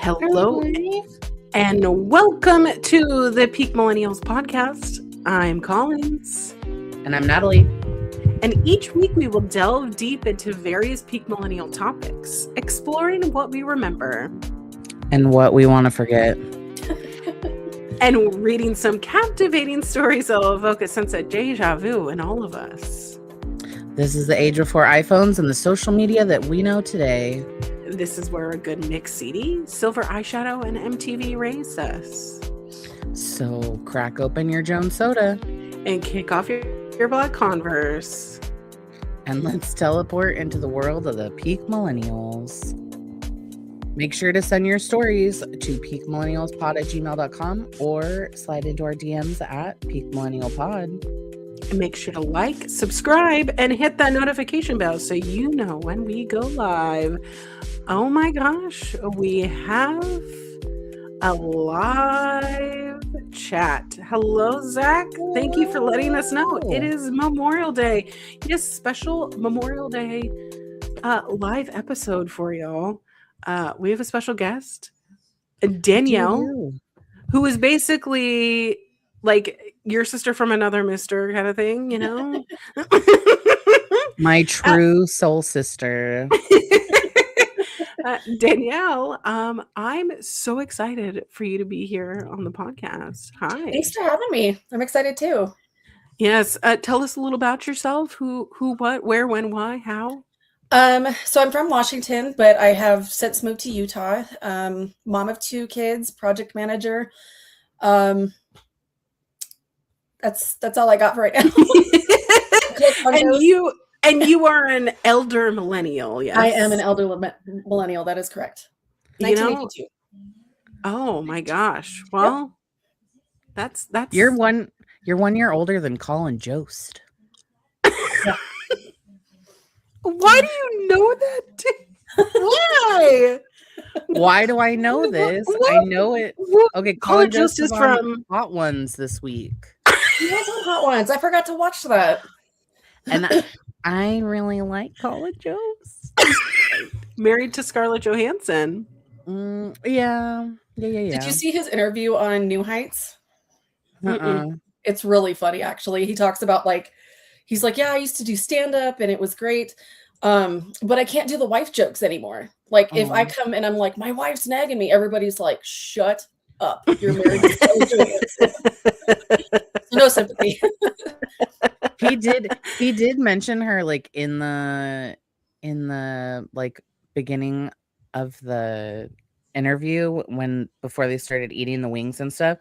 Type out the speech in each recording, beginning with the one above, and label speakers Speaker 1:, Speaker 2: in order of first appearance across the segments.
Speaker 1: Hello and welcome to the Peak Millennials podcast. I'm Collins.
Speaker 2: And I'm Natalie.
Speaker 1: And each week we will delve deep into various Peak Millennial topics, exploring what we remember.
Speaker 2: And what we want to forget.
Speaker 1: And reading some captivating stories that will evoke a sense of deja vu in all of us.
Speaker 2: This is the age before iPhones and the social media that we know today.
Speaker 1: This is where a good mixed CD, silver eyeshadow, and MTV raised us.
Speaker 2: So crack open your Jones soda.
Speaker 1: And kick off your black Converse.
Speaker 2: And let's teleport into the world of the Peak Millennials. Make sure to send your stories to peakmillennialspod@gmail.com or slide into our DMs at peakmillennialpod.
Speaker 1: And make sure to like, subscribe, and hit that notification bell so you know when we go live. Oh my gosh, we have a live chat. Hello, Zach. Thank you for letting us know. It is Memorial Day. Yes, special Memorial Day live episode for y'all. We have a special guest, Danielle, who is basically like your sister from another mister kind of thing, you know?
Speaker 2: My true soul sister.
Speaker 1: Danielle, I'm so excited for you to be here on the podcast. Hi.
Speaker 3: Thanks for having me. I'm excited too.
Speaker 1: Yes. Tell us a little about yourself. Who, what, where, when, why, how?
Speaker 3: So I'm from Washington, but I have since moved to Utah. Mom of 2 kids, project manager. That's all I got for right now.
Speaker 1: And you are an elder millennial, yes?
Speaker 3: I am an elder millennial. That is correct. 1982.
Speaker 1: Oh my gosh! Well, yep. That's
Speaker 2: You're 1 year older than Colin Jost.
Speaker 3: Yeah.
Speaker 1: Why do you know that? Why?
Speaker 2: Why do I know this? I know it. Okay, Colin Jost is from Hot Ones this week.
Speaker 3: He was on Hot Ones. I forgot to watch that.
Speaker 2: And I really like Colin Jost.
Speaker 1: Married to Scarlett Johansson.
Speaker 2: Yeah.
Speaker 3: Did you see his interview on New Heights?
Speaker 2: Uh-uh.
Speaker 3: It's really funny, actually. He talks about he's like, yeah, I used to do stand-up and it was great. But I can't do the wife jokes anymore. If I come and I'm like, my wife's nagging me, everybody's like, shut up. You're married to Scarlett Johansson. No sympathy.
Speaker 2: He did mention her in the beginning of the interview before they started eating the wings and stuff.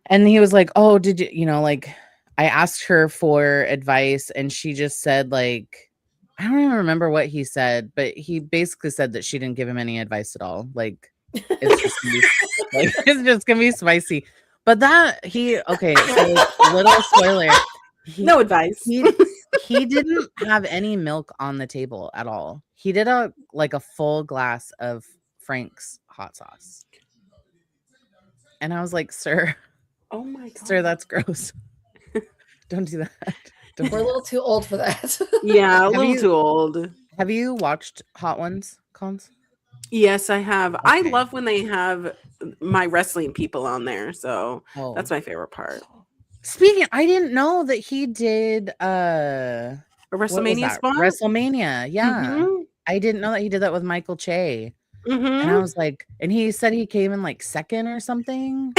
Speaker 2: And he was like, oh, did you I asked her for advice and she just said I don't even remember what he said, but he basically said that she didn't give him any advice at all. It's just gonna be spicy. But so little spoiler.
Speaker 1: No advice.
Speaker 2: He didn't have any milk on the table at all. He did a full glass of Frank's hot sauce. And I was like, sir.
Speaker 1: Oh my God.
Speaker 2: Sir, that's gross. Don't do that.
Speaker 3: We're a little too old for that.
Speaker 1: Yeah, a little too old.
Speaker 2: Have you watched Hot Ones, Cons?
Speaker 1: Yes, I have.
Speaker 2: Okay.
Speaker 1: I love when they have my wrestling people on there. So that's my favorite part.
Speaker 2: Speaking, I didn't know that he did
Speaker 1: A WrestleMania spot?
Speaker 2: WrestleMania, yeah.
Speaker 1: Mm-hmm.
Speaker 2: I didn't know that he did that with Michael Che.
Speaker 1: Mm-hmm.
Speaker 2: And I was like, and he said he came in second or something.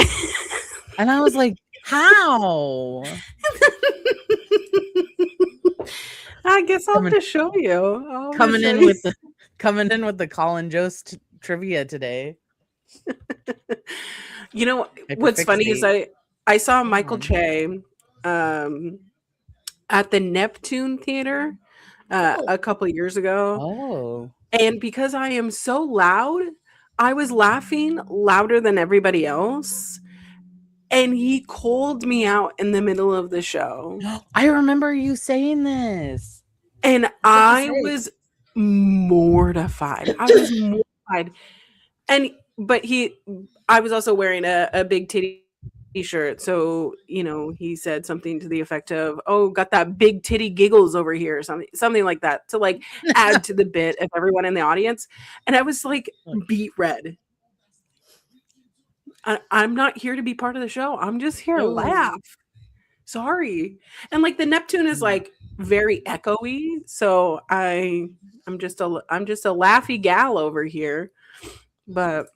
Speaker 2: And I was like, how?
Speaker 1: I guess I'll have to show you.
Speaker 2: Coming in with the Colin Jost trivia today.
Speaker 1: You know what's funny is I saw Michael Che at the Neptune Theater a couple of years ago.
Speaker 2: Oh.
Speaker 1: And because I am so loud, I was laughing louder than everybody else. And he called me out in the middle of the show.
Speaker 2: I remember you saying this.
Speaker 1: And I was mortified. But I was also wearing a big titty t-shirt. So, he said something to the effect of, oh, got that big titty giggles over here, or something like that, to add to the bit of everyone in the audience. And I was beet red. I'm not here to be part of the show. I'm just here to
Speaker 3: Oh.
Speaker 1: laugh. Sorry. And like the Neptune is like very echoey, so I'm just a laughy gal over here. But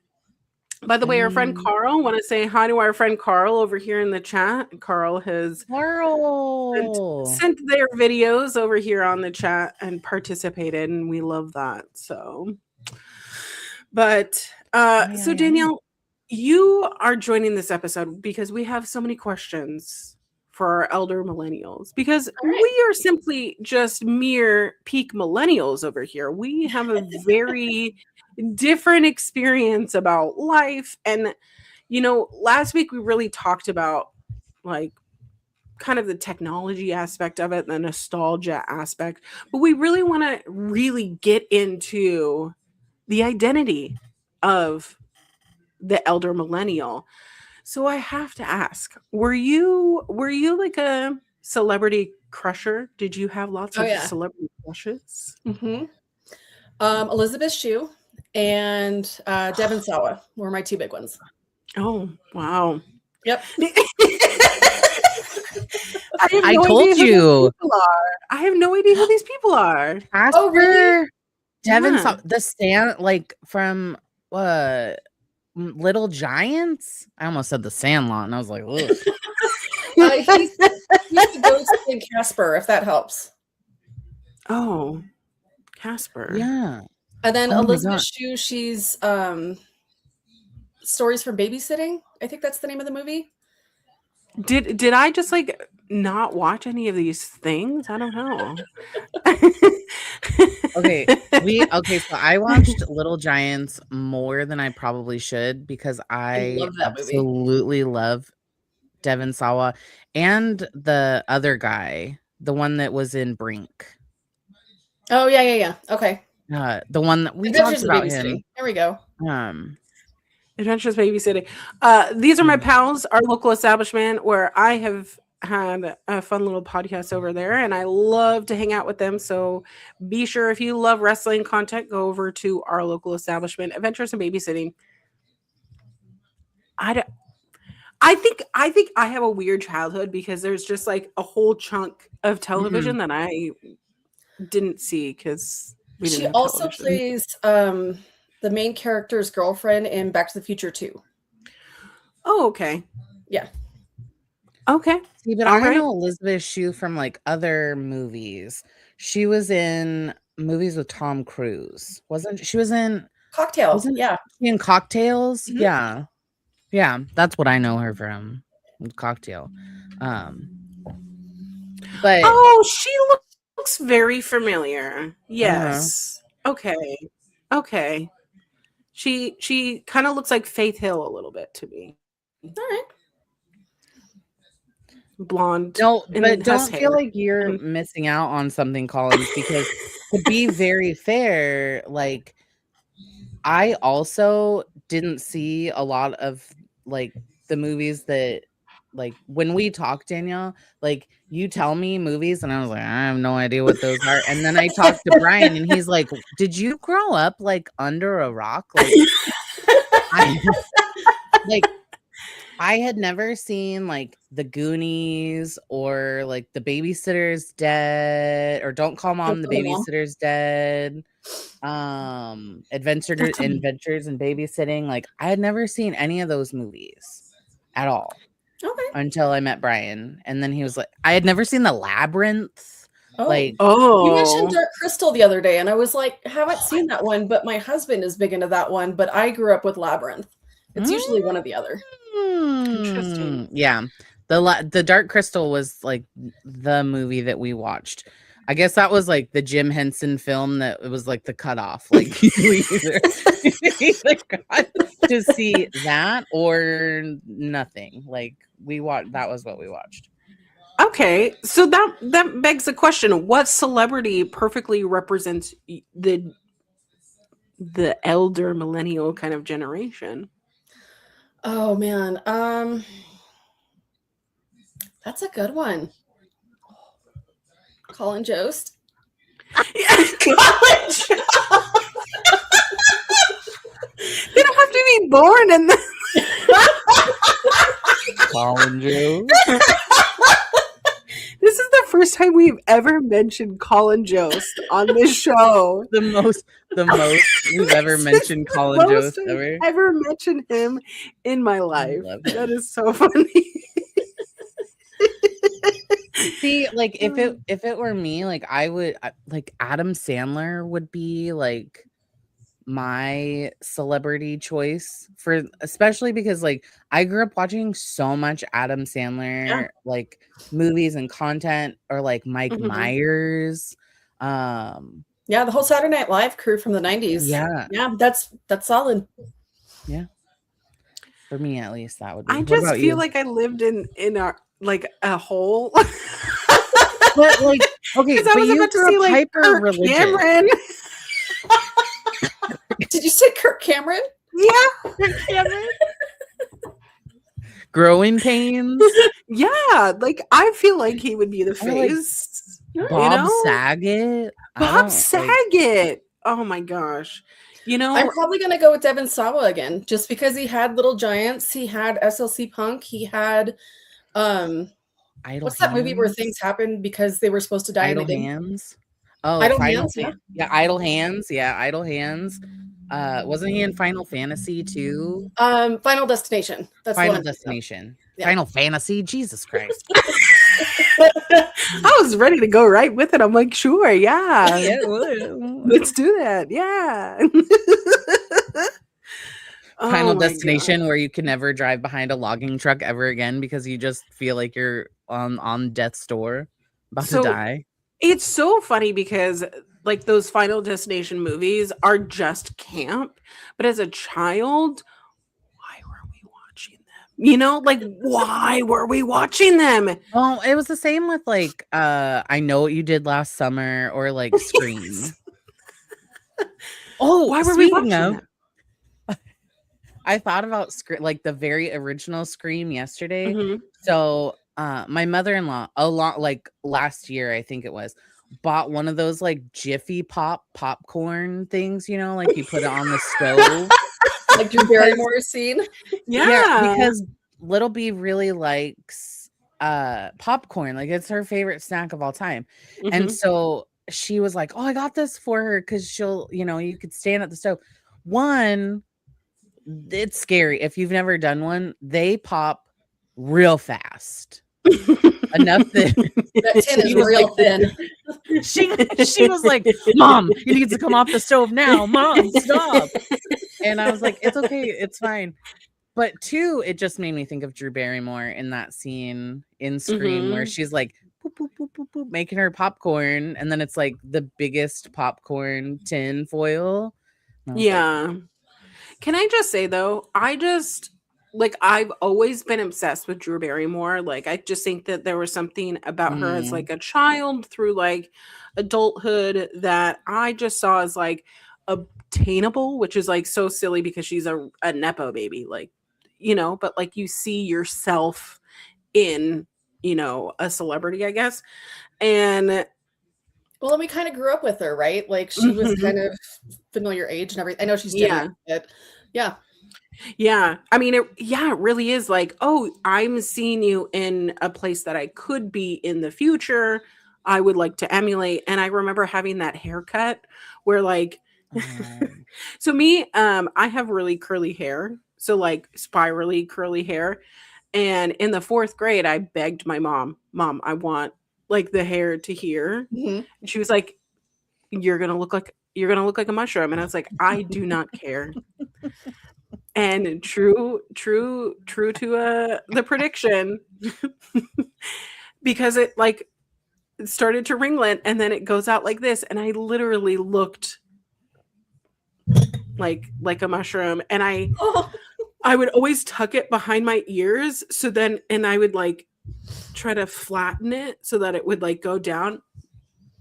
Speaker 1: by the way, our friend Carl, want to say hi to our friend Carl over here in the chat. Carl has sent their videos over here on the chat and participated, and we love that. So, but so Danielle, you are joining this episode because we have so many questions for our elder millennials, because we are simply just mere peak millennials over here. We have a very different experience about life. And, you know, last week we really talked about like kind of the technology aspect of it, the nostalgia aspect, but we really want to really get into the identity of the elder millennial. So I have to ask, were you like a celebrity crusher? Did you have lots of celebrity crushes?
Speaker 3: Mm-hmm. Elizabeth Shue and Devon Sawa were my two big ones.
Speaker 1: Oh, wow.
Speaker 3: Yep.
Speaker 2: I told you.
Speaker 1: I have no idea who these people are.
Speaker 3: Oh, really?
Speaker 2: Devon Sawa, the stand, like from Little Giants? I almost said The Sandlot, and I was like, ugh.
Speaker 3: He's the ghost in Casper, if that helps.
Speaker 1: Oh, Casper.
Speaker 2: Yeah.
Speaker 3: And then Elizabeth Shue, she's Stories from Babysitting. I think that's the name of the movie.
Speaker 1: Did I just like not watch any of these things? I don't know.
Speaker 2: So I watched Little Giants more than I probably should, because I
Speaker 3: love that
Speaker 2: absolutely love Devon Sawa and the other guy, the one that was in Brink.
Speaker 3: Oh yeah. Okay.
Speaker 2: The one that we talked about him.
Speaker 3: There we go.
Speaker 1: Adventures Babysitting. These are my pals, our local establishment where I have had a fun little podcast over there, and I love to hang out with them. So be sure, if you love wrestling content, go over to our local establishment, Adventures in Babysitting. I think I have a weird childhood because there's just like a whole chunk of television that I didn't see because
Speaker 3: she also plays the main character's girlfriend in Back to the Future 2.
Speaker 1: Oh, okay.
Speaker 3: Yeah.
Speaker 1: Okay.
Speaker 2: See, but I know Elizabeth Shue from like other movies. She was in movies with Tom Cruise. She was in
Speaker 3: Cocktails. Yeah.
Speaker 2: She in Cocktails? Mm-hmm. Yeah. That's what I know her from. Cocktail. But
Speaker 1: she looks very familiar. Yes. Okay. She kind of looks like Faith Hill a little bit to me.
Speaker 3: All right.
Speaker 1: Blonde.
Speaker 2: No, but don't feel like you're missing out on something, Collins, because to be very fair, like I also didn't see a lot of like the movies that, like, when we talk, Danielle, like you tell me movies and I was like, I have no idea what those are. And then I talked to Brian and he's like, did you grow up like under a rock? Like, I had never seen like The Goonies or like The Babysitter's Dead or Don't Call Mom the Babysitter's Dead. Adventures in Babysitting. Like I had never seen any of those movies at all.
Speaker 3: Okay.
Speaker 2: Until I met Brian. And then he was like, I had never seen The Labyrinth.
Speaker 3: You mentioned Dark Crystal the other day, and I was like, haven't seen that one, but my husband is big into that one. But I grew up with Labyrinth. It's usually one or the other.
Speaker 1: Interesting.
Speaker 2: Yeah. The Dark Crystal was like the movie that we watched. I guess that was like the Jim Henson film that it was like the cutoff. Like we either got to see that or nothing. Like that was what we watched.
Speaker 1: Okay, so that begs the question: what celebrity perfectly represents the elder millennial kind of generation?
Speaker 3: Oh man, that's a good one. Colin Jost.
Speaker 1: Colin Jost. They don't have to be born in the
Speaker 2: Colin Jost.
Speaker 1: This is the first time we've ever mentioned Colin Jost on this show.
Speaker 2: The most we've ever mentioned Colin Jost ever.
Speaker 1: Ever mentioned him in my life.
Speaker 2: love him.
Speaker 1: That is so funny.
Speaker 2: See, like if it were me, like I would like Adam Sandler would be like my celebrity choice for, especially because like I grew up watching so much Adam Sandler like movies and content, or like Mike Myers.
Speaker 3: Yeah, the whole Saturday Night Live crew from the 90s.
Speaker 2: Yeah,
Speaker 3: that's solid.
Speaker 2: Yeah, for me at least that would be.
Speaker 1: I just feel like I lived in a hole.
Speaker 2: But like, okay,
Speaker 1: but I was about to see like Kirk Cameron.
Speaker 3: Did you say Kirk Cameron?
Speaker 1: Yeah, Kirk Cameron.
Speaker 2: Growing Pains.
Speaker 1: Yeah, like I feel like he would be the face.
Speaker 2: Bob Saget.
Speaker 1: Bob Saget. Oh my gosh.
Speaker 3: I'm probably gonna go with Devin Sawa again, just because he had Little Giants, he had SLC Punk, he had what's that movie where things happened because they were supposed to die?
Speaker 2: Idle Hands. Oh,
Speaker 3: Idle Hands.
Speaker 2: Yeah, Idle Hands. Yeah, Idle Hands. Wasn't he in Final Fantasy too?
Speaker 3: Final Destination. That's
Speaker 2: Final Destination. Yeah. Final Fantasy. Jesus Christ.
Speaker 1: I was ready to go right with it. I'm like, sure, yeah. Let's do that. Yeah.
Speaker 2: Final Destination, where you can never drive behind a logging truck ever again because you just feel like you're on death's door, about to die.
Speaker 1: It's so funny because like those Final Destination movies are just camp, but as a child, why were we watching them? Like why were we watching them?
Speaker 2: Oh, it was the same with like I Know What You Did Last Summer, or like Scream.
Speaker 1: Oh, why were we watching them?
Speaker 2: I thought about like the very original Scream yesterday. So my mother-in-law, a lot like last year, I think it was, bought one of those like Jiffy Pop popcorn things, like you put it on the stove.
Speaker 3: Like Drew Barrymore's scene.
Speaker 1: Yeah,
Speaker 2: because Little B really likes popcorn. Like it's her favorite snack of all time. And so she was like, oh, I got this for her because she'll, you could stand at the stove. One, it's scary. If you've never done one, they pop real fast. Enough
Speaker 3: that tin is real thin.
Speaker 2: She was like, Mom, you need to come off the stove now. Mom, stop. And I was like, it's okay, it's fine. But two, it just made me think of Drew Barrymore in that scene in Scream where she's like boop, boop, boop, boop, boop, making her popcorn, and then it's like the biggest popcorn tin foil.
Speaker 1: Yeah. Can I just say though, I've always been obsessed with Drew Barrymore. Like, I just think that there was something about her as like a child through like adulthood that I just saw as like obtainable, which is like so silly because she's a Nepo baby, like, but like you see yourself in, a celebrity, I guess. And
Speaker 3: well, and we kind of grew up with her, right? Like she was kind of familiar age and everything. I know she's different, but yeah.
Speaker 1: Yeah. I mean, it really is like, oh, I'm seeing you in a place that I could be in the future. I would like to emulate. And I remember having that haircut where like, so me, I have really curly hair. So like spirally curly hair. And in the 4th grade, I begged my mom, I want like the hair to here. And she was like, you're going to look like a mushroom. And I was like, I do not care. And true to the prediction, because it like it started to ringlet and then it goes out like this, and I literally looked like a mushroom, and I would always tuck it behind my ears, so then and I would like try to flatten it so that it would like go down.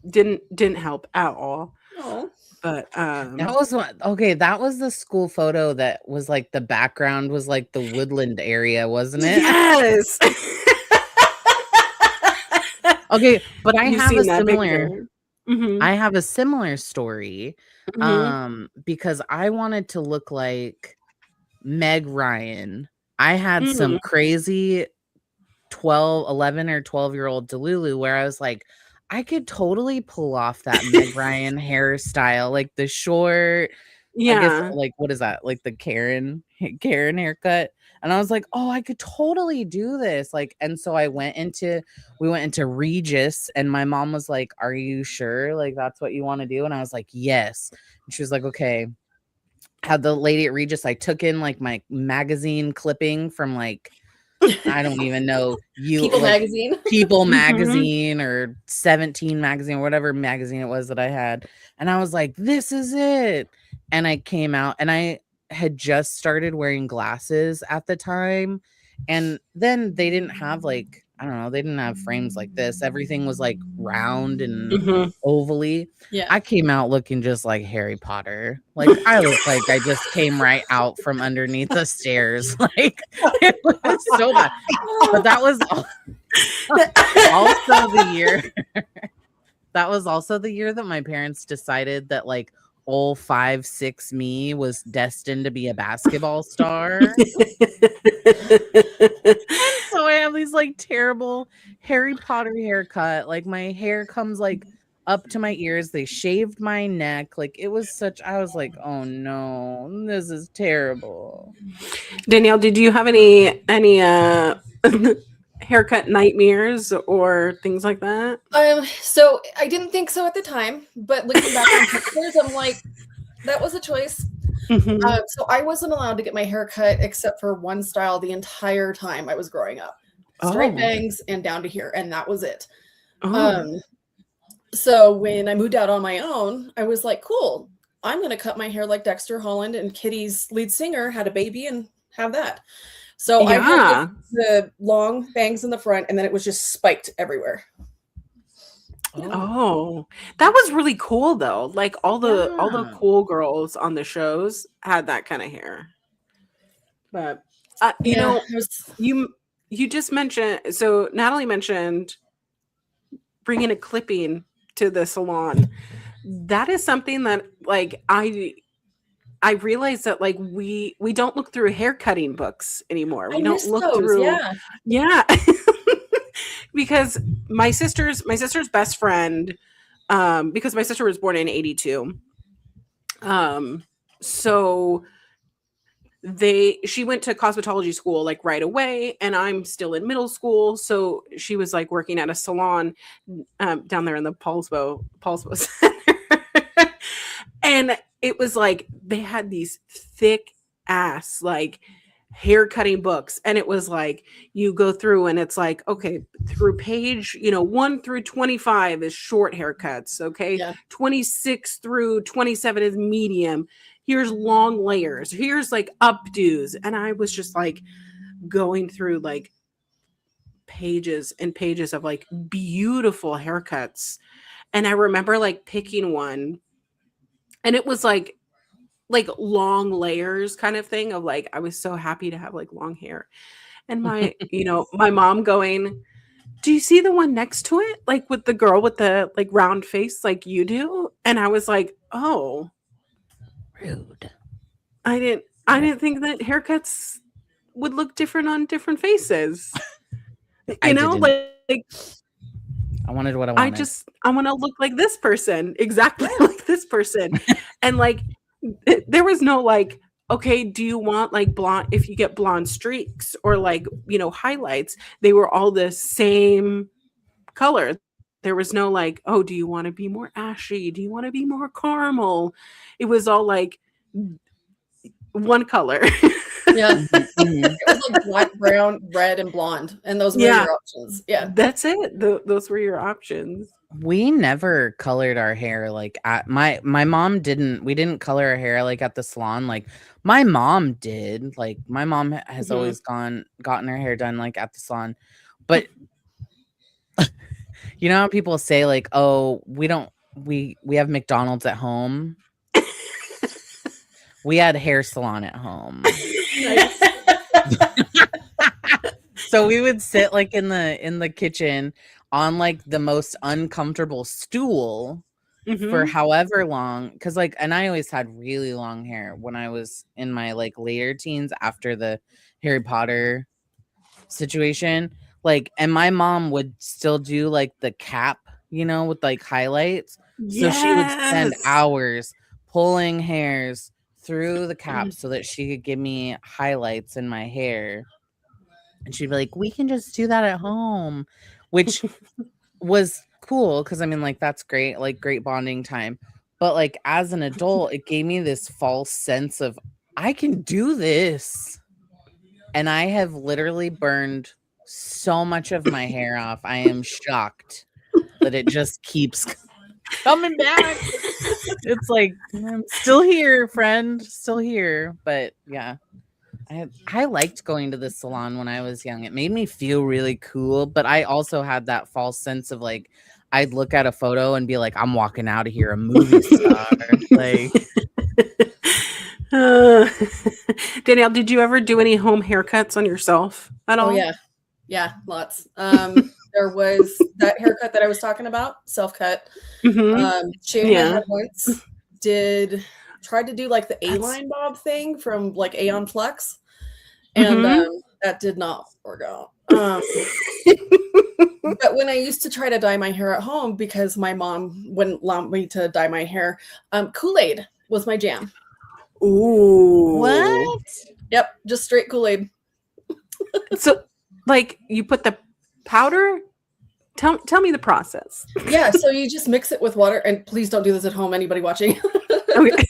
Speaker 1: Didn't help at all.
Speaker 3: Oh.
Speaker 1: But
Speaker 2: that was one. Okay, that was the school photo that was like the background was like the woodland area, wasn't it?
Speaker 1: Yes.
Speaker 2: Okay, but I have a similar. I have a similar story, because I wanted to look like Meg Ryan. I had some crazy 11 or 12-year-old Delulu, where I was like, I could totally pull off that Meg Ryan hairstyle, like the short, I guess,
Speaker 1: Yeah.
Speaker 2: like, what is that? Like the Karen haircut. And I was like, oh, I could totally do this. Like, and so we went into Regis, and my mom was like, are you sure? Like, that's what you want to do? And I was like, yes. And she was like, okay. Had the lady at Regis, I took in like my magazine clipping from like, I don't even know,
Speaker 3: People
Speaker 2: like
Speaker 3: magazine.
Speaker 2: People
Speaker 1: Mhm.
Speaker 2: magazine or 17 magazine or whatever magazine it was that I had. And I was like, this is it. And I came out, and I had just started wearing glasses at the time. And then they didn't have like, I don't know, they didn't have frames like this. Everything was like round and
Speaker 1: Mhm.
Speaker 2: ovally.
Speaker 3: Yeah.
Speaker 2: I came out looking just like Harry Potter. Like, I looked like I just came right out from underneath the stairs. Like, it was so bad. But that was also the year. That was also the year that my parents decided that like old 5'6" me was destined to be a basketball star. So I have these like terrible Harry Potter haircut. Like, my hair comes like up to my ears. They shaved my neck. Like, it was I was like, oh no, this is terrible.
Speaker 1: Danielle, did you have any haircut nightmares or things like that?
Speaker 3: So I didn't think so at the time, but looking back on pictures, I'm like, that was a choice.
Speaker 1: Mhm.
Speaker 3: So I wasn't allowed to get my hair cut except for one style the entire time I was growing up. Straight
Speaker 1: Oh.
Speaker 3: bangs and down to here, and that was it.
Speaker 1: Oh.
Speaker 3: So when I moved out on my own, I was like, cool, I'm going to cut my hair like Dexter Holland and Kitty's lead singer had a baby and have that. So I had
Speaker 1: Yeah.
Speaker 3: the long bangs in the front, and then it was just spiked everywhere.
Speaker 1: Oh. That was really cool though. Like all the
Speaker 2: Yeah.
Speaker 1: cool girls on the shows had that kind of hair. But you
Speaker 3: Yeah,
Speaker 1: know,
Speaker 3: it was,
Speaker 1: you just mentioned, so Natalie mentioned bringing a clipping to the salon. That is something that like I realized that like we don't look through hair cutting books anymore.
Speaker 3: I
Speaker 1: We don't
Speaker 3: missed
Speaker 1: look
Speaker 3: those.
Speaker 1: through
Speaker 3: Yeah.
Speaker 1: because my sister's best friend, because my sister was born in 82. So she went to cosmetology school like right away, and I'm still in middle school, so she was like working at a salon down there in the Paulsbo Center. And it was like they had these thick ass like hair cutting books, and it was like you go through and it's like, okay, through page 1 through 25 is short haircuts, okay,
Speaker 3: Yeah.
Speaker 1: 26 through 27 is medium, here's long layers, here's like updos. And I was just like going through like pages and pages of like beautiful haircuts. And I remember like picking one, and it was like long layers kind of thing of like I was so happy to have like long hair. And my my mom going, do you see the one next to it, like with the girl with the like round face like you do? And I was like, oh,
Speaker 2: Rude.
Speaker 1: I didn't think that haircuts would look different on different faces.
Speaker 2: I didn't.
Speaker 1: Like
Speaker 2: I wanted what I wanted.
Speaker 1: I want to look like this person, exactly like this person. And like there was no like, okay, do you want like blonde, if you get blonde streaks or like highlights? They were all the same color. There was no like, oh, do you want to be more ashy, do you want to be more caramel? It was all like one color.
Speaker 3: Yeah.
Speaker 2: Mhm.
Speaker 3: It was like black, brown, red, and blonde, and those were
Speaker 1: Yeah.
Speaker 3: your options. Yeah.
Speaker 1: That's it. Those were your options.
Speaker 2: We never colored our hair like at my mom didn't. We didn't color our hair like at the salon. Like my mom did. Like my mom has
Speaker 1: Mhm.
Speaker 2: always gotten her hair done like at the salon. But you know how people say like, oh, we have McDonald's at home. We had hair salon at home.
Speaker 3: Nice.
Speaker 2: So we would sit like in the kitchen on like the most uncomfortable stool for
Speaker 1: Mhm.
Speaker 2: however long, because like, and I always had really long hair when I was in my like later teens after the Harry Potter situation. Like, and my mom would still do like the cap, you know, with like highlights. So she would spend
Speaker 1: Yes.
Speaker 2: hours pulling hairs through the cap so that she could give me highlights in my hair. And she'd be like, we can just do that at home, which was cool because I mean, like, that's great, like, great bonding time. But like, as an adult, it gave me this false sense of I can do this. And I have literally burned so much of my hair off. I am shocked that it just keeps coming back. It's like, I'm still here, friend, still here. But yeah, I liked going to the salon when I was young. It made me feel really cool, but I also had that false sense of like, I'd look at a photo and be like, I'm walking out of here a movie star. Like,
Speaker 1: Danielle, did you ever do any home haircuts on yourself at all?
Speaker 3: Oh yeah, lots. There was that haircut that I was talking about, self-cut. Shaved my head once. Tried to do like the A-line bob thing from like Aeon Flex, and that did not work out. But when I used to try to dye my hair at home because my mom wouldn't allow me to dye my hair, Kool-Aid was my jam.
Speaker 1: Ooh.
Speaker 2: what?
Speaker 3: Yep, just straight Kool-Aid.
Speaker 1: So, like, you put the powder? Tell me the process.
Speaker 3: Yeah, so you just mix it with water, and please don't do this at home, anybody watching.
Speaker 1: Okay.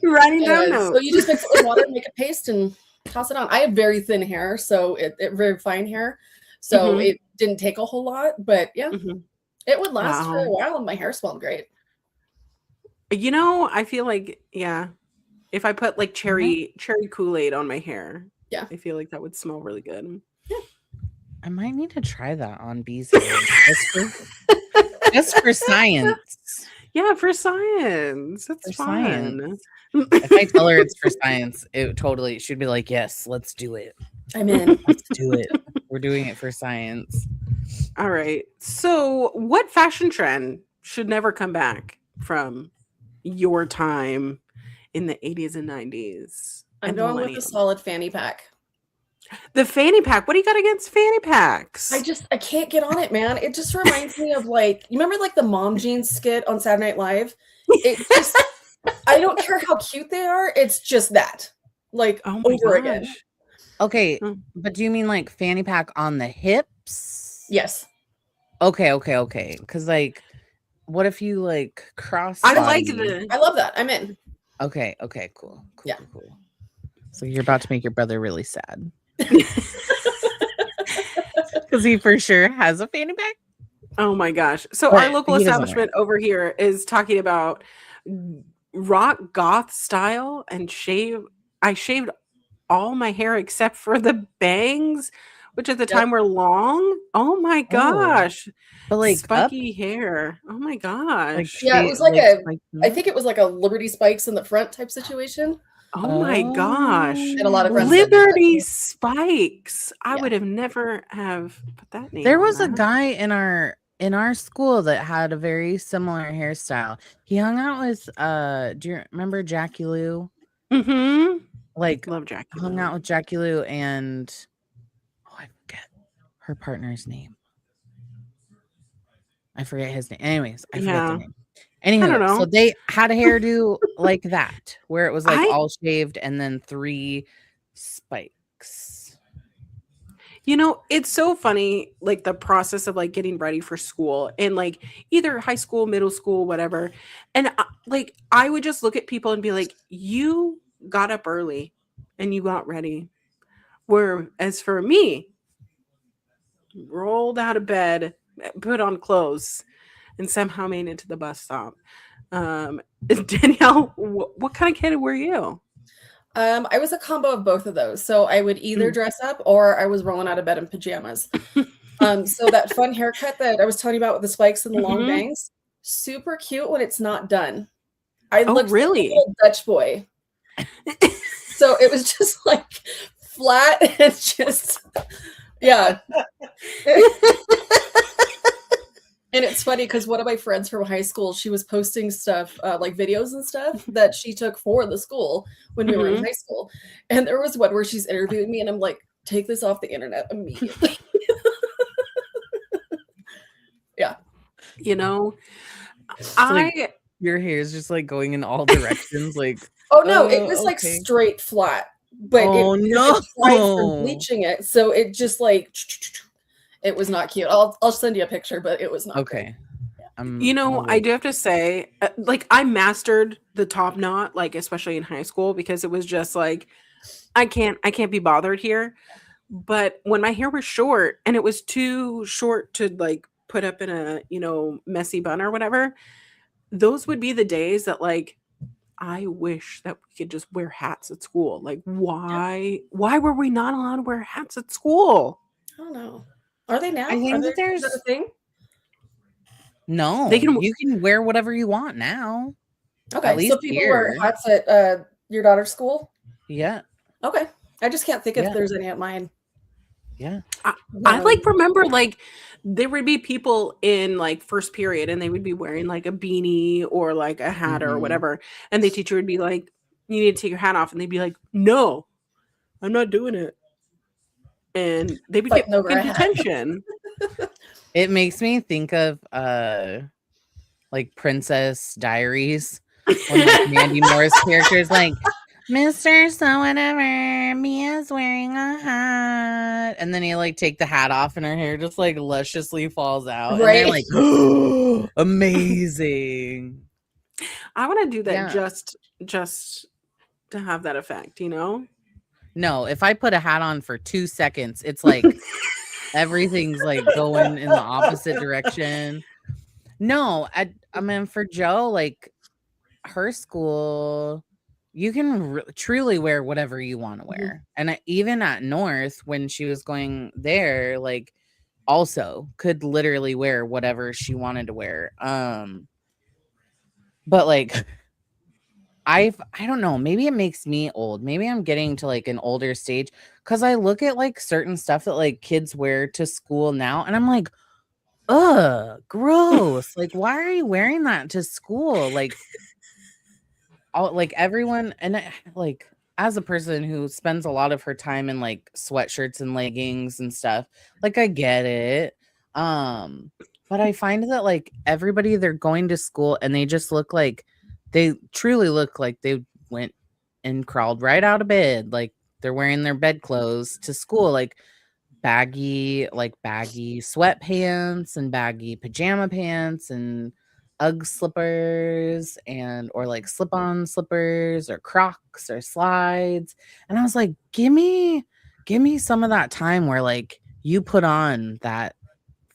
Speaker 1: Writing down notes.
Speaker 3: So you just mix it with water, make a paste, and toss it on. I have very thin hair, so it very fine hair, so it didn't take a whole lot, but yeah, it would last for a while, and my hair smelled great.
Speaker 1: You know, I feel like, yeah, if I put like cherry Kool-Aid on my hair,
Speaker 3: yeah,
Speaker 1: I feel like that would smell really good.
Speaker 3: Yeah.
Speaker 2: I might need to try that on B's hair. just for science.
Speaker 1: Yeah, for science. That's fun.
Speaker 2: Science. If I tell her it's for science, she'd be like, yes, let's do it.
Speaker 3: I'm in.
Speaker 2: Let's do it. We're doing it for science.
Speaker 1: All right. So what fashion trend should never come back from your time in the 80s and 90s?
Speaker 3: I'm going with the solid fanny pack.
Speaker 1: The fanny pack. What do you got against fanny packs?
Speaker 3: I can't get on it, man. It just reminds me of like, you remember like the mom jeans skit on Saturday Night Live? It just, I don't care how cute they are. It's just that, like, over again.
Speaker 2: Okay, but do you mean like fanny pack on the hips?
Speaker 3: Yes.
Speaker 2: Okay. Because like, what if you like cross?
Speaker 1: I
Speaker 3: love that. I'm in.
Speaker 2: Okay. Cool.
Speaker 3: Yeah.
Speaker 2: Cool. So you're about to make your brother really sad. Because he for sure has a fanny pack.
Speaker 1: Oh my gosh. So our local establishment over here is talking about rock goth style and I shaved all my hair except for the bangs, which at the time were long. Oh my gosh.
Speaker 2: But like
Speaker 1: spiky hair. Oh my gosh.
Speaker 3: Like, yeah, it was like I think it was like a Liberty Spikes in the front type situation.
Speaker 1: Oh my gosh.
Speaker 3: And a lot of
Speaker 1: Liberty Spikes. I would have never have put that name.
Speaker 2: There was a guy in our school that had a very similar hairstyle. He hung out with do you remember Jackie Lou? Like,
Speaker 1: love Jackie
Speaker 2: hung out with Jackie Lou and I forget her partner's name. I forget his name. Anyways, I forget their name. Anywho, so they had a hairdo like that, where it was like all shaved and then 3 spikes.
Speaker 1: You know, it's so funny, like the process of like getting ready for school and like either high school, middle school, whatever. And like I would just look at people and be like, you got up early and you got ready. Whereas for me, rolled out of bed, put on clothes, and somehow made it to the bus stop. Danielle, what kind of kid were you?
Speaker 3: I was a combo of both of those. So I would either dress up or I was rolling out of bed in pajamas. So that fun haircut that I was telling you about with the spikes and the long bangs, super cute when it's not done. I looked
Speaker 1: really
Speaker 3: like a little Dutch boy. So it was just like flat and just, yeah. And it's funny because one of my friends from high school, she was posting stuff, like videos and stuff that she took for the school when we were in high school. And there was one where she's interviewing me and I'm like, take this off the internet immediately.
Speaker 1: You know,
Speaker 2: It's like
Speaker 1: I
Speaker 2: your hair is just like going in all directions. Like,
Speaker 3: Oh no, it was like
Speaker 2: okay.
Speaker 3: straight flat, but
Speaker 2: Oh
Speaker 3: it dried from
Speaker 2: no.
Speaker 3: bleaching it, so it just like it was not cute. I'll send you a picture, but it was not great.
Speaker 2: Okay.
Speaker 3: Yeah.
Speaker 2: I'm a
Speaker 1: I
Speaker 2: wait.
Speaker 1: do have to say, like, I mastered the top knot, like, especially in high school, because it was just like, I can't be bothered here. But when my hair was short and it was too short to like put up in a, messy bun or whatever, those would be the days that like I wish that we could just wear hats at school. Like
Speaker 3: Yeah,
Speaker 1: why were we not allowed to wear hats at school?
Speaker 3: I don't know. Are they
Speaker 2: I
Speaker 3: now? Are
Speaker 2: think
Speaker 3: they
Speaker 2: that
Speaker 3: is that a
Speaker 2: there's
Speaker 3: thing?
Speaker 1: They
Speaker 2: no,
Speaker 1: can
Speaker 2: you can wear whatever you want now. At
Speaker 3: Okay, so
Speaker 2: least
Speaker 3: people wear
Speaker 2: here.
Speaker 3: hats at your daughter's school?
Speaker 2: Yeah.
Speaker 3: Okay. I just can't think if
Speaker 2: Yeah.
Speaker 3: there's any at mine.
Speaker 2: Yeah.
Speaker 1: I
Speaker 3: Um,
Speaker 1: like remember like there would be people in like first period and they would be wearing like a beanie or like a hat or
Speaker 2: Mhm.
Speaker 1: whatever, and the teacher would be like, "You need to take your hat off," and they'd be like, "No, I'm not doing it," and they would get
Speaker 3: fighting
Speaker 1: put
Speaker 3: over
Speaker 1: in
Speaker 3: a hat.
Speaker 1: detention.
Speaker 2: It makes me think of like Princess Diaries when like Mandy Moore's character is like, Mr. So whatever, Mia's wearing a hat. And then you like take the hat off and her hair just like lusciously falls out. And they're
Speaker 3: Right.
Speaker 2: like, amazing.
Speaker 1: I want to do that
Speaker 2: Yeah.
Speaker 1: just to have that effect, you know?
Speaker 2: No, if I put a hat on for 2 seconds, it's like everything's like going in the opposite direction. No, I mean for Joe, like her school, you can truly wear whatever you want to wear. And even at North, when she was going there, like also could literally wear whatever she wanted to wear. But like I don't know, maybe it makes me old. Maybe I'm getting to like an older stage because I look at like certain stuff that like kids wear to school now, and I'm like, ugh, gross. Like, why are you wearing that to school? Like, all like everyone, and like as a person who spends a lot of her time in like sweatshirts and leggings and stuff, like I get it. But I find that like everybody, they're going to school and they just look like they truly look like they went and crawled right out of bed. Like they're wearing their bed clothes to school, like baggy sweatpants and baggy pajama pants and Ugg slippers and or like slip-on slippers or Crocs or slides. And I was like, give me some of that time where like you put on that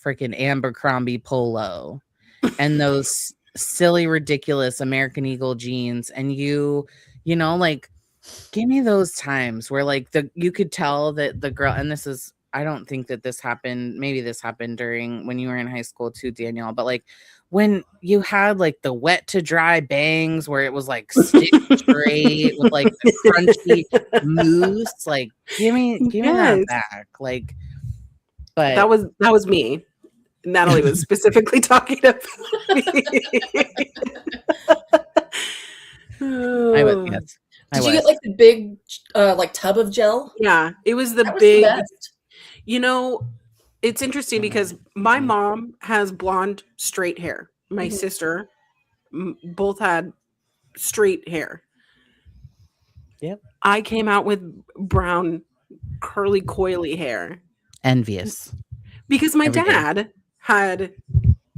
Speaker 2: freaking Abercrombie polo and those silly ridiculous American Eagle jeans, and you know, like give me those times where like you could tell that the girl, and this is, I don't think that this happened, maybe this happened during when you were in high school too, Danielle, but like when you had like the wet to dry bangs where it was like stitched straight with like the crunchy mousse, like give me that
Speaker 1: Yes.
Speaker 2: back. Like, but
Speaker 1: That was me. Natalie was specifically talking about me.
Speaker 2: I was, yes, I
Speaker 3: Did you get
Speaker 2: was.
Speaker 3: like the big like tub of gel?
Speaker 1: Yeah, it was the
Speaker 3: That was the
Speaker 1: big,
Speaker 3: best.
Speaker 1: you know, it's interesting because my mom has blonde straight hair. My
Speaker 3: Mhm.
Speaker 1: sister both had straight hair.
Speaker 2: Yep.
Speaker 1: I came out with brown curly coily hair
Speaker 2: Envious
Speaker 1: because my
Speaker 2: every day.
Speaker 1: dad had,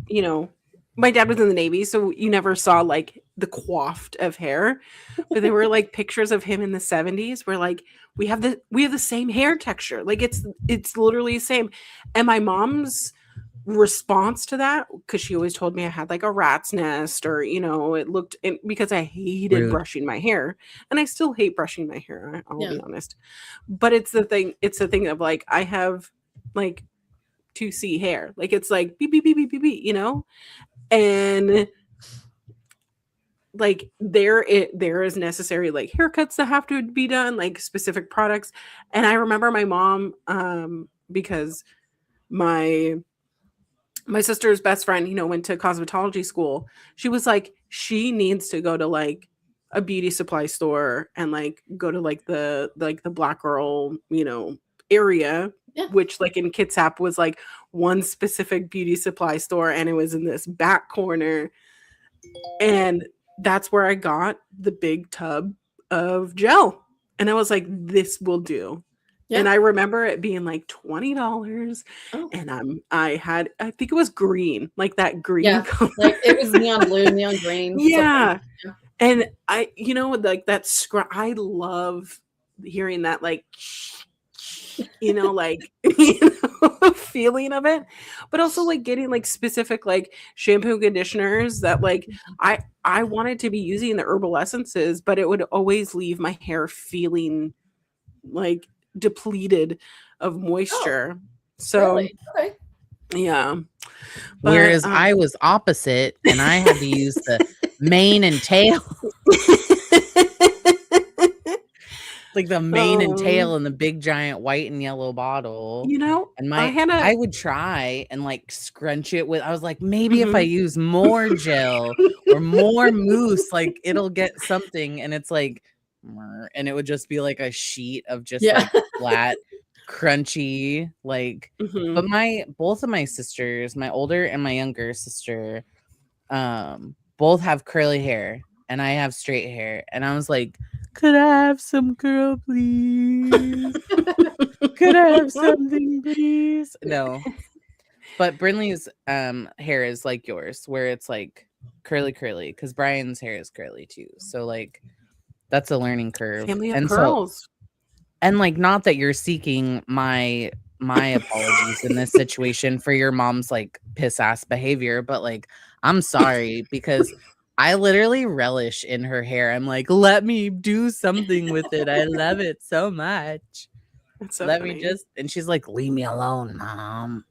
Speaker 1: you know, my dad was in the Navy, so you never saw like the coiffed of hair, but there were like pictures of him in the 70s where like we have the same hair texture. Like it's literally the same. And my mom's response to that, because she always told me I had like a rat's nest, or it looked, because I hated
Speaker 2: Rude.
Speaker 1: brushing my hair, and I still hate brushing my hair, I'll
Speaker 3: Yeah.
Speaker 1: be honest. But it's the thing of like I have like 2C hair, like it's like beep beep beep beep beep beep, and like there is necessary like haircuts that have to be done, like specific products. And I remember my mom, because my sister's best friend, went to cosmetology school. She was like, she needs to go to like a beauty supply store and like go to like the black girl, area,
Speaker 3: Yeah.
Speaker 1: which like in Kitsap was like one specific beauty supply store, and it was in this back corner. And that's where I got the big tub of gel. And I was like, this will do.
Speaker 3: Yeah.
Speaker 1: And I remember it being like $20.
Speaker 3: Oh.
Speaker 1: And I think it was green, like that green
Speaker 3: Yeah.
Speaker 1: color.
Speaker 3: Like it was neon blue, neon green.
Speaker 1: Yeah.
Speaker 3: Yeah.
Speaker 1: And I, like that I love hearing that, like, like, feeling of it, but also like getting like specific like shampoo conditioners that like I wanted to be using the herbal essences, but it would always leave my hair feeling like depleted of moisture. So
Speaker 3: Really? Okay.
Speaker 1: yeah.
Speaker 2: Whereas I was opposite, and I had to use the mane and tail. Like the mane and tail in the big giant white and yellow bottle. And I would try and like scrunch it with, I was like, maybe if I use more gel or more mousse, like it'll get something. And it's like, and it would just be like a sheet of just like flat, crunchy, like, but both of my sisters, my older and my younger sister, both have curly hair and I have straight hair. And I was like, could I have some curl, please? Could I have something, please? No. But Brinley's hair is like yours, where it's like curly, because Brian's hair is curly too. So like that's a learning curve.
Speaker 1: Family of curls.
Speaker 2: And like, not that you're seeking my apologies in this situation for your mom's like piss ass behavior, but like I'm sorry, because I literally relish in her hair. I'm like, let me do something with it. I love it so much.
Speaker 1: That's so
Speaker 2: let
Speaker 1: funny.
Speaker 2: me just, and she's like, leave me alone, Mom.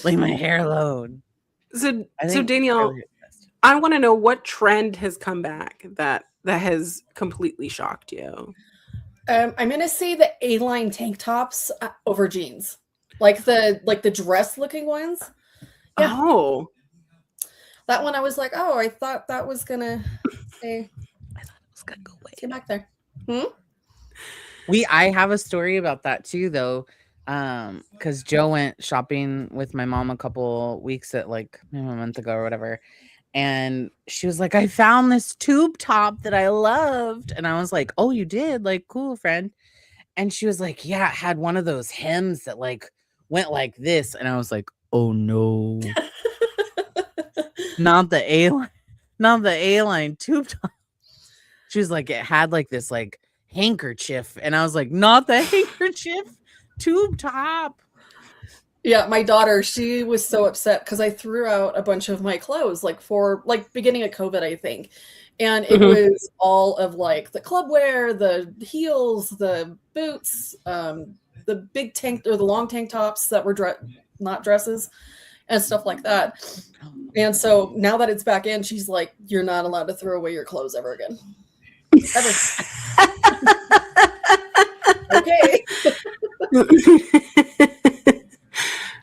Speaker 2: Leave my hair alone.
Speaker 1: So Danielle, I want to know what trend has come back that has completely shocked you.
Speaker 3: I'm gonna say the A-line tank tops over jeans, like the dress looking ones.
Speaker 1: Yeah. Oh.
Speaker 3: That one I was like, oh, I thought that was gonna stay.
Speaker 2: I thought it was gonna go away.
Speaker 3: Get back there.
Speaker 2: I have a story about that too, though, because Joe went shopping with my mom a couple weeks a month ago or whatever, and she was like, I found this tube top that I loved, and I was like, oh, you did? Like, cool, friend. And she was like, yeah, it had one of those hems that like went like this, and I was like, oh no. Not the A-line tube top. She was like, it had like this like handkerchief, and I was like, not the handkerchief tube top.
Speaker 3: Yeah, my daughter, she was so upset because I threw out a bunch of my clothes for beginning of COVID, I think. And it was all of like the club wear, the heels, the boots, the big tank or the long tank tops that were not dresses and stuff like that. And so now that it's back in, she's like, you're not allowed to throw away your clothes ever again. Ever. Okay.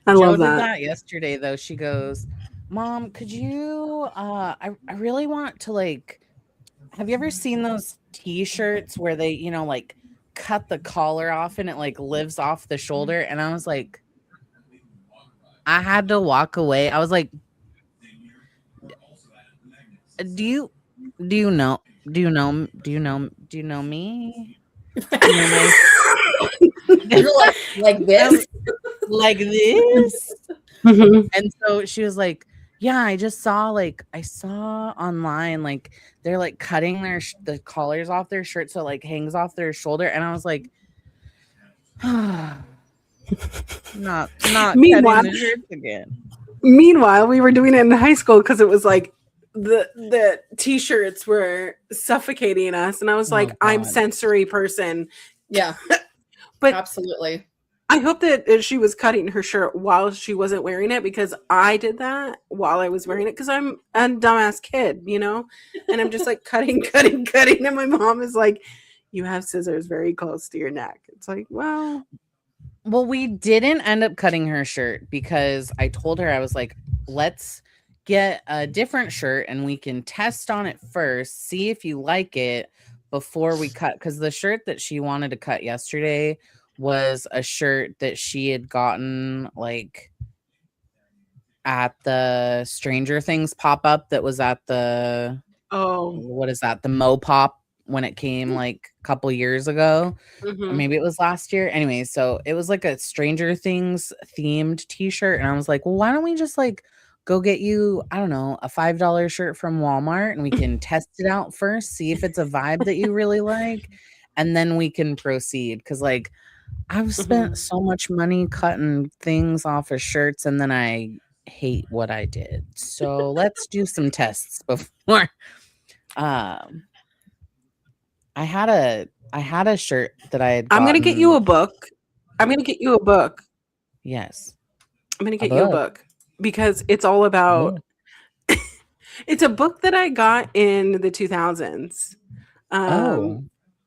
Speaker 1: I love
Speaker 2: that. Did that yesterday, though. She goes, Mom, could you, I really want to like, have you ever seen those t-shirts where they, like cut the collar off and it like lives off the shoulder? And I was like, I had to walk away. I was like, do you know me? Do you know me?
Speaker 3: You're like this?
Speaker 2: Like this? And so she was like, yeah, I saw online, like they're like cutting the collars off their shirt so it like hangs off their shoulder. And I was like, not
Speaker 1: meanwhile,
Speaker 2: cutting the shirts again.
Speaker 1: Meanwhile, we were doing it in high school because it was like the t-shirts were suffocating us, and I was like, I'm sensory person.
Speaker 3: Yeah.
Speaker 1: But
Speaker 3: absolutely.
Speaker 1: I hope that she was cutting her shirt while she wasn't wearing it, because I did that while I was wearing it because I'm a dumbass kid, and I'm just like cutting. And my mom is like, you have scissors very close to your neck. It's like, well,
Speaker 2: we didn't end up cutting her shirt because I told her, I was like, let's get a different shirt and we can test on it first, see if you like it before we cut, because the shirt that she wanted to cut yesterday was a shirt that she had gotten like at the Stranger Things pop-up that was at the
Speaker 1: Oh.
Speaker 2: what is that? The Mo Pop when it came like a couple years ago. Or
Speaker 1: Mhm.
Speaker 2: maybe it was last year. Anyway, so it was like a Stranger Things themed t-shirt. And I was like, well, why don't we just like go get you, I don't know, a $5 shirt from Walmart and we can test it out first, see if it's a vibe that you really like, and then we can proceed. Cause like I've spent so much money cutting things off of shirts and then I hate what I did. So let's do some tests before. I had a shirt that I had
Speaker 1: I'm gonna get you
Speaker 2: gotten.
Speaker 1: a book. I'm gonna get you a book.
Speaker 2: Yes.
Speaker 1: I'm gonna
Speaker 2: A
Speaker 1: get you a
Speaker 2: book.
Speaker 1: book because it's all about. It's a book that I got in the 2000s.
Speaker 2: Oh,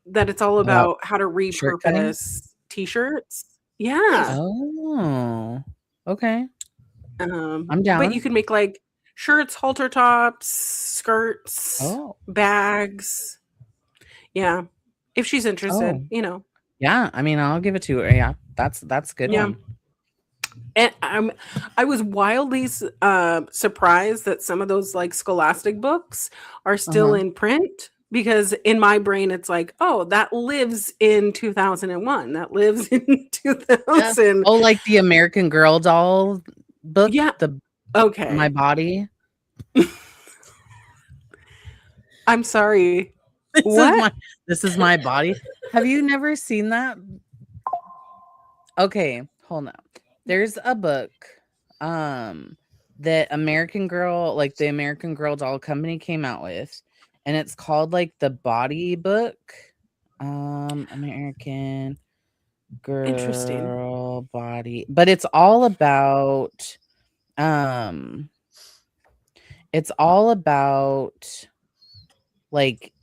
Speaker 1: That it's all
Speaker 2: about
Speaker 1: about how to
Speaker 2: shirt cutting?
Speaker 1: repurpose t-shirts. Yeah.
Speaker 2: Oh, okay. I'm
Speaker 1: But
Speaker 2: down.
Speaker 1: you can make like shirts, halter tops, skirts,
Speaker 2: Oh,
Speaker 1: bags. Yeah. If she's interested,
Speaker 2: oh,
Speaker 1: you know.
Speaker 2: yeah. I mean, I'll give it to her. Yeah, that's a good
Speaker 1: Yeah.
Speaker 2: one.
Speaker 1: And I was wildly surprised that some of those like Scholastic books are still in print because in my brain it's like, oh, that lives in 2001. That lives in
Speaker 3: Yeah.
Speaker 1: 2000.
Speaker 2: Oh, like the American Girl doll book,
Speaker 1: Yeah.
Speaker 2: the
Speaker 1: Okay.
Speaker 2: My Body.
Speaker 1: I'm sorry.
Speaker 2: This
Speaker 1: What?
Speaker 2: is my body. Have you never seen that? Okay, hold on. There's a book that American Girl, like the American Girl doll company came out with, and it's called like the Body Book. American
Speaker 1: Interesting.
Speaker 2: Girl Body. But it's all about like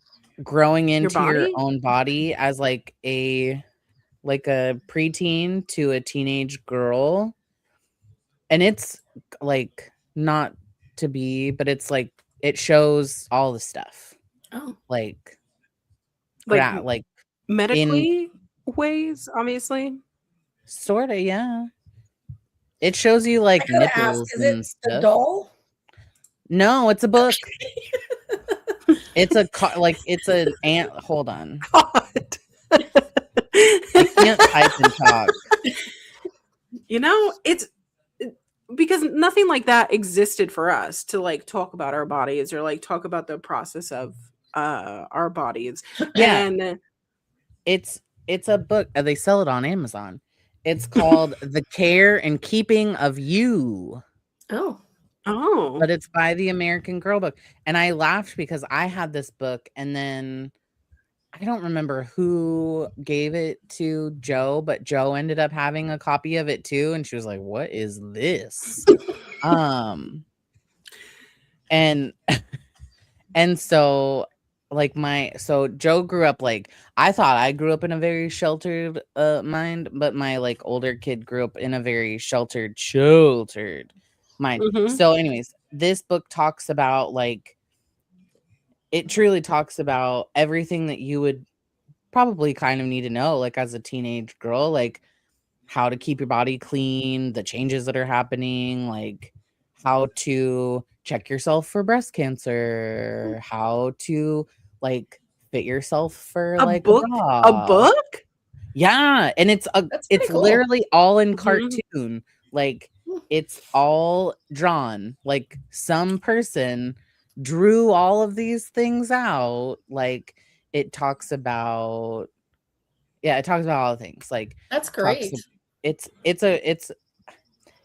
Speaker 2: growing
Speaker 1: Your
Speaker 2: into your
Speaker 1: body?
Speaker 2: own body as like a preteen to a teenage girl. And it's like not to be, but it's like it shows all the stuff.
Speaker 3: Oh.
Speaker 2: Like
Speaker 1: Like
Speaker 2: in
Speaker 1: medically ways, obviously.
Speaker 2: sort of, yeah. It shows you like
Speaker 3: I gotta ask,
Speaker 2: nipples
Speaker 3: is it
Speaker 2: and
Speaker 3: a
Speaker 2: stuff.
Speaker 3: doll?
Speaker 2: No, it's a book. It's a it's an ant. Hold on.
Speaker 1: God.
Speaker 2: I can't type and talk.
Speaker 1: You know, it's because nothing like that existed for us to like talk about our bodies or like talk about the process of our bodies.
Speaker 2: Yeah.
Speaker 1: And
Speaker 2: It's a book. They sell it on Amazon. It's called The Care and Keeping of You.
Speaker 3: Oh.
Speaker 2: But it's by the American Girl book. And I laughed because I had this book and then I don't remember who gave it to Joe, but Joe ended up having a copy of it too. And she was like, what is this? And so like so Joe grew up like I thought I grew up in a very sheltered mind, but my like older kid grew up in a very sheltered mind. So anyways, this book talks about like it truly talks about everything that you would probably kind of need to know like as a teenage girl, like how to keep your body clean, the changes that are happening, like how to check yourself for breast cancer, how to like fit yourself for like a bra.
Speaker 1: book?
Speaker 2: Yeah, and it's
Speaker 3: cool.
Speaker 2: literally all in cartoon. Like it's all drawn. Like some person drew all of these things out. Like it talks about all the things. Like
Speaker 3: That's great.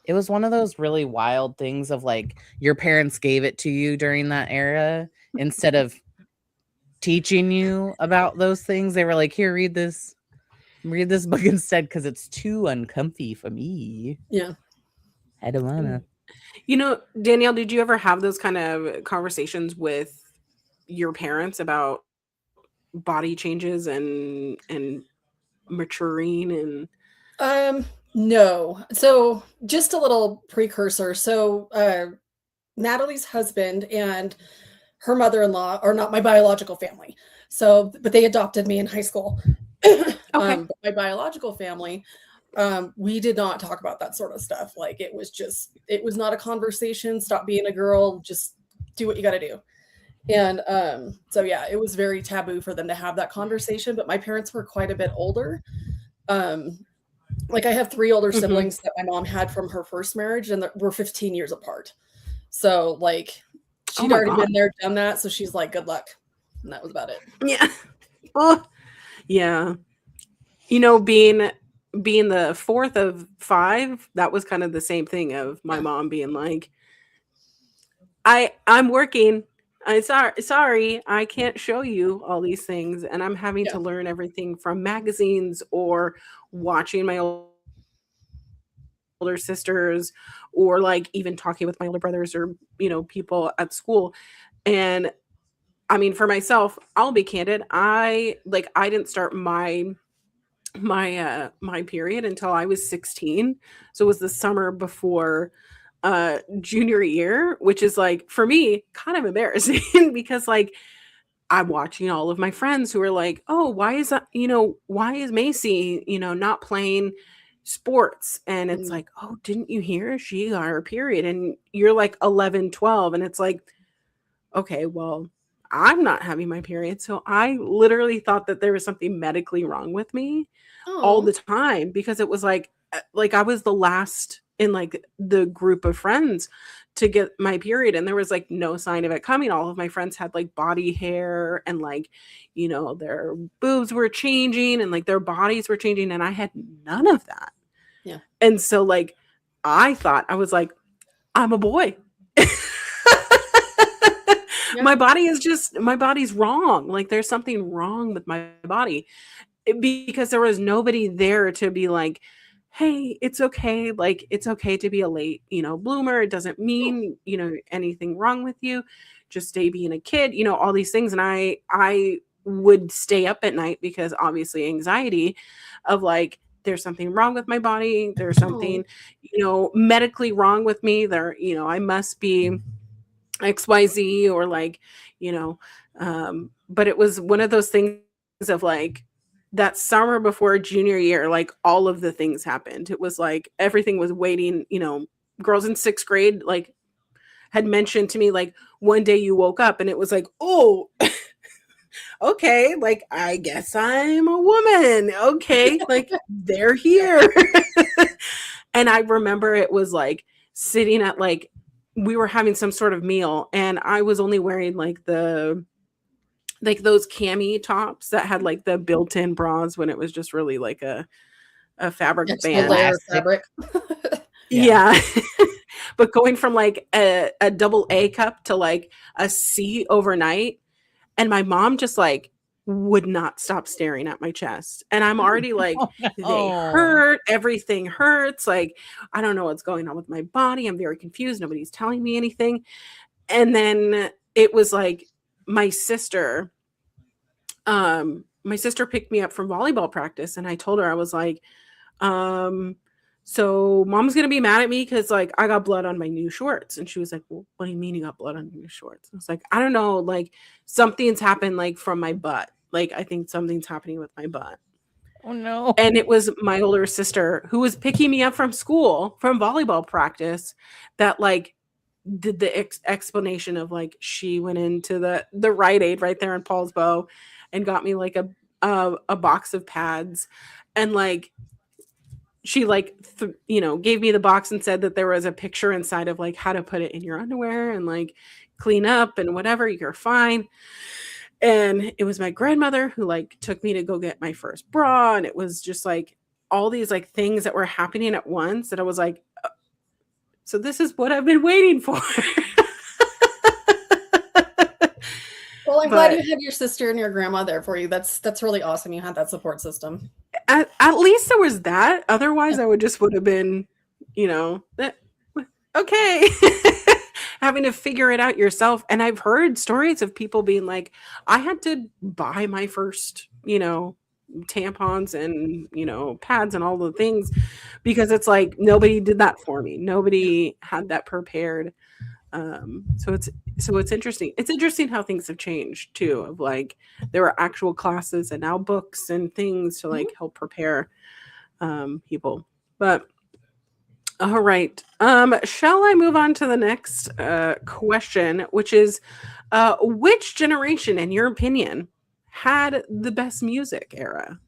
Speaker 2: It was one of those really wild things of like your parents gave it to you during that era instead of teaching you about those things. They were like, here, read this book instead because it's too uncomfy for me.
Speaker 3: Yeah.
Speaker 2: I don't wanna.
Speaker 1: You know, Danielle, did you ever have those kind of conversations with your parents about body changes and maturing and
Speaker 3: No. So just a little precursor. So Natalie's husband and her mother-in-law are not my biological family. So, but they adopted me in high school.
Speaker 1: Okay.
Speaker 3: But my biological family, we did not talk about that sort of stuff. Like it was just, it was not a conversation. Stop being a girl. Just do what you got to do. And so yeah, it was very taboo for them to have that conversation. But my parents were quite a bit older. Um, like I have 3 older
Speaker 1: Mhm.
Speaker 3: siblings that my mom had from her first marriage, and we're 15 years apart. So like
Speaker 1: Oh
Speaker 3: she'd
Speaker 1: my
Speaker 3: already been
Speaker 1: god.
Speaker 3: there, done that. So she's like, good luck. And that was about it.
Speaker 1: Yeah. Oh, yeah. You know, being the 4th of 5, that was kind of the same thing of my
Speaker 3: Yeah.
Speaker 1: mom being like, I'm working. Sorry, I can't show you all these things, and I'm having
Speaker 3: Yeah.
Speaker 1: to learn everything from magazines or watching my older sisters or like even talking with my older brothers or, people at school. And I mean, for myself, I'll be candid. I didn't start my period until I was 16. So it was the summer before junior year, which is like for me kind of embarrassing because like I'm watching all of my friends who are like, "Oh, why is that, why is Macy, not playing sports?" And it's
Speaker 3: Mm.
Speaker 1: like, "Oh, didn't you hear? She got her period." And you're like 11, 12, and it's like, "Okay, well, I'm not having my period." So I literally thought that there was something medically wrong with me all
Speaker 3: Oh.
Speaker 1: the time because it was like I was the last in like the group of friends to get my period, and there was like no sign of it coming. All of my friends had like body hair and like, their boobs were changing and like their bodies were changing, and I had none of that.
Speaker 3: Yeah.
Speaker 1: And so like I thought I was like, I'm a boy.
Speaker 3: Yeah.
Speaker 1: My body's wrong. Like there's something wrong with my body. Because there was nobody there to be like, "Hey, it's okay. Like it's okay to be a late, bloomer. It doesn't
Speaker 3: Yeah.
Speaker 1: mean, anything wrong with you. Just stay being a kid." All these things, and I would stay up at night because obviously anxiety of like there's something wrong with my body. There's
Speaker 3: Oh.
Speaker 1: something, medically wrong with me. I must be XYZ or like, you know, but it was one of those things of like that summer before junior year, like all of the things happened. It was like everything was waiting, girls in 6th grade like had mentioned to me like one day you woke up and it was like, "Oh, okay, like I guess I'm a woman. Okay, like they're here." And I remember it was like sitting at like we were having some sort of meal and I was only wearing like those cami tops that had like the built-in bras when it was just really like a fabric
Speaker 3: Just a
Speaker 1: band.
Speaker 3: layer of
Speaker 2: Elastic.
Speaker 3: fabric.
Speaker 2: Yeah.
Speaker 1: Yeah. But going from like a double A cup to like a C overnight, and my mom just like would not stop staring at my chest. And I'm already like,
Speaker 2: Oh
Speaker 1: they
Speaker 2: no.
Speaker 1: hurt, everything hurts. Like, I don't know what's going on with my body. I'm very confused. Nobody's telling me anything. And then it was like my sister picked me up from volleyball practice and I told her, I was like, um, so mom's gonna be mad at me because like I got blood on my new shorts. And she was like, "Well, what do you mean you got blood on your shorts?" I was like, "I don't know, like something's happened like from my butt. Like I think something's happening with my butt."
Speaker 2: Oh no.
Speaker 1: And it was my older sister who was picking me up from school from volleyball practice that like did the explanation of like she went into the Rite Aid right there in Paulsbo and got me like a box of pads and like she like gave me the box and said that there was a picture inside of like how to put it in your underwear and like clean up and whatever, you're fine. And it was my grandmother who like took me to go get my first bra, and it was just like all these like things that were happening at once that I was like, so this is what I've been waiting for.
Speaker 3: Well, I'm glad you
Speaker 1: But
Speaker 3: had your sister and your grandma there for you. That's really awesome. You had that support system.
Speaker 1: at least there was that.
Speaker 3: Yeah.
Speaker 1: Otherwise, I would have been, okay, having to figure it out yourself. And I've heard stories of people being like, I had to buy my first, tampons and, pads and all the things because it's like nobody did that for me.
Speaker 3: Yeah.
Speaker 1: Nobody had that prepared. So it's interesting. It's interesting how things have changed too. Of like there were actual classes and now books and things to
Speaker 3: Mhm.
Speaker 1: like help prepare people. But all right. Shall I move on to the next question, which is which generation, in your opinion, had the best music era?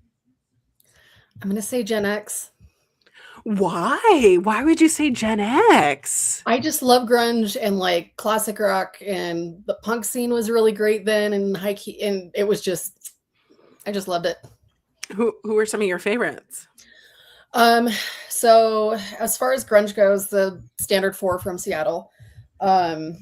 Speaker 3: I'm gonna say Gen X.
Speaker 1: Why? Why would you say Gen X?
Speaker 3: I just love grunge and like classic rock, and the punk scene was really great then, and high key, and it was just, I just loved it.
Speaker 1: Who are some of your favorites?
Speaker 3: Um, so as far as grunge goes, the Standard Four from Seattle. Um,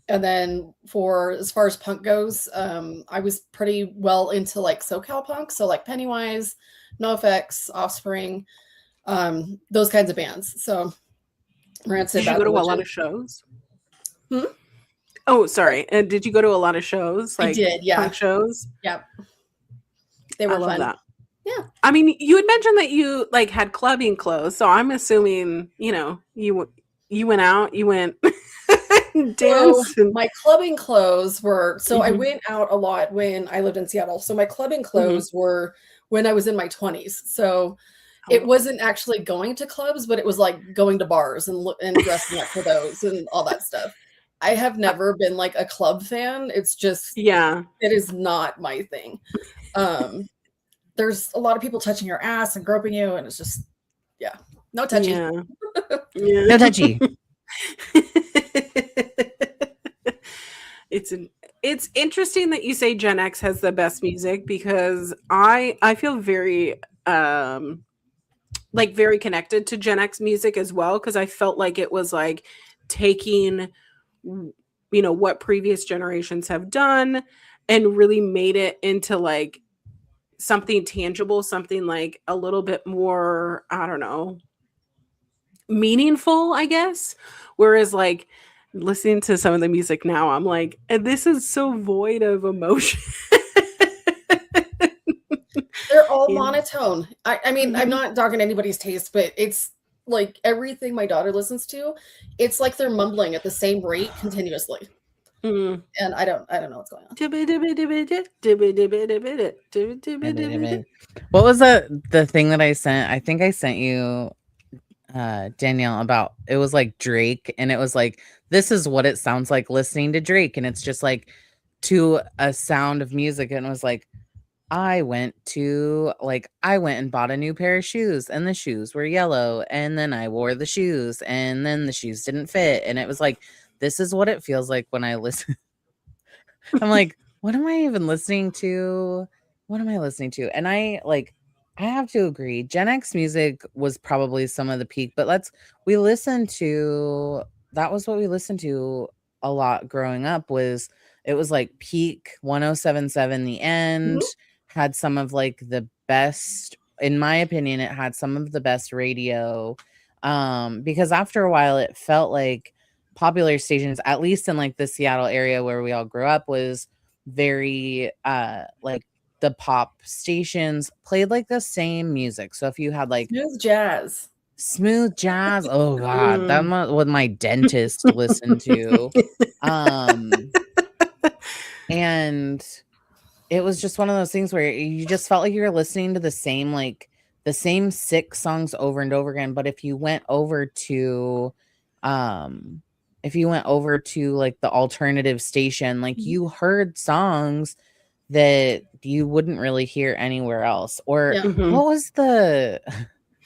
Speaker 3: and then for as far as punk goes, I was pretty well into like SoCal punk, so like Pennywise, NoFX, Offspring, those kinds of bands. So Rancid,
Speaker 1: Did you
Speaker 3: Bad
Speaker 1: go to a lot
Speaker 3: Religion.
Speaker 1: of shows?
Speaker 3: Hmm?
Speaker 1: Oh, sorry. Did you go to a lot of shows,
Speaker 3: I
Speaker 1: like
Speaker 3: did, yeah.
Speaker 1: punk shows?
Speaker 3: Yep. They
Speaker 1: I
Speaker 3: were
Speaker 1: love
Speaker 3: fun.
Speaker 1: that.
Speaker 3: Yeah.
Speaker 1: I mean, you had mentioned that you like had clubbing clothes, so I'm assuming you went out, you went
Speaker 3: So
Speaker 1: dance. And,
Speaker 3: my clubbing clothes were, so I
Speaker 1: Mhm,
Speaker 3: went out a lot when I lived in Seattle. So my clubbing
Speaker 1: mhm.
Speaker 3: clothes were when I was in my 20s. So
Speaker 1: Oh,
Speaker 3: it wasn't actually going to clubs, but it was like going to bars and dressing up for those and all that stuff. I have never been like a club fan. It's just,
Speaker 1: yeah,
Speaker 3: it is not my thing. Um, there's a lot of people touching your ass and groping you, and it's just, yeah, no touchy.
Speaker 1: yeah, yeah.
Speaker 2: No touchy.
Speaker 1: It's an it's interesting that you say Gen X has the best music because I feel very like very connected to Gen X music as well because I felt like it was like taking what previous generations have done and really made it into like something tangible, something like a little bit more, I don't know, meaningful, I guess. Whereas like listening to some of the music now, I'm like, and this is so void of emotion.
Speaker 3: They're all
Speaker 1: Yeah.
Speaker 3: monotone. I mean, I'm
Speaker 1: Mhm.
Speaker 3: not dogging anybody's taste, but it's like everything my daughter listens to, it's like they're mumbling at the same rate continuously.
Speaker 1: Mm.
Speaker 3: And I don't know what's going on.
Speaker 2: What was the thing that I sent? I think I sent you Danielle about it was like Drake and it was like this is what it sounds like listening to Drake and it's just like to a sound of music and it was like I went and bought a new pair of shoes and the shoes were yellow and then I wore the shoes and then the shoes didn't fit and it was like this is what it feels like when I listen. I'm like, what am I even listening to? What am I listening to? And I have to agree, Gen X music was probably some of the peak, but we listened to that was what we listened to a lot growing up was it was like peak 1077 the end
Speaker 3: Mhm.
Speaker 2: had some of like the best in my opinion it had some of the best radio because after a while it felt like popular stations at least in like the Seattle area where we all grew up was very like the pop stations played like the same music. So if you had like
Speaker 3: Smooth jazz.
Speaker 2: smooth jazz, oh god, that
Speaker 1: Mm.
Speaker 2: what my dentist listened to. And it was just one of those things where you just felt like you were listening to the same 6 songs over and over again. But um if you went over to like the alternative station, like
Speaker 3: Mhm.
Speaker 2: you heard songs that you wouldn't really hear anywhere else. Or
Speaker 3: Yeah.
Speaker 1: Mhm.
Speaker 2: what was the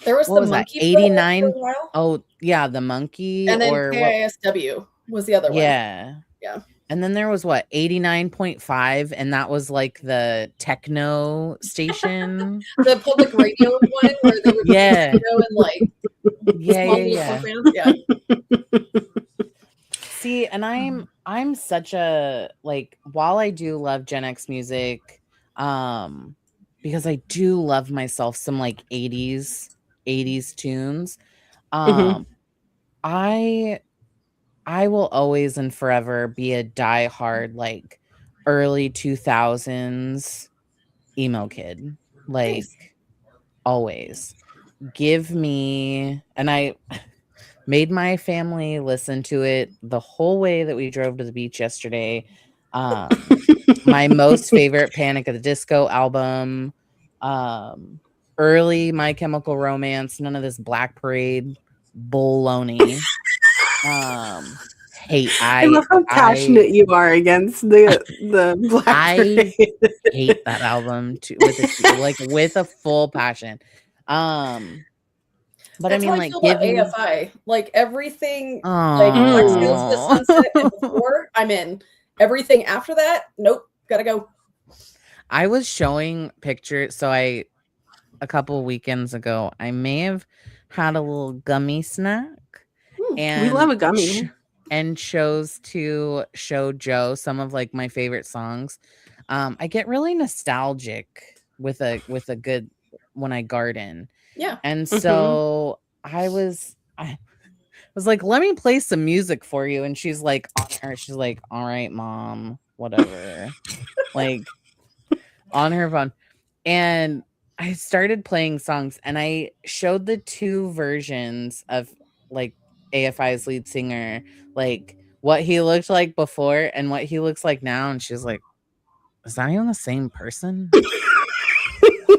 Speaker 3: There was
Speaker 2: what
Speaker 3: the
Speaker 2: was that?
Speaker 3: Monkey Brothers for
Speaker 2: 89.
Speaker 3: a while,
Speaker 2: Oh, yeah, the monkey
Speaker 3: and then
Speaker 2: or what?
Speaker 3: KISW was the other one.
Speaker 2: Yeah.
Speaker 3: Yeah.
Speaker 2: And then there was what 89.5 and that was like the techno station.
Speaker 3: The public radio one where they would play
Speaker 2: Yeah.
Speaker 3: techno and like
Speaker 2: Yeah,
Speaker 3: small
Speaker 2: yeah,
Speaker 3: little
Speaker 2: yeah.
Speaker 3: punk bands. Yeah.
Speaker 2: See, and I'm such a like while I do love Gen X music, because I do love myself some like 80s tunes.
Speaker 1: Mhm.
Speaker 2: Um, I I will always and forever be a diehard like early 2000s emo kid. Like
Speaker 3: Nice.
Speaker 2: always. Give me and I Made my family listen to it the whole way that we drove to the beach yesterday. My most favorite Panic at the Disco album. Early My Chemical Romance. None of this Black Parade baloney. Hey,
Speaker 1: I love how passionate you are against the Black
Speaker 2: I
Speaker 1: Parade.
Speaker 2: hate that album too, with a full passion. But
Speaker 3: That's
Speaker 2: I mean,
Speaker 3: how I
Speaker 2: like,
Speaker 3: feel
Speaker 2: give
Speaker 3: about
Speaker 2: me.
Speaker 3: AFI. Like everything, like Black Sails to the
Speaker 2: Oh,
Speaker 3: Sunset and before, I'm in. Everything after that, nope, gotta go.
Speaker 2: I was showing pictures. So a couple weekends ago, I may have had a little gummy snack,
Speaker 1: We love a gummy.
Speaker 2: and chose to show Joe some of like my favorite songs. I get really nostalgic with a good when I garden.
Speaker 3: Yeah.
Speaker 2: And so I was like, let me play some music for you. And she's like, she's like, all right, mom, whatever. Like on her phone. And I started playing songs and I showed the two versions of like AFI's lead singer, like what he looked like before and what he looks like now. And she's like, is that even the same person?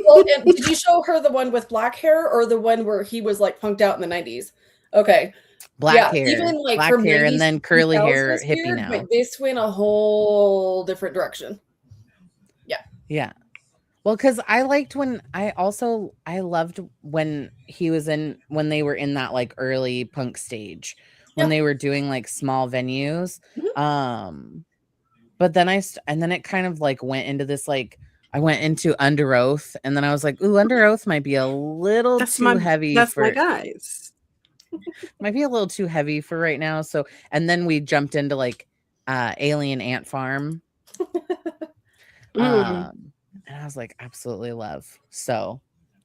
Speaker 3: Well, and did you show her the one with black hair or the one where he was like punked out in the 90s? Okay.
Speaker 2: Black hair.
Speaker 3: Even like
Speaker 2: black
Speaker 3: from
Speaker 2: hair
Speaker 3: 90s
Speaker 2: and then curly hair,
Speaker 3: was
Speaker 2: hippie
Speaker 3: weird,
Speaker 2: now.
Speaker 3: but this went a whole different direction.
Speaker 2: Yeah. Well, because I loved when he was when they were in that like early punk stage, when they were doing like small venues. But then and then it kind of like went into this, like I went into Under Oath, and then I was like, ooh, Under Oath might be a little too heavy.
Speaker 1: That's my guys.
Speaker 2: Might be a little too heavy for right now. So, and then we jumped into like Alien Ant Farm. And I was like, absolutely love. So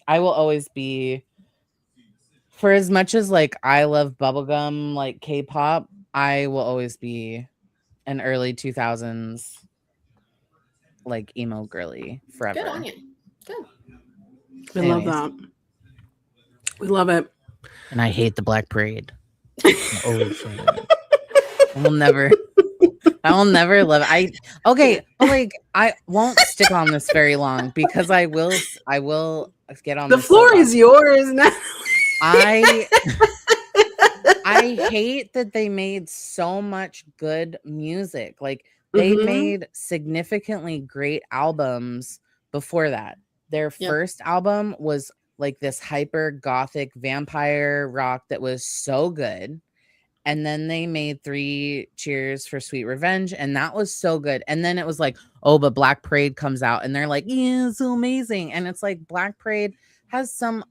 Speaker 2: I will always be, for as much as like I love bubblegum, like K-pop, I will always be an early 2000s like emo girly forever.
Speaker 3: Good on you. Good.
Speaker 1: We love that. We love it.
Speaker 2: And I hate the Black Parade. I will never love it. But like I won't stick on this very long because I will get on
Speaker 1: the floor is yours now.
Speaker 2: I hate that they made so much good music. Like they made significantly great albums before that. Their first album was like this hyper gothic vampire rock that was so good. And then they made 3 Cheers for Sweet Revenge, and that was so good. And then it was like, oh, but Black Parade comes out, and they're like, yeah, it's so amazing. And it's like Black Parade has some,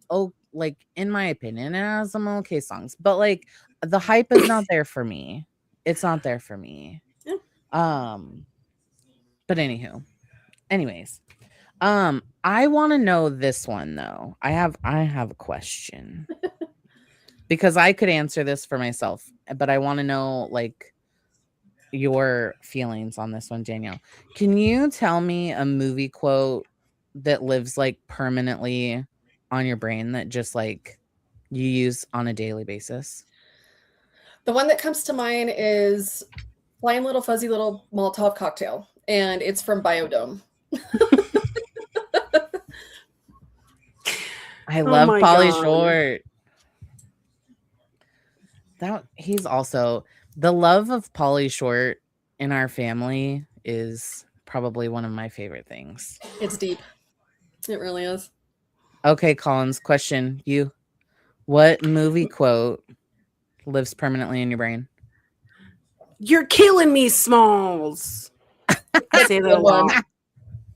Speaker 2: like in my opinion, it has some okay songs, but like the hype is not there for me. It's not there for me.
Speaker 3: Yeah.
Speaker 2: But anyways, I want to know this one though. I have a question. Because I could answer this for myself, but I want to know like your feelings on this one, Danielle. Can you tell me a movie quote that lives like permanently on your brain that just like you use on a daily basis?
Speaker 3: The one that comes to mind is Flying Little Fuzzy Little Molotov Cocktail, and it's from Biodome.
Speaker 2: I love Pauly Short. He's also, the love of Pauly Short in our family is probably one of my favorite things.
Speaker 3: It's deep. It really is.
Speaker 2: Okay, Collins, question you. What movie quote lives permanently in your brain?
Speaker 1: You're killing me, Smalls. I say that a lot.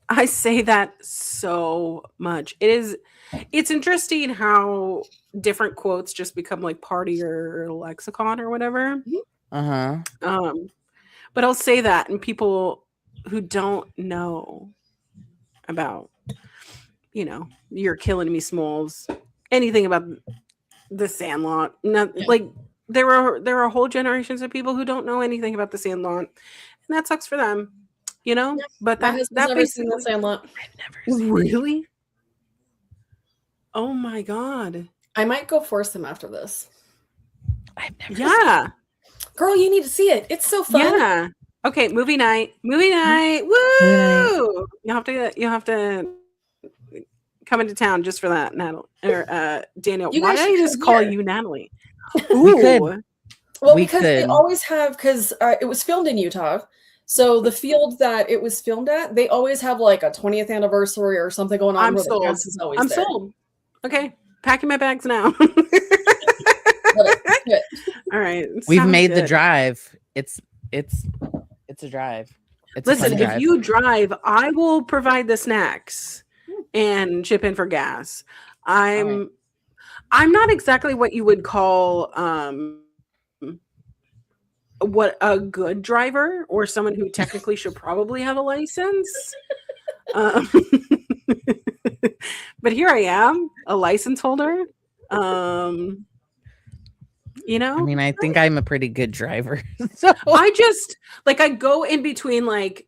Speaker 1: I say that so much. It's interesting how different quotes just become like part of your lexicon or whatever.
Speaker 2: But
Speaker 1: I'll say that, and people who don't know about, You're Killing Me, Smalls, anything about the Sandlot, like there are whole generations of people who don't know anything about the Sandlot, and that sucks for them, But
Speaker 3: I've never seen the Sandlot.
Speaker 2: I've never seen
Speaker 1: really. Oh my god!
Speaker 3: I might go force him after this.
Speaker 2: I've never.
Speaker 1: Yeah.
Speaker 3: Girl, you need to see it. It's so fun.
Speaker 1: Yeah. Okay, movie night. Movie night. Woo! You have to come into town just for that, Natalie or Danielle.
Speaker 3: You
Speaker 1: Why
Speaker 3: guys
Speaker 1: did I
Speaker 3: should
Speaker 1: just
Speaker 3: come
Speaker 1: call
Speaker 3: here.
Speaker 1: you Natalie?
Speaker 2: We could.
Speaker 1: Ooh.
Speaker 3: Well,
Speaker 2: We
Speaker 3: because they
Speaker 2: could.
Speaker 3: always have, because it was filmed in Utah. So the field that it was filmed at, they always have like a 20th anniversary or something going on
Speaker 1: I'm
Speaker 3: where the
Speaker 1: sold.
Speaker 3: cast is always
Speaker 1: I'm
Speaker 3: there.
Speaker 1: sold. Okay, packing my bags now.
Speaker 3: Love it. Good.
Speaker 1: All right.
Speaker 2: We've
Speaker 1: sounds
Speaker 2: made the
Speaker 1: good.
Speaker 2: drive. It's a drive. It's a
Speaker 1: Listen,
Speaker 2: fun
Speaker 1: if
Speaker 2: drive.
Speaker 1: you drive, I will provide the snacks and chip in for gas. I'm not exactly what you would call what a good driver or someone who technically should probably have a license. But here I am, a license holder. You know,
Speaker 2: I mean, I think I'm a pretty good driver. So
Speaker 1: I just like I go in between like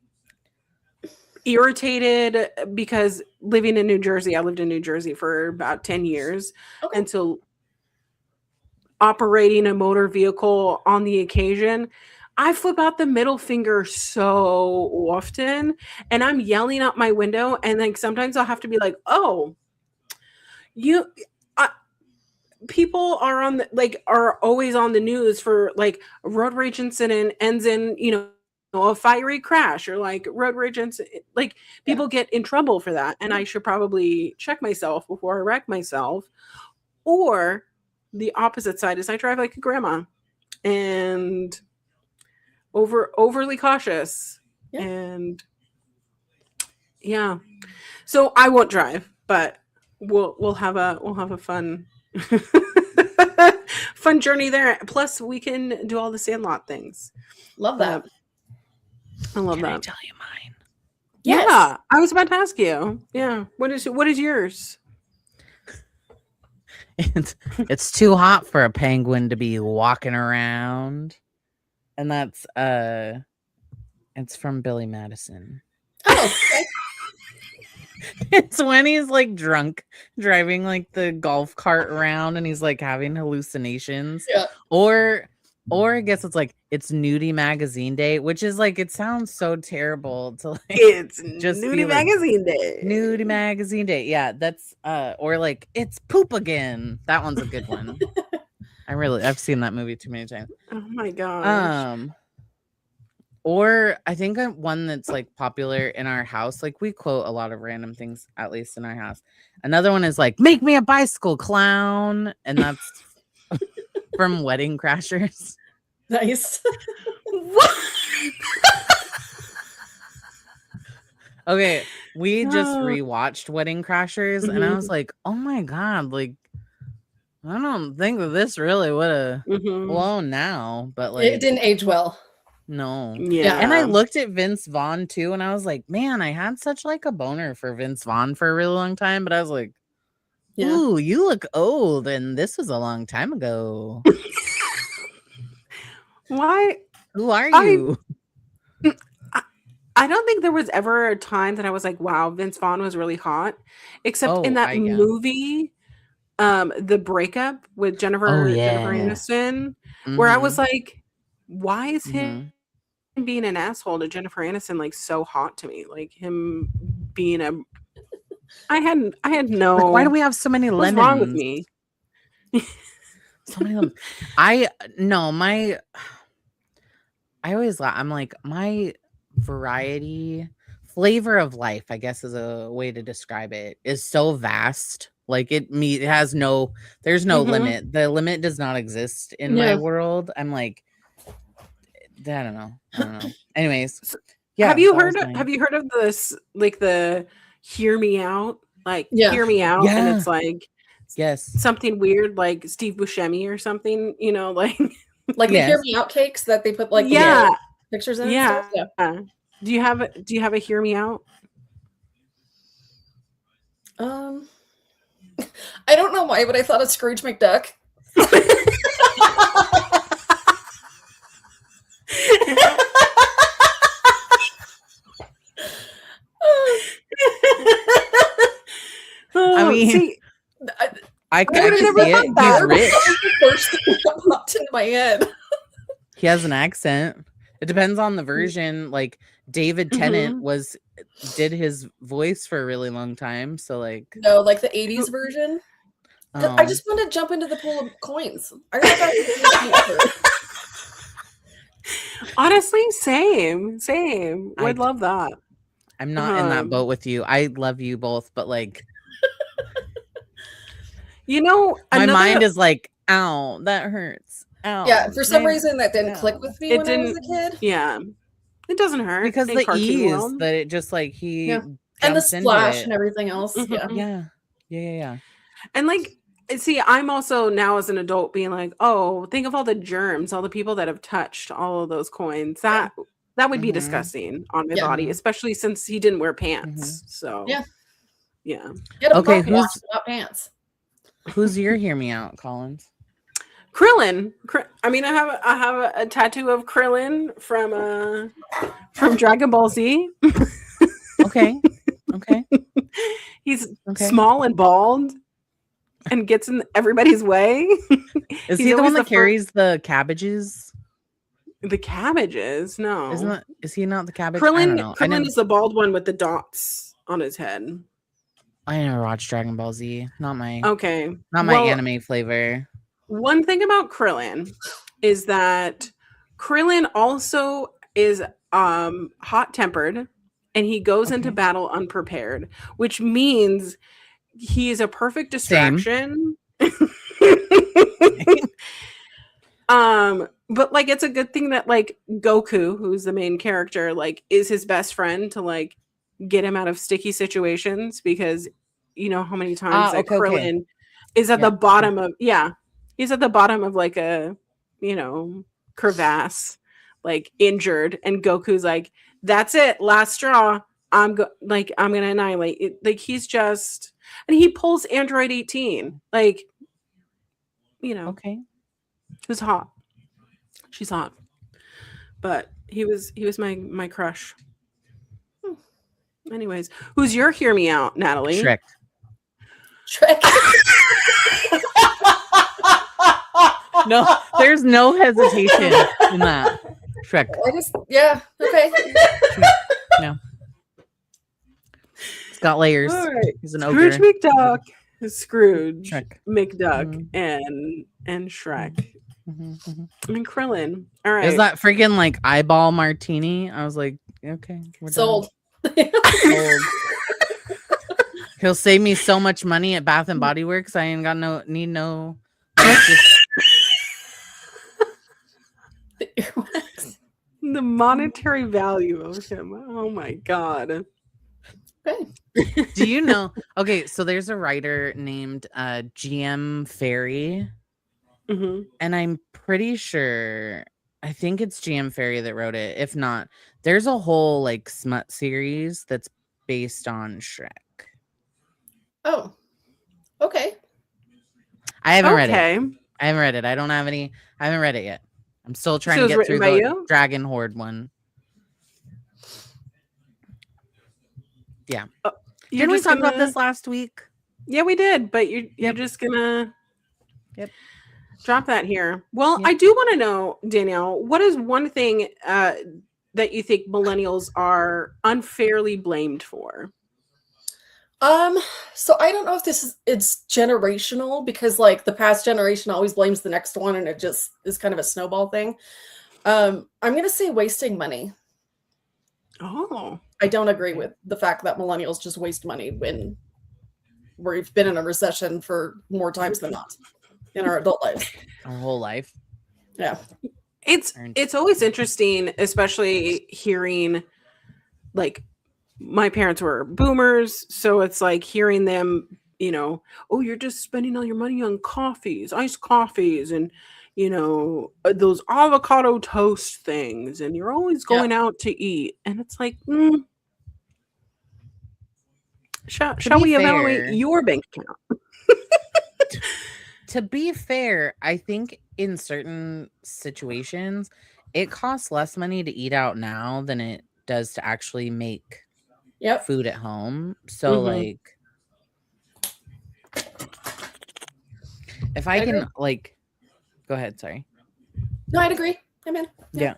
Speaker 1: irritated because living in New Jersey, I lived in New Jersey for about 10 years.
Speaker 3: Okay.
Speaker 1: And so operating a motor vehicle on the occasion, I flip out the middle finger so often and I'm yelling out my window. And like sometimes I'll have to be like, oh, people are on are always on the news for like a road rage incident ends in, a fiery crash or like road rage incident. Like people get in trouble for that. And I should probably check myself before I wreck myself. Or the opposite side is I drive like a grandma and overly cautious.
Speaker 3: Yeah.
Speaker 1: And yeah. So I won't drive, but we'll have a fun fun journey there. Plus we can do all the Sandlot things.
Speaker 3: Love that.
Speaker 1: I love
Speaker 2: can I
Speaker 1: that.
Speaker 2: tell you mine?
Speaker 3: Yes.
Speaker 1: Yeah, I was about to ask you. Yeah, what is yours?
Speaker 2: It's too hot for a penguin to be walking around, and that's it's from Billy Madison.
Speaker 3: Oh, okay.
Speaker 2: It's when he's like drunk driving like the golf cart around and he's like having hallucinations.
Speaker 3: Yeah.
Speaker 2: Or I guess it's Nudie Magazine Day, which is like, it sounds so terrible to like
Speaker 1: It's
Speaker 2: just
Speaker 1: Nudie
Speaker 2: be like,
Speaker 1: Magazine Day.
Speaker 2: Nudie Magazine Day. Yeah, that's or like it's poop again. That one's a good one. I've seen that movie too many times.
Speaker 1: Oh my gosh.
Speaker 2: Or I think one that's like popular in our house. Like we quote a lot of random things, at least in our house. Another one is like, make me a bicycle clown. And that's from Wedding Crashers.
Speaker 3: Nice.
Speaker 1: What?
Speaker 2: Okay, we just rewatched Wedding Crashers and I was like, oh my God, like I don't think that this really would have blown now, but like
Speaker 3: It didn't age well.
Speaker 2: no.
Speaker 1: Yeah.
Speaker 2: And I looked at Vince Vaughn too, and I was like, man, I had such like a boner for Vince Vaughn for a really long time, but I was like, ooh, you look old, and this was a long time ago.
Speaker 1: Why?
Speaker 2: Who are you?
Speaker 1: I don't think there was ever a time that I was like, wow, Vince Vaughn was really hot. Except in that movie, The Breakup with Jennifer Aniston, where I was like, why is him being an asshole to Jennifer Aniston like so hot to me? Like him being I had no
Speaker 2: like, why do we have so many lemons?
Speaker 1: What's wrong with me?
Speaker 2: So many lemons. I always laugh. I'm like, my variety flavor of life, I guess is a way to describe it, is so vast. Like it has there's no limit. The limit does not exist in my world. I'm like, I don't know. Anyways, yeah.
Speaker 1: Have you heard of this, like the hear me out? Like hear me out, and it's like something weird, like Steve Buscemi or something, like
Speaker 3: the hear me out cakes that they put like pictures in.
Speaker 1: Yeah. Do you have a hear me out?
Speaker 3: I don't know why, but I thought of Scrooge McDuck.
Speaker 2: I mean,
Speaker 3: see,
Speaker 2: I can see it. He's rich.
Speaker 3: That was the first thing that popped into my head.
Speaker 2: He has an accent. It depends on the version. Like David Tennant did his voice for a really long time. So like
Speaker 3: No, like the 80s version. I just want to jump into the pool of coins. I heard that.
Speaker 1: Honestly, same. Would love that.
Speaker 2: I'm not in that boat with you. I love you both, but like,
Speaker 1: you know,
Speaker 2: my mind is like, ow, that hurts. Ow.
Speaker 3: Yeah, for some reason that didn't click with me when I was a kid.
Speaker 1: Yeah, it doesn't hurt
Speaker 2: because the ease that it just like
Speaker 3: and the splash and everything else.
Speaker 2: Yeah.
Speaker 1: And like, see, I'm also now as an adult being like, oh, think of all the germs, all the people that have touched all of those coins. That would be disgusting on my body, especially since he didn't wear pants. So yeah.
Speaker 3: Okay, who's not pants?
Speaker 2: Who's your hear me out, Collins?
Speaker 1: Krillin. I mean, I have a tattoo of Krillin from Dragon Ball Z.
Speaker 2: Okay.
Speaker 1: He's small and bald and gets in everybody's way.
Speaker 2: Is he the one that carries the cabbages?
Speaker 1: The cabbages? No.
Speaker 2: Is he not the cabbage?
Speaker 1: Krillin is the bald one with the dots on his head.
Speaker 2: I never watched Dragon Ball Z. Not my anime flavor.
Speaker 1: One thing about Krillin is that Krillin also is hot-tempered and he goes into battle unprepared, which means he is a perfect distraction. But like it's a good thing that like Goku, who's the main character, like is his best friend to like get him out of sticky situations, because you know how many times Krillin is at the bottom of he's at the bottom of like a crevasse, like injured, and Goku's like, that's it, last straw, I'm gonna annihilate it. Like he's just, and he pulls Android 18, like who's hot. She's hot. But he was my crush. Anyways, who's your hear me out, Natalie?
Speaker 2: Shrek. No, there's no hesitation in that. Shrek.
Speaker 3: Okay.
Speaker 2: No. It's got layers.
Speaker 1: Right.
Speaker 2: He's an ogre.
Speaker 1: Scrooge McDuck, Scrooge
Speaker 2: Shrek.
Speaker 1: McDuck, and Shrek. And Krillin. All right.
Speaker 2: Is that freaking like eyeball martini? I was like, okay, we're
Speaker 3: sold.
Speaker 2: Sold. He'll save me so much money at Bath and Body Works. I ain't got no.
Speaker 1: The monetary value of him. Oh my god.
Speaker 3: Okay.
Speaker 2: Do you know? Okay, so there's a writer named GM Ferry. And I'm pretty sure, I think it's GM Ferry that wrote it. If not, there's a whole like smut series that's based on Shrek.
Speaker 3: Oh, okay.
Speaker 2: I haven't read it. I haven't read it. I don't have any. I haven't read it yet. I'm still trying to get through the Dragon Horde one. Yeah. Didn't we talk about this last week?
Speaker 1: Yeah, we did. But you're just gonna drop that here. Well, I do want to know, Danielle, what is one thing that you think millennials are unfairly blamed for?
Speaker 3: So I don't know if it's generational, because like the past generation always blames the next one and it just is kind of a snowball thing. I'm going to say wasting money.
Speaker 1: Oh.
Speaker 3: I don't agree with the fact that millennials just waste money when we've been in a recession for more times than not in our adult lives.
Speaker 2: Our whole life.
Speaker 3: Yeah.
Speaker 1: It's always interesting, especially hearing like, my parents were boomers, so it's like hearing them, oh, you're just spending all your money on coffees, iced coffees, and, those avocado toast things, and you're always going out to eat. And it's like, shall we evaluate your bank account?
Speaker 2: To be fair, I think in certain situations, it costs less money to eat out now than it does to actually make food at home. So like if I can like go ahead, sorry.
Speaker 3: No, I'd agree. I'm in.
Speaker 2: Yeah.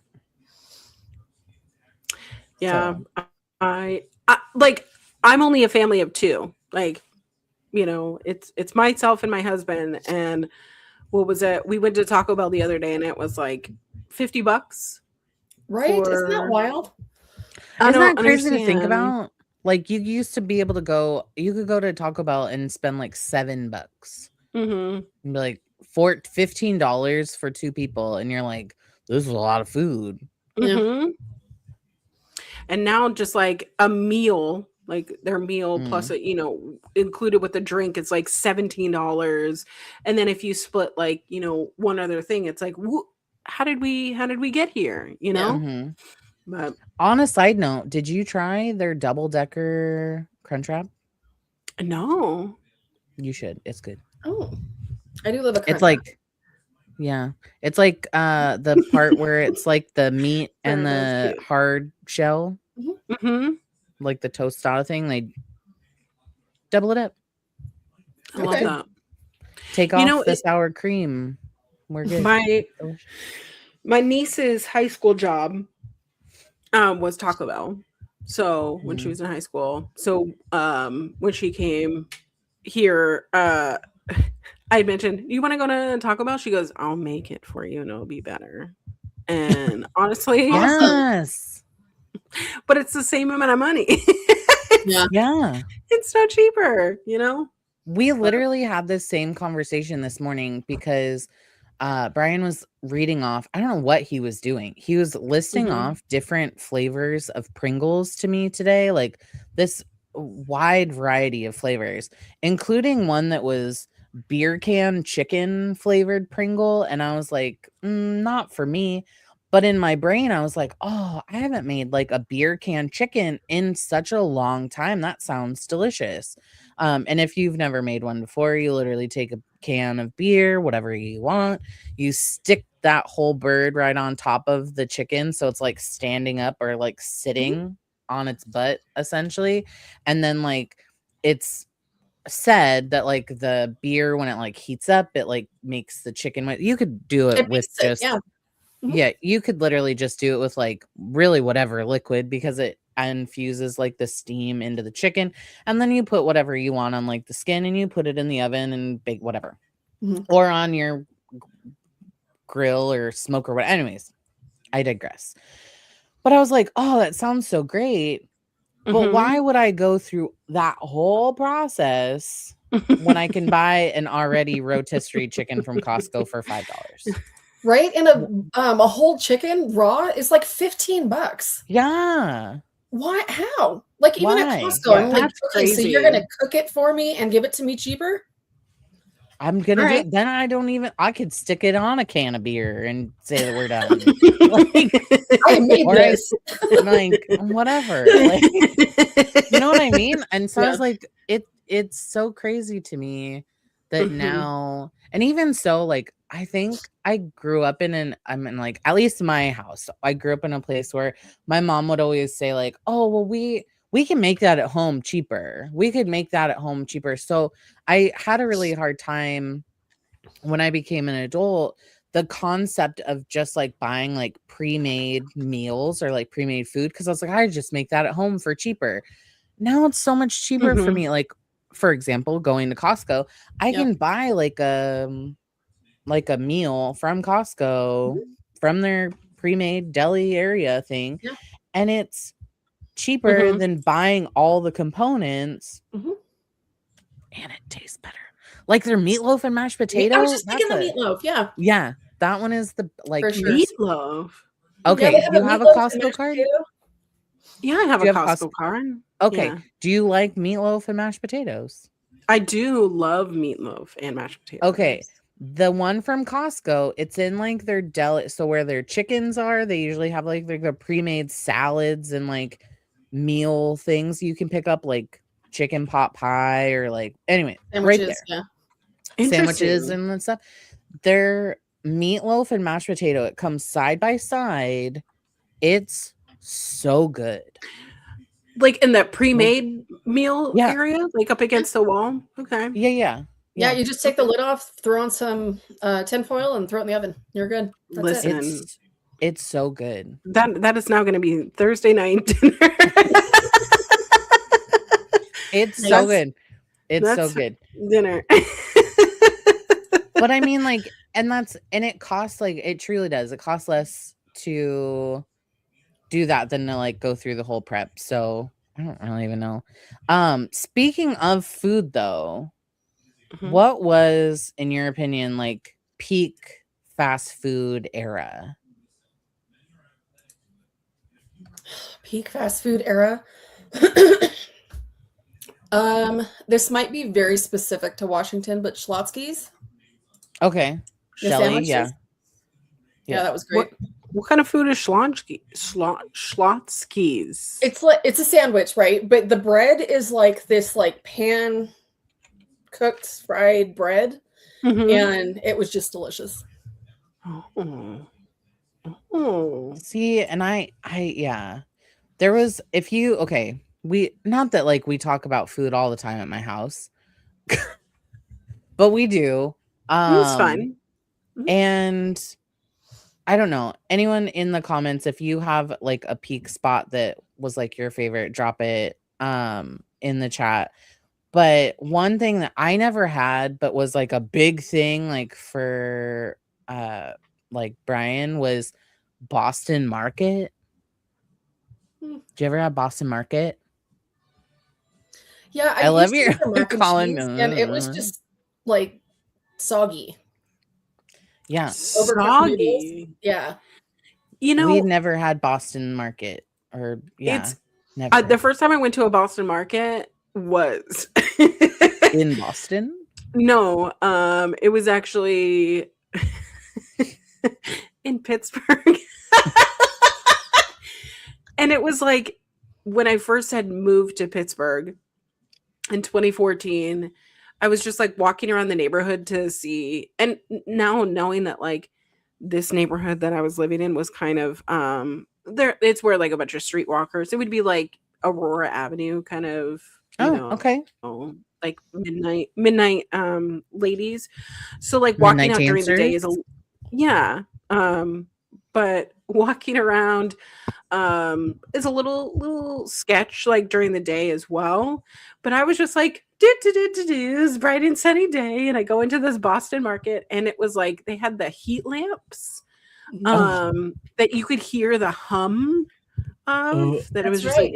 Speaker 1: Yeah.
Speaker 2: So,
Speaker 1: I like I'm only a family of two. Like, it's myself and my husband, and what was it? We went to Taco Bell the other day and it was like $50
Speaker 3: Right? Isn't that
Speaker 1: for
Speaker 3: wild?
Speaker 1: I
Speaker 2: isn't
Speaker 1: don't
Speaker 2: that crazy to think
Speaker 1: understand.
Speaker 2: about? Like, you used to be able to go, you could go to Taco Bell and spend like $7
Speaker 1: Mhm.
Speaker 2: and be like $15 for two people, and you're like, this is a lot of food.
Speaker 3: Yeah.
Speaker 1: Mhm. And now just like a meal, like their meal plus
Speaker 2: Mm.
Speaker 1: included with the drink, it's like $17. And then if you split like, one other thing, it's like, how did we get here,
Speaker 3: Yeah.
Speaker 2: hmm
Speaker 1: But
Speaker 2: On a side note, did you try their double-decker Crunchwrap?
Speaker 1: no.
Speaker 2: You should. It's good.
Speaker 3: Oh, I do love a
Speaker 2: It's
Speaker 3: crunch wrap.
Speaker 2: like, yeah, it's like the part where it's like the meat and
Speaker 1: That's
Speaker 2: the
Speaker 1: cute.
Speaker 2: hard shell,
Speaker 1: Mhm.
Speaker 2: like the tostada thing. They double it up.
Speaker 1: I
Speaker 2: It's
Speaker 1: love
Speaker 3: Okay.
Speaker 2: good.
Speaker 1: that.
Speaker 2: Take
Speaker 1: You
Speaker 2: off
Speaker 1: know,
Speaker 2: the
Speaker 1: it,
Speaker 2: sour cream. We're good.
Speaker 1: my
Speaker 2: Delicious.
Speaker 1: my niece's high school job was Taco Bell. So when she
Speaker 2: Mm.
Speaker 1: was in high school, when she came here, I mentioned, "You want to go to Taco Bell?" She goes, "I'll make it for you, and it'll be better." And honestly,
Speaker 3: Awesome.
Speaker 2: Yes.
Speaker 1: but it's the same amount of money.
Speaker 3: Yeah.
Speaker 2: Yeah.
Speaker 1: It's no cheaper,
Speaker 2: We literally had this same conversation this morning because Brian was reading off. I don't know what he was doing. He was listing
Speaker 1: Mhm.
Speaker 2: off different flavors of Pringles to me today, like this wide variety of flavors, including one that was beer can chicken flavored Pringle. And I was like, not for me. But in my brain, I was like, oh, I haven't made like a beer can chicken in such a long time. That sounds delicious. And if you've never made one before, you literally take a can of beer, whatever you want, you stick that whole bird right on top of the chicken. So it's like standing up or like sitting on its butt, essentially. And then, like, it's said that like the beer, when it like heats up, it like makes the chicken you could do it
Speaker 3: It
Speaker 2: with
Speaker 3: makes it.
Speaker 2: just
Speaker 3: Yeah. Mhm.
Speaker 2: yeah, you could literally just do it with like really whatever liquid, because it infuses like the steam into the chicken, and then you put whatever you want on like the skin and you put it in the oven and bake whatever,
Speaker 3: Mhm.
Speaker 2: or on your grill or smoke or what. Anyways, I digress. But I was like, oh, that sounds so great. But why
Speaker 1: Mhm.
Speaker 2: would I go through that whole process when I can buy an already rotisserie chicken from Costco for $5?
Speaker 3: Right? And a whole chicken raw is like $15.
Speaker 2: Yeah.
Speaker 3: Why? How? Like even at
Speaker 2: Why?
Speaker 3: Costco,
Speaker 2: Yeah.
Speaker 3: I'm like,
Speaker 1: That's
Speaker 3: okay, so you're gonna
Speaker 1: crazy.
Speaker 3: cook it for me and give it to me cheaper?
Speaker 2: I'm gonna
Speaker 3: All
Speaker 2: do
Speaker 3: right.
Speaker 2: it. Then I could stick it on a can of beer and say that we're done. Like,
Speaker 3: I made
Speaker 2: or I
Speaker 3: this.
Speaker 2: like whatever. Like, you know what I mean? And so I
Speaker 3: Yeah.
Speaker 2: was like, it's so crazy to me that
Speaker 1: Mhm.
Speaker 2: now, and even so, like, I think I grew up I'm in, like, at least my house, I grew up in a place where my mom would always say, like, oh, well, we can make that at home cheaper. We could make that at home cheaper. So I had a really hard time when I became an adult, the concept of just like buying like pre-made meals or like pre-made food, because I was like, I just make that at home for cheaper. Now it's so much cheaper for
Speaker 1: Mhm.
Speaker 2: me. Like, for example, going to Costco, I
Speaker 3: Yep.
Speaker 2: can buy like a meal from Costco
Speaker 3: Mhm.
Speaker 2: from their pre-made deli area thing,
Speaker 3: Yeah.
Speaker 2: and it's cheaper
Speaker 1: Mhm.
Speaker 2: than buying all the components,
Speaker 3: Mhm.
Speaker 2: and it tastes better. Like their meatloaf and mashed
Speaker 3: I was
Speaker 2: potato,
Speaker 3: just thinking the meatloaf. Yeah,
Speaker 2: yeah, that one is the
Speaker 3: for
Speaker 2: like
Speaker 3: sure.
Speaker 1: Meatloaf.
Speaker 3: Yeah,
Speaker 2: okay,
Speaker 3: they
Speaker 2: do
Speaker 3: have
Speaker 2: you
Speaker 3: a
Speaker 2: have a
Speaker 3: meatloaf and
Speaker 2: Costco
Speaker 3: mashed
Speaker 2: card?
Speaker 3: potato.
Speaker 1: Yeah, I have
Speaker 2: Do
Speaker 1: a
Speaker 2: you have Costco?
Speaker 1: Costco card.
Speaker 2: Okay,
Speaker 1: Yeah.
Speaker 2: do you like meatloaf and mashed potatoes?
Speaker 1: I do love meatloaf and mashed
Speaker 2: Okay,
Speaker 1: potatoes.
Speaker 2: the one from Costco, it's in like their deli, so where their chickens are, they usually have like their pre-made salads and like meal things you can pick up, like chicken pot pie or like, anyway, right
Speaker 3: Sandwiches.
Speaker 2: there.
Speaker 3: Yeah.
Speaker 2: Sandwiches
Speaker 1: Interesting.
Speaker 2: and stuff. Their meatloaf and mashed potato, it comes side by side. It's so good.
Speaker 1: Like in that
Speaker 2: So
Speaker 1: pre-made meal
Speaker 2: yeah,
Speaker 1: area, like up
Speaker 3: Yeah.
Speaker 1: against the wall? Okay.
Speaker 2: yeah.
Speaker 3: Yeah, you just take the lid off, throw on some tinfoil, and throw it in the oven. You're good. That's it.
Speaker 1: Listen,
Speaker 2: It's so good.
Speaker 1: that is now going to be Thursday night dinner.
Speaker 2: It's so good. It's so
Speaker 1: That's
Speaker 2: good.
Speaker 1: dinner.
Speaker 2: But I mean, like, and it costs, like, it truly does. It costs less to do that than to like go through the whole prep. So I don't really even know. Speaking of food though, what was, in your opinion, like peak fast food era?
Speaker 3: Peak fast food era. This might be very specific to Washington, but Schlotzsky's.
Speaker 2: Okay.
Speaker 3: The
Speaker 2: Shelly,
Speaker 3: sandwiches?
Speaker 2: yeah.
Speaker 3: Yeah, that was great.
Speaker 1: What kind of food is Schlotzsky's?
Speaker 3: It's a sandwich, right? But the bread is like this like pan cooked fried bread, and it was just delicious.
Speaker 2: See, and I yeah. There was, if you, okay, we, not that like we talk about food all the time at my house, but we do.
Speaker 1: It's fine.
Speaker 2: And I don't know, anyone in the comments, if you have like a peak spot that was like your favorite, drop it in the chat. But one thing that I never had but was like a big thing like for like Brian was Boston Market. Did you ever have Boston Market?
Speaker 3: Yeah,
Speaker 2: I love
Speaker 3: your
Speaker 2: calling,
Speaker 3: and it was just like soggy.
Speaker 2: Yeah,
Speaker 1: soggy.
Speaker 3: Yeah,
Speaker 1: you know,
Speaker 2: we never had Boston Market, or
Speaker 1: it's
Speaker 2: never.
Speaker 1: The first time I went to a Boston Market was
Speaker 2: in Boston.
Speaker 1: No, it was actually in Pittsburgh. And it was like when I first had moved to Pittsburgh in 2014, I was just like walking around the neighborhood to see, and now knowing that like this neighborhood that I was living in was kind of there, it's where like a bunch of streetwalkers. It would be like Aurora Avenue kind of,
Speaker 2: okay.
Speaker 1: Like midnight ladies. So like walking
Speaker 2: midnight
Speaker 1: out during the day
Speaker 2: dancers?
Speaker 1: is but walking around is a little sketch like during the day as well. But I was just like, it's bright and sunny day, and I go into this Boston Market, and it was like they had the heat lamps that you could hear the hum of. That it was just
Speaker 3: right,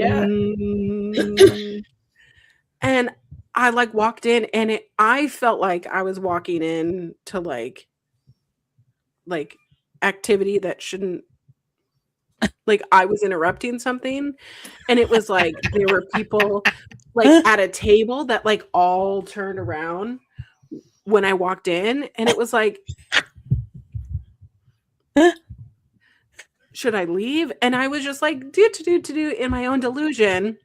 Speaker 1: and I like walked in, and I felt like I was walking in to like activity that shouldn't, like I was interrupting something. And it was like there were people like at a table that like all turned around when I walked in, and it was like, should I leave? And I was just like do in my own delusion.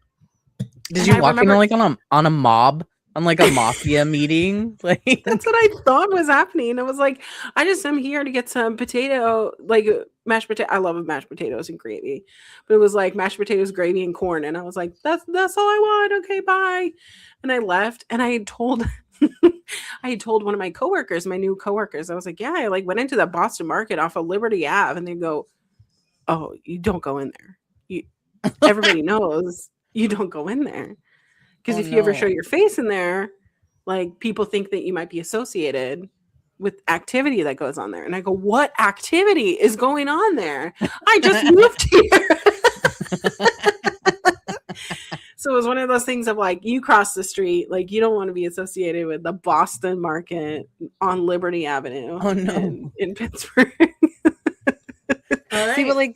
Speaker 2: Did you walk in like on a mob, on like a mafia meeting? Like
Speaker 1: that's what I thought was happening. I was like, I just am here to get some potato, like mashed potato. I love mashed potatoes and gravy, but it was like mashed potatoes, gravy, and corn. And I was like, that's all I want. Okay, bye. And I left, and I had told one of my coworkers, my new coworkers, I was like, yeah, I like went into the Boston Market off of Liberty Ave, and they go, oh, you don't go in there. Everybody knows you don't go in there. Because if you ever show your face in there, like people think that you might be associated with activity that goes on there. And I go, what activity is going on there? I just moved here. So it was one of those things of like, you cross the street, like you don't want to be associated with the Boston Market on Liberty Avenue in Pittsburgh.
Speaker 3: Right.
Speaker 2: See, but like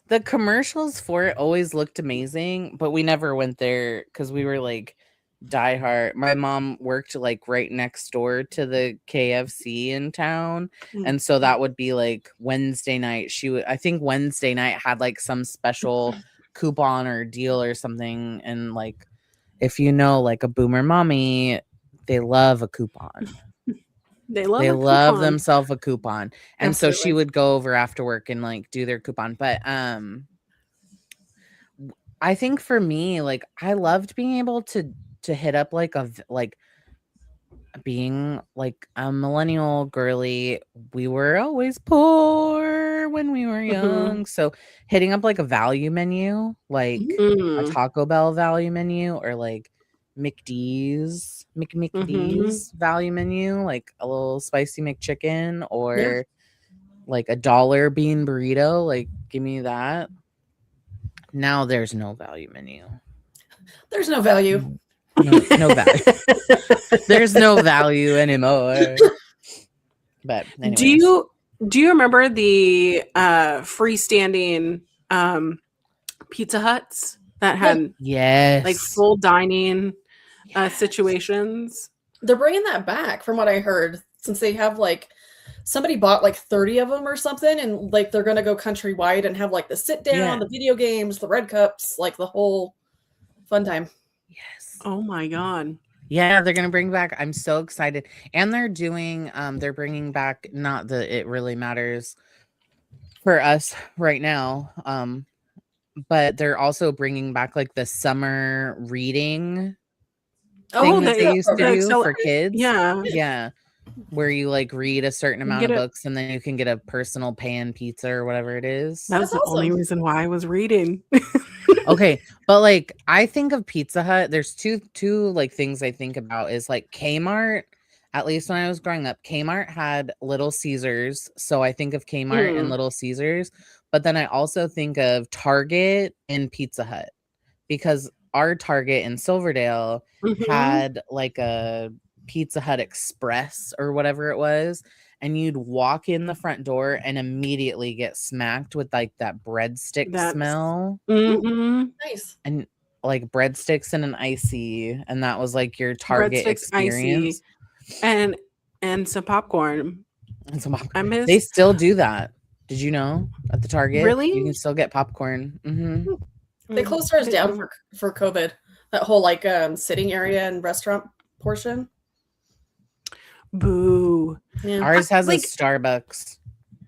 Speaker 2: the commercials for it always looked amazing, but we never went there because we were like diehard. My mom worked like right next door to the KFC in town, and so that would be like Wednesday night. I think Wednesday night had like some special coupon or deal or something, and like if you know like a boomer mommy, they love a coupon. They love themselves a coupon. And Absolutely. So she would go over after work and like do their coupon. But I think for me, like I loved being able to hit up like being like a millennial girly, we were always poor when we were young. So hitting up like a value menu, like a Taco Bell value menu, or like McD's value menu, like a little spicy McChicken, or like a $1 bean burrito. Like, give me that. Now there's no value menu.
Speaker 3: There's no value.
Speaker 2: No value. There's no value anymore. But anyways.
Speaker 1: Do you remember the freestanding Pizza Huts that had like full dining situations?
Speaker 3: They're bringing that back from what I heard, since they have like somebody bought like 30 of them or something, and like they're gonna go countrywide and have like the sit down, the video games, the red cups, like the whole fun time.
Speaker 2: Yes.
Speaker 1: Oh my God.
Speaker 2: Yeah, they're gonna bring back. I'm so excited, and they're doing. They're bringing back. Not that it really matters for us right now. But they're also bringing back like the summer reading thing that they used to do for kids. Yeah. Where you like read a certain amount of books and then you can get a personal pan pizza or whatever it is.
Speaker 1: That was the only reason why I was reading.
Speaker 2: Okay, but like I think of Pizza Hut. There's two like things I think about is like Kmart. At least when I was growing up, Kmart had Little Caesars, so I think of Kmart and Little Caesars. But then I also think of Target and Pizza Hut, because our Target in Silverdale had like a Pizza Hut Express or whatever it was, and you'd walk in the front door and immediately get smacked with like that breadstick smell.
Speaker 3: Nice.
Speaker 2: And like breadsticks and an icy, and that was like your Target experience.
Speaker 1: Icy, and some popcorn.
Speaker 2: And some popcorn. They still do that. Did you know at the Target?
Speaker 1: Really?
Speaker 2: You can still get popcorn.
Speaker 3: They closed ours down for COVID. That whole like sitting area and restaurant portion.
Speaker 1: Boo.
Speaker 2: Yeah. Ours has like a Starbucks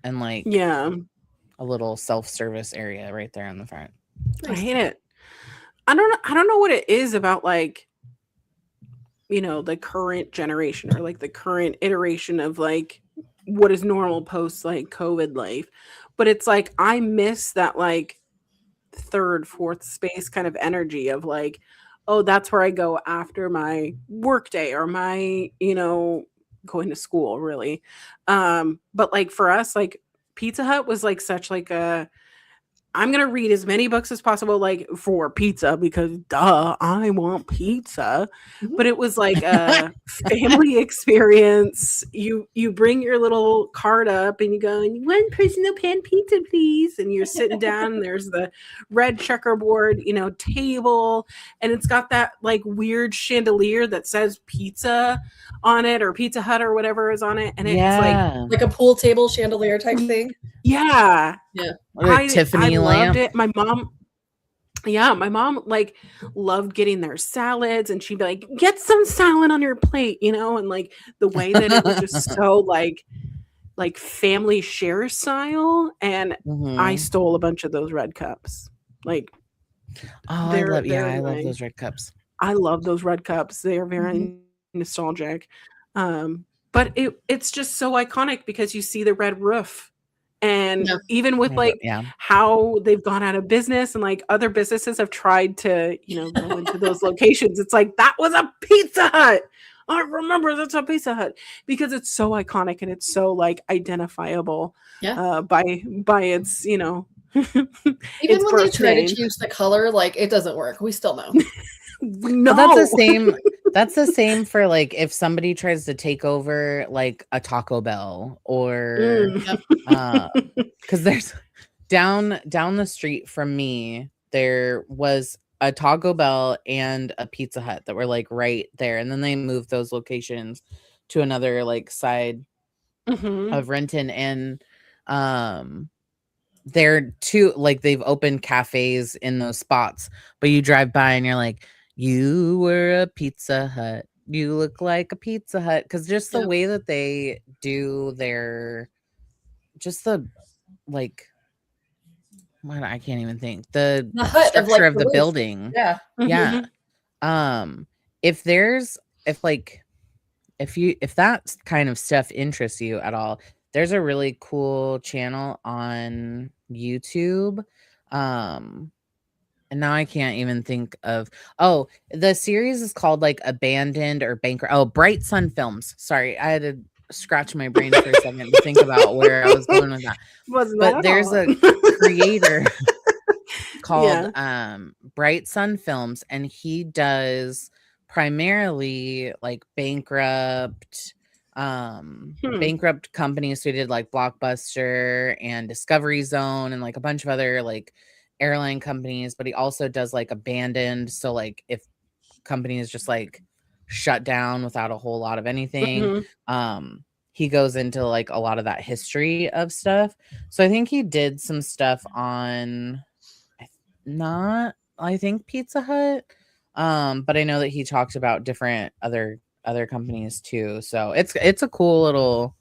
Speaker 2: and like
Speaker 1: a
Speaker 2: little self-service area right there in the front.
Speaker 1: I hate it. I don't know what it is about like, you know, the current generation or like the current iteration of like what is normal post like COVID life, but it's like I miss that like third, fourth space kind of energy of like, oh, that's where I go after my work day or my, you know, going to school really. But like for us, like Pizza Hut was like such like a, I'm going to read as many books as possible, like for pizza, because duh, I want pizza. But it was like a family experience. You bring your little card up and you go, one personal pan pizza, please. And you're sitting down and there's the red checkerboard, you know, table. And it's got that like weird chandelier that says pizza on it or Pizza Hut or whatever is on it. And it's
Speaker 3: like a pool table chandelier type thing.
Speaker 1: Yeah.
Speaker 2: Tiffany lamp.
Speaker 1: Loved it. My mom like loved getting their salads, and she'd be like, get some salad on your plate, you know, and like the way that it was just so like family share style. And I stole a bunch of those red cups. Like
Speaker 2: I love those red cups.
Speaker 1: I love those red cups. They are very nostalgic. But it's just so iconic because you see the red roof. And even with like how they've gone out of business and like other businesses have tried to, you know, go into those locations, it's like that was a Pizza Hut. I remember that's a Pizza Hut because it's so iconic and it's so like identifiable by its, you know,
Speaker 3: even when they try to change the color, like it doesn't work. We still know.
Speaker 2: No, well, that's the same. That's the same for like if somebody tries to take over like a Taco Bell or because there's down the street from me, there was a Taco Bell and a Pizza Hut that were like right there, and then they moved those locations to another like side of Renton, and they're two like they've opened cafes in those spots, but you drive by and you're like, you were a Pizza Hut. You look like a Pizza Hut. Because just the way that they do their, just the, like, what I can't even think. The structure of the if that kind of stuff interests you at all, there's a really cool channel on YouTube. And now I can't even think of. Oh, the series is called like Abandoned or Bankrupt. Oh, Bright Sun Films. Sorry, I had to scratch my brain for a second to think about where I was going with that.
Speaker 1: Wasn't that
Speaker 2: But
Speaker 1: at
Speaker 2: there's
Speaker 1: all.
Speaker 2: a creator called
Speaker 1: Yeah.
Speaker 2: Bright Sun Films, and he does primarily like bankrupt companies. So he did like Blockbuster and Discovery Zone and like a bunch of other like airline companies, but he also does like abandoned. So like if companies just like shut down without a whole lot of anything, he goes into like a lot of that history of stuff. So I think he did some stuff on I think Pizza Hut. But I know that he talked about different other companies too. So it's a cool little.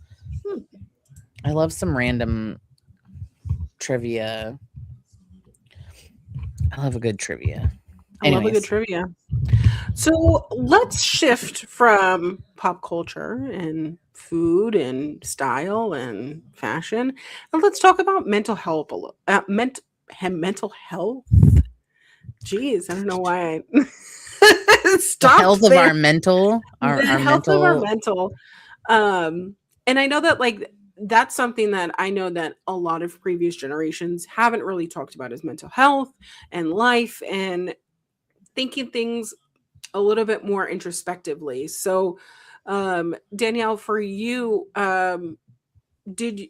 Speaker 2: I love some random trivia. I love a good trivia.
Speaker 1: I love a good trivia. So let's shift from pop culture and food and style and fashion, and let's talk about mental health a little. Mental health. Jeez, I don't know why I stopped.
Speaker 2: The health
Speaker 1: there.
Speaker 2: Of our mental,
Speaker 1: the health of our mental. And I know that like that's something that I know that a lot of previous generations haven't really talked about is mental health and life and thinking things a little bit more introspectively. So, Danielle, for you, do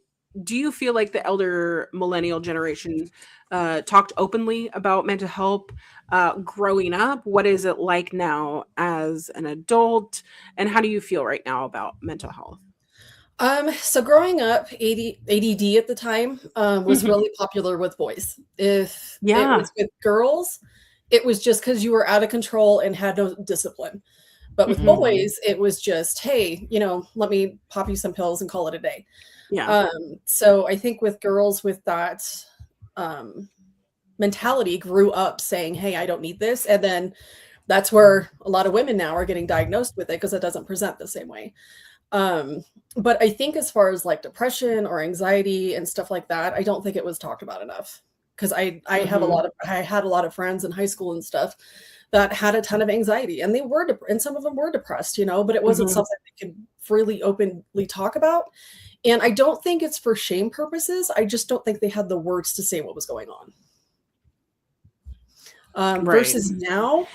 Speaker 1: you feel like the elder millennial generation talked openly about mental health growing up? What is it like now as an adult? And how do you feel right now about mental health?
Speaker 3: So growing up, ADD at the time was really popular with boys. If it was with girls, it was just because you were out of control and had no discipline. But with boys, it was just, hey, let me pop you some pills and call it a day.
Speaker 1: Yeah.
Speaker 3: So I think with girls with that mentality grew up saying, hey, I don't need this. And then that's where a lot of women now are getting diagnosed with it because it doesn't present the same way. But I think as far as like depression or anxiety and stuff like that, I don't think it was talked about enough. Because I had a lot of friends in high school and stuff that had a ton of anxiety, and they were and some of them were depressed, but it wasn't something they could freely, openly talk about. And I don't think it's for shame purposes. I just don't think they had the words to say what was going on. Versus now,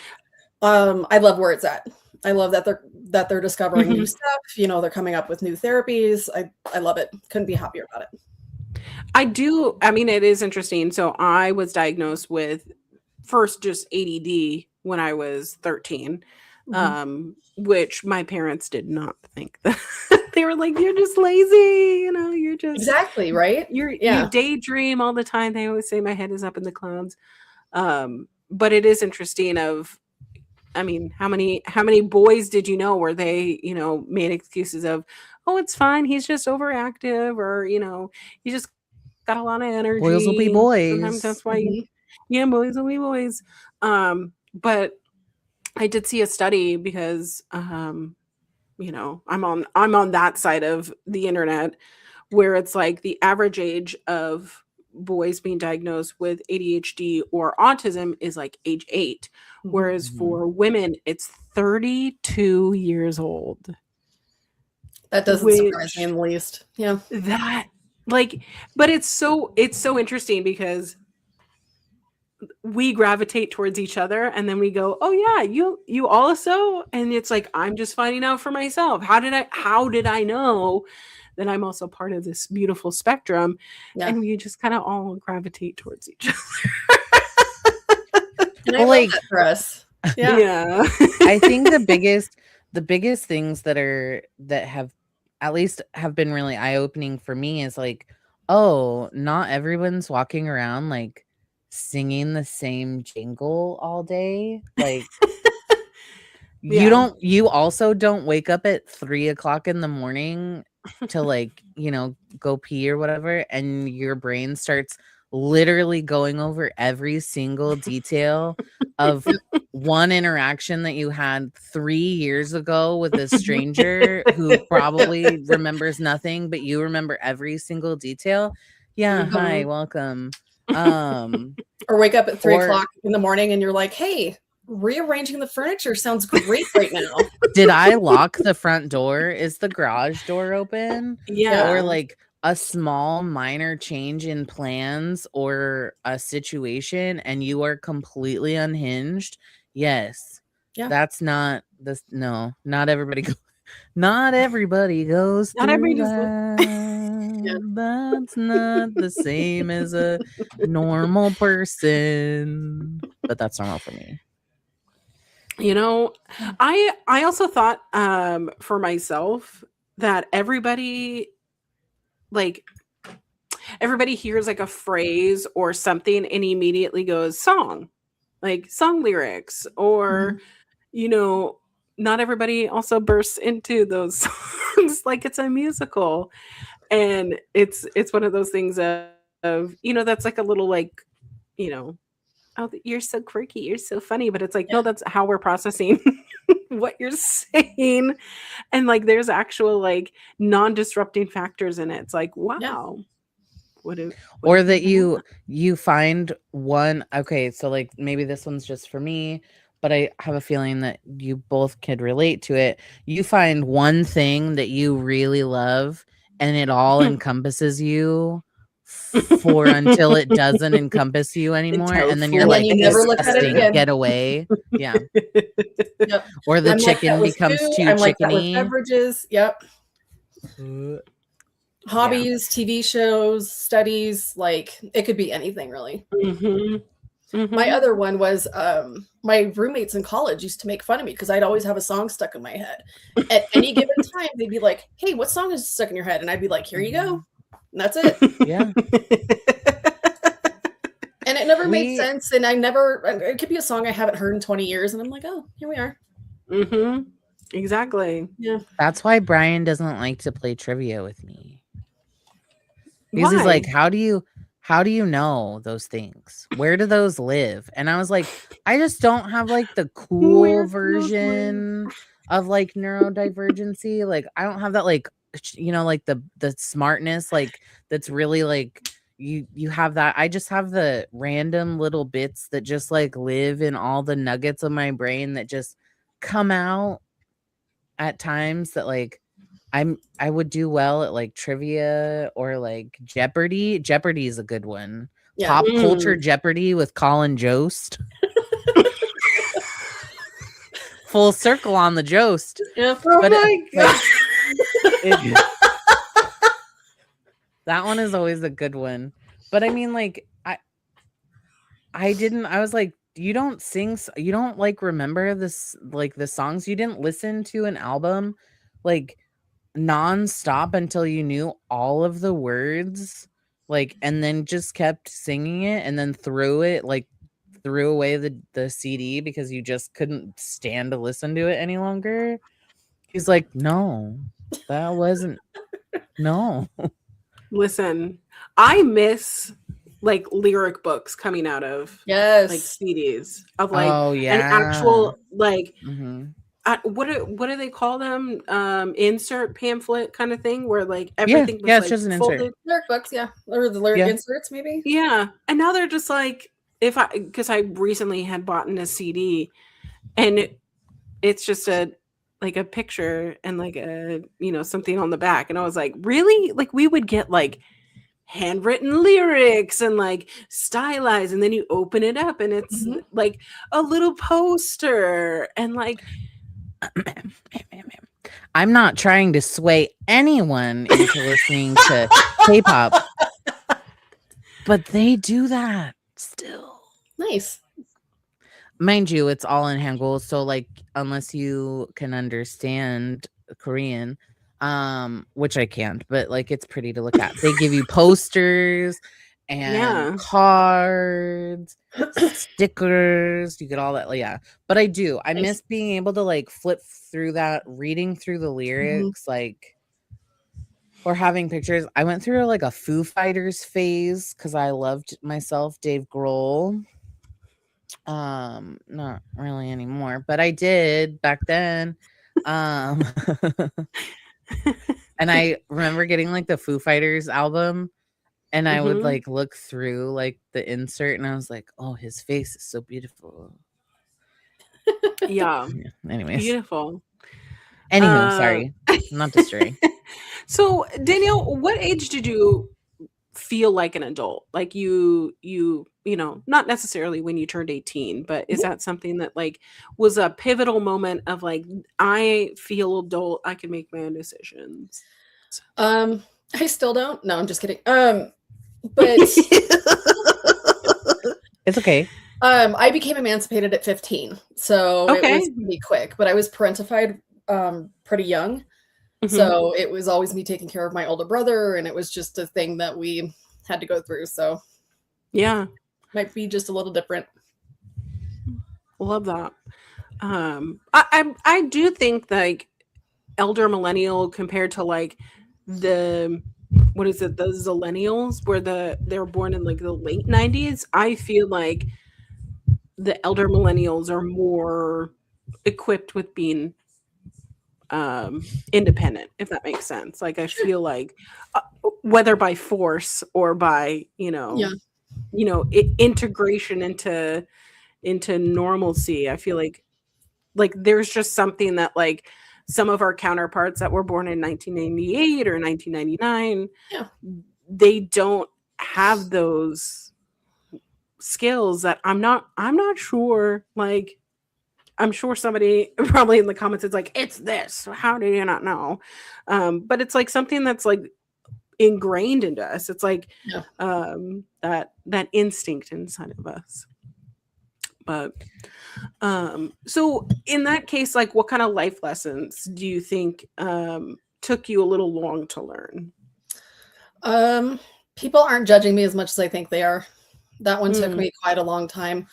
Speaker 3: I love where it's at. I love that they're discovering new stuff. They're coming up with new therapies. I love it. Couldn't be happier about it.
Speaker 1: I do. I mean, it is interesting. So I was diagnosed with first just ADD when I was 13, which my parents did not think that. They were like, you're just lazy. You're just.
Speaker 3: Exactly, right?
Speaker 1: You daydream all the time. They always say my head is up in the clouds. But it is interesting I mean, how many boys did you know where they, made excuses of, oh, it's fine. He's just overactive or, he just got a lot of energy.
Speaker 2: Boys will be boys.
Speaker 1: Sometimes that's why, boys will be boys. But I did see a study because, I'm on that side of the internet where it's like the average age of boys being diagnosed with ADHD or autism is like age 8, whereas for women it's 32 years old.
Speaker 3: That doesn't surprise me in the least. Yeah.
Speaker 1: But it's so interesting because we gravitate towards each other and then we go, oh yeah, you also, and it's like I'm just finding out for myself. How did I know that I'm also part of this beautiful spectrum? And we just kind of all gravitate towards each other.
Speaker 3: And I love that for us.
Speaker 1: Yeah.
Speaker 2: I think the biggest things that have at least have been really eye-opening for me is like, oh, not everyone's walking around like singing the same jingle all day. Like you also don't wake up at 3:00 in the morning to like, go pee or whatever, and your brain starts literally going over every single detail of one interaction that you had 3 years ago with a stranger who probably remembers nothing, but you remember every single detail. Yeah, hi, welcome.
Speaker 3: Or wake up at 3 o'clock in the morning and you're like, hey, rearranging the furniture sounds great right now.
Speaker 2: Did I lock the front door? Is the garage door open?
Speaker 1: Yeah.
Speaker 2: Or like a small minor change in plans or a situation and you are completely unhinged? Yes.
Speaker 3: Yeah.
Speaker 2: That's not this. No, not everybody. Not everybody goes
Speaker 1: Not
Speaker 2: through
Speaker 1: everybody just
Speaker 2: that.
Speaker 3: Yeah.
Speaker 2: That's not the same as a normal person. But that's normal for me.
Speaker 1: You know, I also thought for myself that everybody hears like a phrase or something and immediately goes song, like song lyrics, or you know, not everybody also bursts into those songs like it's a musical. And it's one of those things of you know, that's like a little like, you know, oh, you're so quirky, you're so funny, but it's like, no, that's how we're processing what you're saying. And like there's actual like non-disrupting factors in it. It's like, wow.
Speaker 2: Or that you find one. Okay, so like maybe this one's just for me, but I have a feeling that you both could relate to it. You find one thing that you really love and it all encompasses you for until it doesn't encompass you anymore, and then you're
Speaker 3: And
Speaker 2: like,
Speaker 3: then you never look at it
Speaker 2: disgusting,
Speaker 3: again.
Speaker 2: get away. Yeah.
Speaker 3: Yep.
Speaker 2: Or the
Speaker 3: I'm like that
Speaker 2: chicken
Speaker 3: with
Speaker 2: becomes
Speaker 3: food.
Speaker 2: too
Speaker 3: I'm like that with
Speaker 2: chickeny.
Speaker 3: beverages. Yep. Hobbies, TV shows, studies, like it could be anything really. My other one was my roommates in college used to make fun of me because I'd always have a song stuck in my head. At any given time, they'd be like, hey, what song is stuck in your head? And I'd be like, here you go. And that's it.
Speaker 2: Yeah.
Speaker 3: And it never made sense. And it could be a song I haven't heard in 20 years. And I'm like, oh, here we are.
Speaker 1: Exactly.
Speaker 3: Yeah.
Speaker 2: That's why Brian doesn't like to play trivia with me. Because he's like, how do you know those things? Where do those live? And I was like, I just don't have like the cool version of like neurodivergency. Like I don't have that like, you know, like the smartness, like that's really like you have that. I just have the random little bits that just like live in all the nuggets of my brain that just come out at times that like I would do well at like trivia or like Jeopardy. Jeopardy is a good one. Yeah. Pop culture Jeopardy with Colin Jost. Full circle on the Jost.
Speaker 3: Yeah. Oh but my God.
Speaker 2: That one is always a good one. But I mean, like, I was like, you don't like remember this, like the songs, you didn't listen to an album like non-stop until you knew all of the words, like, and then just kept singing it and then threw away the CD because you just couldn't stand to listen to it any longer. He's like, no, that wasn't. No.
Speaker 1: Listen, I miss like lyric books coming out of like CDs of like an actual like what do they call them? Insert pamphlet kind of thing where like everything was
Speaker 2: it's just an insert.
Speaker 3: Lyric books, or the lyric inserts maybe.
Speaker 1: Yeah, and now they're just like because I recently had bought in a CD, and it's just a picture and like a something on the back, and I was like, really? Like we would get like handwritten lyrics and like stylized, and then you open it up and it's like a little poster and like.
Speaker 2: I'm not trying to sway anyone into listening to K-pop, but they do that still.
Speaker 3: Nice.
Speaker 2: Mind you, it's all in Hangul, so like unless you can understand Korean, which I can't, but like it's pretty to look at. They give you posters and cards, stickers, you get all that. Yeah, but I miss being able to like flip through that, reading through the lyrics. Like or having pictures. I went through like a Foo Fighters phase because I loved myself Dave Grohl. Not really anymore, but I did back then. Um and I remember getting like the Foo Fighters album, and I would
Speaker 1: Mhm.
Speaker 2: like look through like the insert, and I was like, oh, his face is so beautiful.
Speaker 1: Yeah.
Speaker 2: Yeah, anyways.
Speaker 1: Beautiful.
Speaker 2: Anywho,
Speaker 1: Uh,
Speaker 2: sorry. Not to stray.
Speaker 1: so Danielle, what age did you feel like an adult? Like not necessarily when you turned 18, but is
Speaker 3: Mhm.
Speaker 1: that something that like was a pivotal moment of like, I feel adult, I can make my own decisions?
Speaker 3: I still don't. No, I'm just kidding. But
Speaker 2: It's okay.
Speaker 3: I became emancipated at 15, so it
Speaker 1: Okay.
Speaker 3: was pretty quick. But I was parentified pretty young,
Speaker 1: Mhm.
Speaker 3: so it was always me taking care of my older brother, and it was just a thing that we had to go through. So
Speaker 1: Yeah.
Speaker 3: might be just a little different.
Speaker 1: Love that. I do think like elder millennial compared to like the what is it, the zillennials where they were born in like the late 90s. I feel like the elder millennials are more equipped with being independent, if that makes sense. Like I
Speaker 3: Sure.
Speaker 1: feel like whether by force or by
Speaker 3: Yeah.
Speaker 1: integration into normalcy, I feel like there's just something that like some of our counterparts that were born in 1998 or 1999,
Speaker 3: Yeah.
Speaker 1: they don't have those skills that I'm not sure, like I'm sure somebody probably in the comments is like, it's this, how do you not know? But it's like something that's like ingrained into us. It's like
Speaker 3: Yeah.
Speaker 1: that instinct inside of us. But so in that case, like what kind of life lessons do you think took you a little long to learn?
Speaker 3: Um, People aren't judging me as much as I think they are. That one took
Speaker 1: Mm,
Speaker 3: me quite a long time.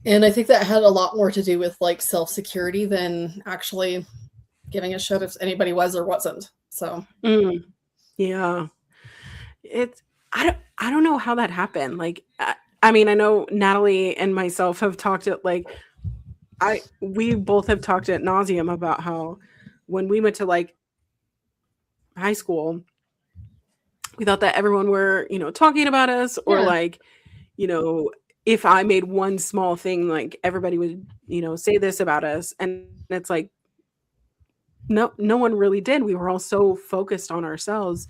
Speaker 3: And I think that had a lot more to do with like self-security than actually giving a shit if anybody was or wasn't. So
Speaker 1: mm, yeah. It's I don't know how that happened. Like I mean, I know Natalie and myself have talked at like I we both have talked at nauseum about how when we went to like high school, we thought that everyone were, talking about us, or
Speaker 3: yeah,
Speaker 1: like, you know, if I made one small thing, like everybody would, say this about us. And it's like, no one really did. We were all so focused on ourselves.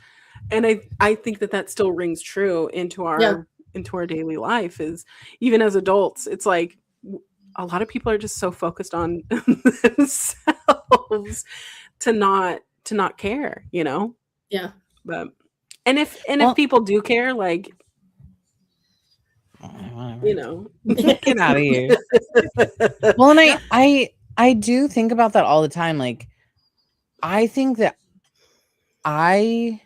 Speaker 1: And I think that still rings true
Speaker 3: yeah,
Speaker 1: into our daily life, is even as adults, it's like a lot of people are just so focused on themselves to not care,
Speaker 3: yeah.
Speaker 1: but and if
Speaker 2: Well,
Speaker 1: people do care, like, you
Speaker 2: whatever.
Speaker 1: know.
Speaker 2: Get out of here. Well, and I do think about that all the time. Like, I think that I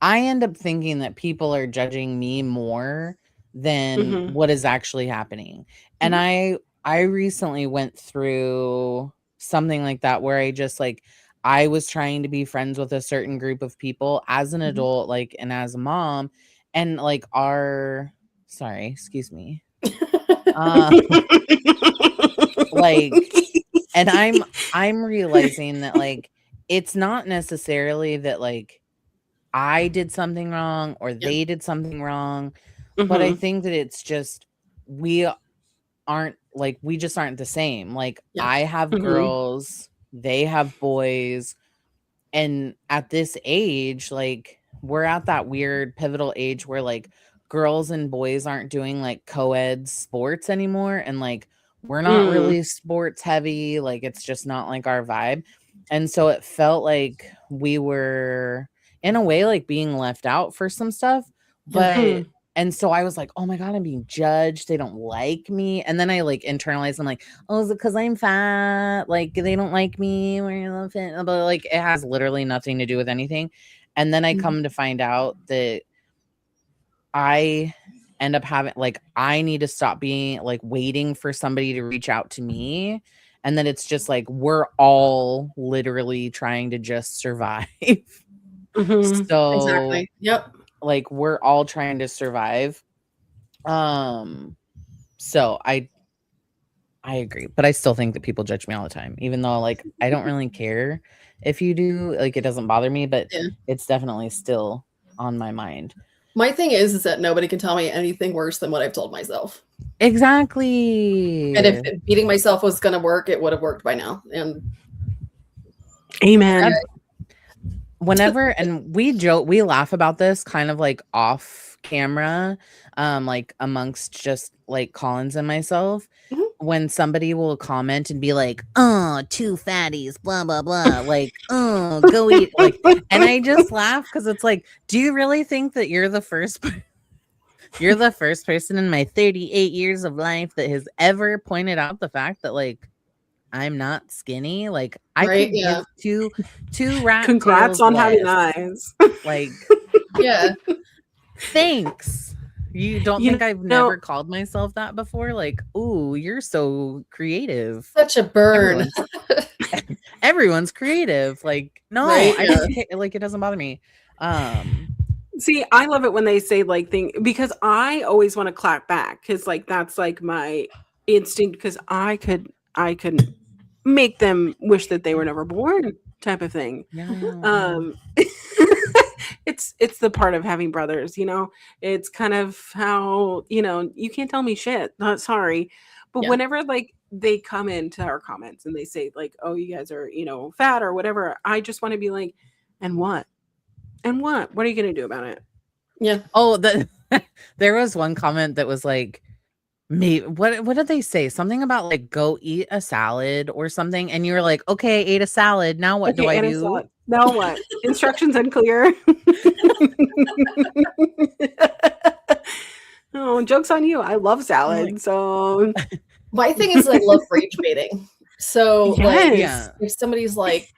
Speaker 2: I end up thinking that people are judging me more than
Speaker 1: Mhm.
Speaker 2: what is actually happening. And
Speaker 1: Mhm.
Speaker 2: I recently went through something like that where I just like I was trying to be friends with a certain group of people as an
Speaker 1: Mhm.
Speaker 2: adult, like, and as a mom, and like our sorry, excuse me. Uh like, and I'm realizing that like it's not necessarily that like I did something wrong or
Speaker 3: Yeah.
Speaker 2: they did something wrong, but I
Speaker 1: Mhm.
Speaker 2: think that it's just we we just aren't the same. Like,
Speaker 3: Yeah.
Speaker 2: I have
Speaker 1: Mhm.
Speaker 2: girls, they have boys, and at this age, like, we're at that weird pivotal age where like girls and boys aren't doing like co-ed sports anymore, and like we're not
Speaker 1: Mm.
Speaker 2: really sports heavy, like it's just not like our vibe. And so it felt like we were in a way like being left out for some stuff,
Speaker 3: Yeah.
Speaker 2: but
Speaker 1: Mm.
Speaker 2: and so I was like, oh my god, I'm being judged, they don't like me. And then I like internalized, I'm like, oh, is it because I'm fat? Like, they don't like me wearing a fit? But like, it has literally nothing to do with anything. And then I
Speaker 3: Mhm.
Speaker 2: come to find out that I end up having like, I need to stop being like waiting for somebody to reach out to me. And then it's just like, we're all literally trying to just survive.
Speaker 1: Mhm.
Speaker 2: So
Speaker 3: Exactly. Yep.
Speaker 2: like we're all trying to survive. So I agree, but I still think that people judge me all the time, even though like I don't really care if you do, like it doesn't bother me, but
Speaker 3: Yeah.
Speaker 2: it's definitely still on my mind.
Speaker 3: My thing is that nobody can tell me anything worse than what I've told myself.
Speaker 2: Exactly.
Speaker 3: And if beating myself was going to work, it would have worked by now. And
Speaker 1: Amen.
Speaker 2: That's- whenever and we laugh about this kind of like off camera, like amongst just like Collins and myself.
Speaker 3: Mhm.
Speaker 2: When somebody will comment and be like, "Oh, two fatties, blah blah blah," like, "Oh, go eat," like, and I just laugh because it's like, do you really think that you're the first? You're the first person in my 38 years of life that has ever pointed out the fact that like I'm not skinny. Like I
Speaker 3: right?
Speaker 2: could
Speaker 3: Yeah.
Speaker 2: give two rat
Speaker 1: Congrats
Speaker 2: tails
Speaker 1: on having
Speaker 2: less.
Speaker 1: eyes.
Speaker 2: Like,
Speaker 3: Yeah.
Speaker 2: thanks. You don't
Speaker 1: You
Speaker 2: think I've
Speaker 1: know,
Speaker 2: never called myself that before? Like, ooh, you're so creative.
Speaker 3: Such a burn.
Speaker 2: Everyone's creative. Like, no,
Speaker 3: Right?
Speaker 2: I
Speaker 3: Yeah.
Speaker 2: don't care. Like, it doesn't bother me.
Speaker 1: see, I love it when they say like thing because I always want to clap back because like that's like my instinct because I could make them wish that they were never born type of thing.
Speaker 2: Yeah.
Speaker 1: It's the part of having brothers, you know. It's kind of how, you know, you can't tell me shit. Not sorry. But
Speaker 3: Yeah.
Speaker 1: whenever like they come into our comments and they say like, "Oh, you guys are, you know, fat or whatever." I just want to be like, "And what? And what? What are you going to do about it?"
Speaker 3: Yeah.
Speaker 2: Oh, there was one comment that was like, "Me, what did they say? Something about like go eat a salad or something." And you were like, "Okay, I ate a salad. Now what do I
Speaker 1: and a
Speaker 2: do?"
Speaker 1: salad. Now what? Instructions unclear. Oh, joke's on you. I love salad. So
Speaker 3: My thing is I love rage baiting. So like
Speaker 1: yes.
Speaker 3: if somebody's like,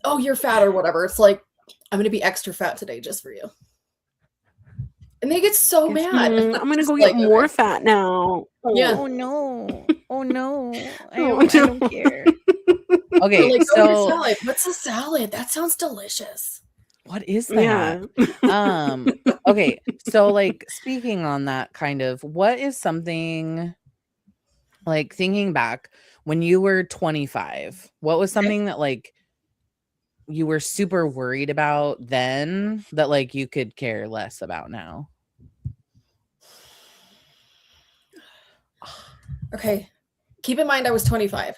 Speaker 3: "Oh, you're fat" or whatever, it's like, "I'm going to be extra fat today just for you." And they get so mad.
Speaker 1: I'm gonna
Speaker 3: Just
Speaker 1: go
Speaker 3: like,
Speaker 1: get more
Speaker 3: okay.
Speaker 1: fat now.
Speaker 3: Yeah.
Speaker 2: Oh no. Oh no. I
Speaker 1: Oh,
Speaker 2: don't care.
Speaker 3: They're
Speaker 2: Okay,
Speaker 3: like, "Go eat a
Speaker 2: so
Speaker 3: salad." What's a salad? That sounds delicious.
Speaker 2: what is that?
Speaker 1: yeah.
Speaker 2: Okay, so like speaking on that kind of, what is something like thinking back when you were 25, what was something that like you were super worried about then that like you could care less about now?
Speaker 3: Okay. Keep in mind I was 25.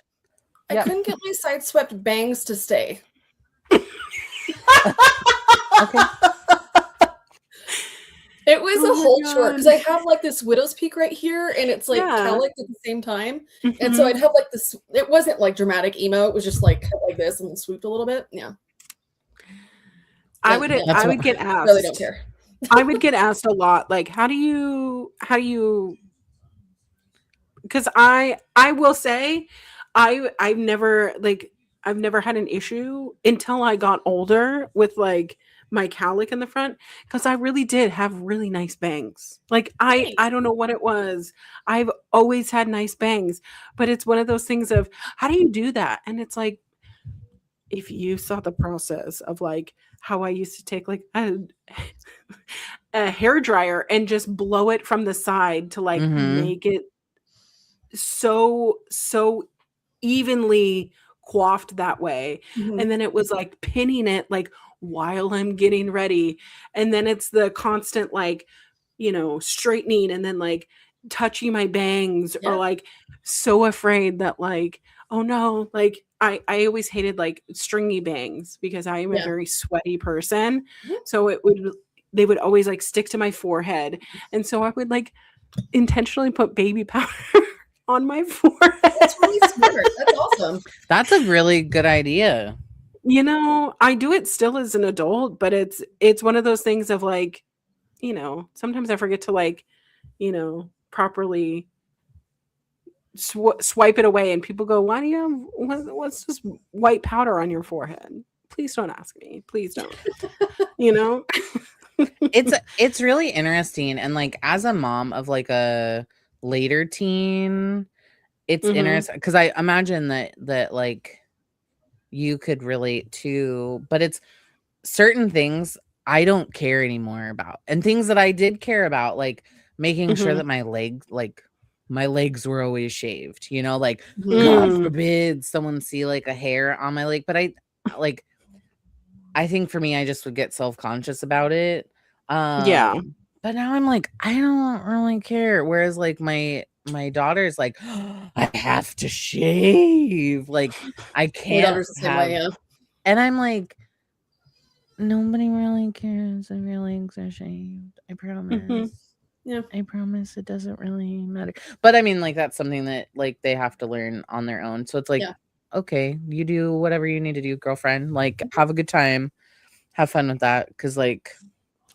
Speaker 3: I
Speaker 2: Yep.
Speaker 3: couldn't get my sideswept bangs to stay.
Speaker 2: Okay.
Speaker 3: It was
Speaker 1: Oh
Speaker 3: a
Speaker 1: my
Speaker 3: whole short because
Speaker 1: God.
Speaker 3: I have like this widow's peak right here, and it's like
Speaker 1: Yeah.
Speaker 3: cowlicked at the same time. And so
Speaker 1: Mhm.
Speaker 3: I'd have like this. It wasn't like dramatic emo. It was just like cut like this and then swooped a little bit. Yeah.
Speaker 1: I
Speaker 3: And
Speaker 1: would
Speaker 3: yeah,
Speaker 1: I
Speaker 2: That's
Speaker 1: would
Speaker 2: what
Speaker 1: get
Speaker 3: really don't
Speaker 1: asked.
Speaker 3: care.
Speaker 1: I would get asked a lot, like, how do you because I will say I've never had an issue until I got older with like my cowlick in the front because I really did have really nice bangs. Like
Speaker 3: Nice.
Speaker 1: I don't know what it was. I've always had nice bangs, but it's one of those things of how do you do that? And it's like if you saw the process of like how I used to take like a hair dryer and just blow it from the side to like
Speaker 2: Mhm.
Speaker 1: make it so evenly coiffed that way.
Speaker 3: Mhm.
Speaker 1: And then it was like pinning it like while I'm getting ready. And then it's the constant like, you know, straightening and then like touching my bangs or
Speaker 3: Yeah.
Speaker 1: like so afraid that like, oh no, like I always hated like stringy bangs because I am a
Speaker 3: Yeah.
Speaker 1: very sweaty person.
Speaker 3: Mhm.
Speaker 1: So they would always like stick to my forehead. And so I would like intentionally put baby powder on my forehead.
Speaker 3: That's really smart. That's awesome.
Speaker 2: That's a really good idea.
Speaker 1: You know, I do it still as an adult, but it's one of those things of like, you know, sometimes I forget to like, you know, properly swipe it away, and people go, "Why do you have what's this white powder on your forehead?" Please don't ask me. Please don't. You know.
Speaker 2: It's really interesting, and like as a mom of like a later teen, it's
Speaker 1: Mhm.
Speaker 2: interesting because I imagine that like you could relate to, but certain things I don't care anymore about. And things that I did care about, like making sure that my legs were always shaved, like God forbid someone see like a hair on my leg. But I think for me, I just would get self-conscious about it.
Speaker 1: Yeah.
Speaker 2: But now I'm like, I don't really care. Whereas like my daughter's like, I have to shave. Like I
Speaker 3: My
Speaker 2: can't
Speaker 3: daughter's the same way, yeah.
Speaker 2: and I'm like, nobody really cares if your legs are shaved. I promise.
Speaker 3: Yeah.
Speaker 2: I promise it doesn't really matter. But I mean, like, that's something that like they have to learn on their own. So it's like, okay, you do whatever you need to do, girlfriend. Like, have a good time. Have fun with that. Cause like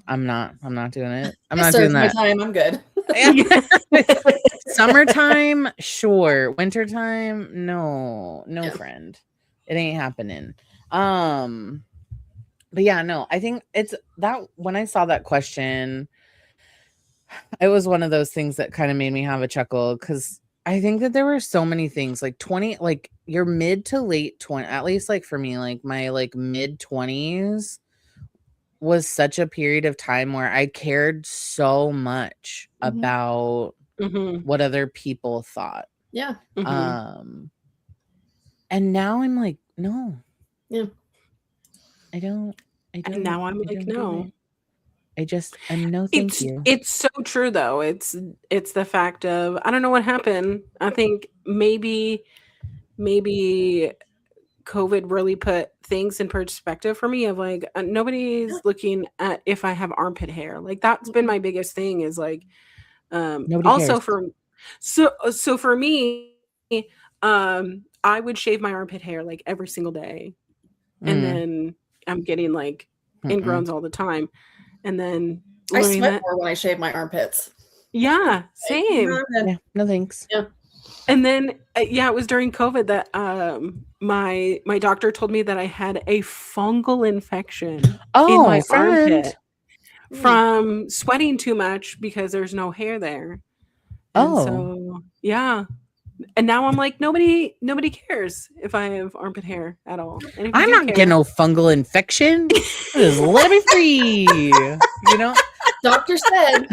Speaker 2: I'm not doing it. I'm not doing that.
Speaker 3: My time. I'm good.
Speaker 2: Summertime, sure. Wintertime, no, friend. It ain't happening. But yeah, no, I think it's that when I saw that question, it was one of those things that kind of made me have a chuckle because I think that there were so many things like 20, like your mid to late 20, at least like for me, like my like mid 20s was such a period of time where I cared so much about what other people thought.
Speaker 3: Yeah.
Speaker 2: And now I'm like, no.
Speaker 3: Yeah.
Speaker 2: I don't.
Speaker 1: And now I'm like, no.
Speaker 2: I'm no thank you.
Speaker 1: It's so true though. It's the fact of, I don't know what happened. I think maybe COVID really put things in perspective for me of like, nobody's looking at if I have armpit hair. Like that's been my biggest thing is like,
Speaker 2: Nobody
Speaker 1: also
Speaker 2: cares.
Speaker 1: so for me, I would shave my armpit hair like every single day. And then I'm getting like ingrowns all the time. And then
Speaker 3: I sweat more when I shave my armpits.
Speaker 1: Yeah, same.
Speaker 2: Yeah, no thanks.
Speaker 3: Yeah.
Speaker 1: And then it was during COVID that my doctor told me that I had a fungal infection in my armpit from sweating too much because there's no hair there. And so yeah. And now I'm like, nobody cares if I have armpit hair at all. And if
Speaker 2: I'm not getting no fungal infection. Just let me free.
Speaker 3: Doctor said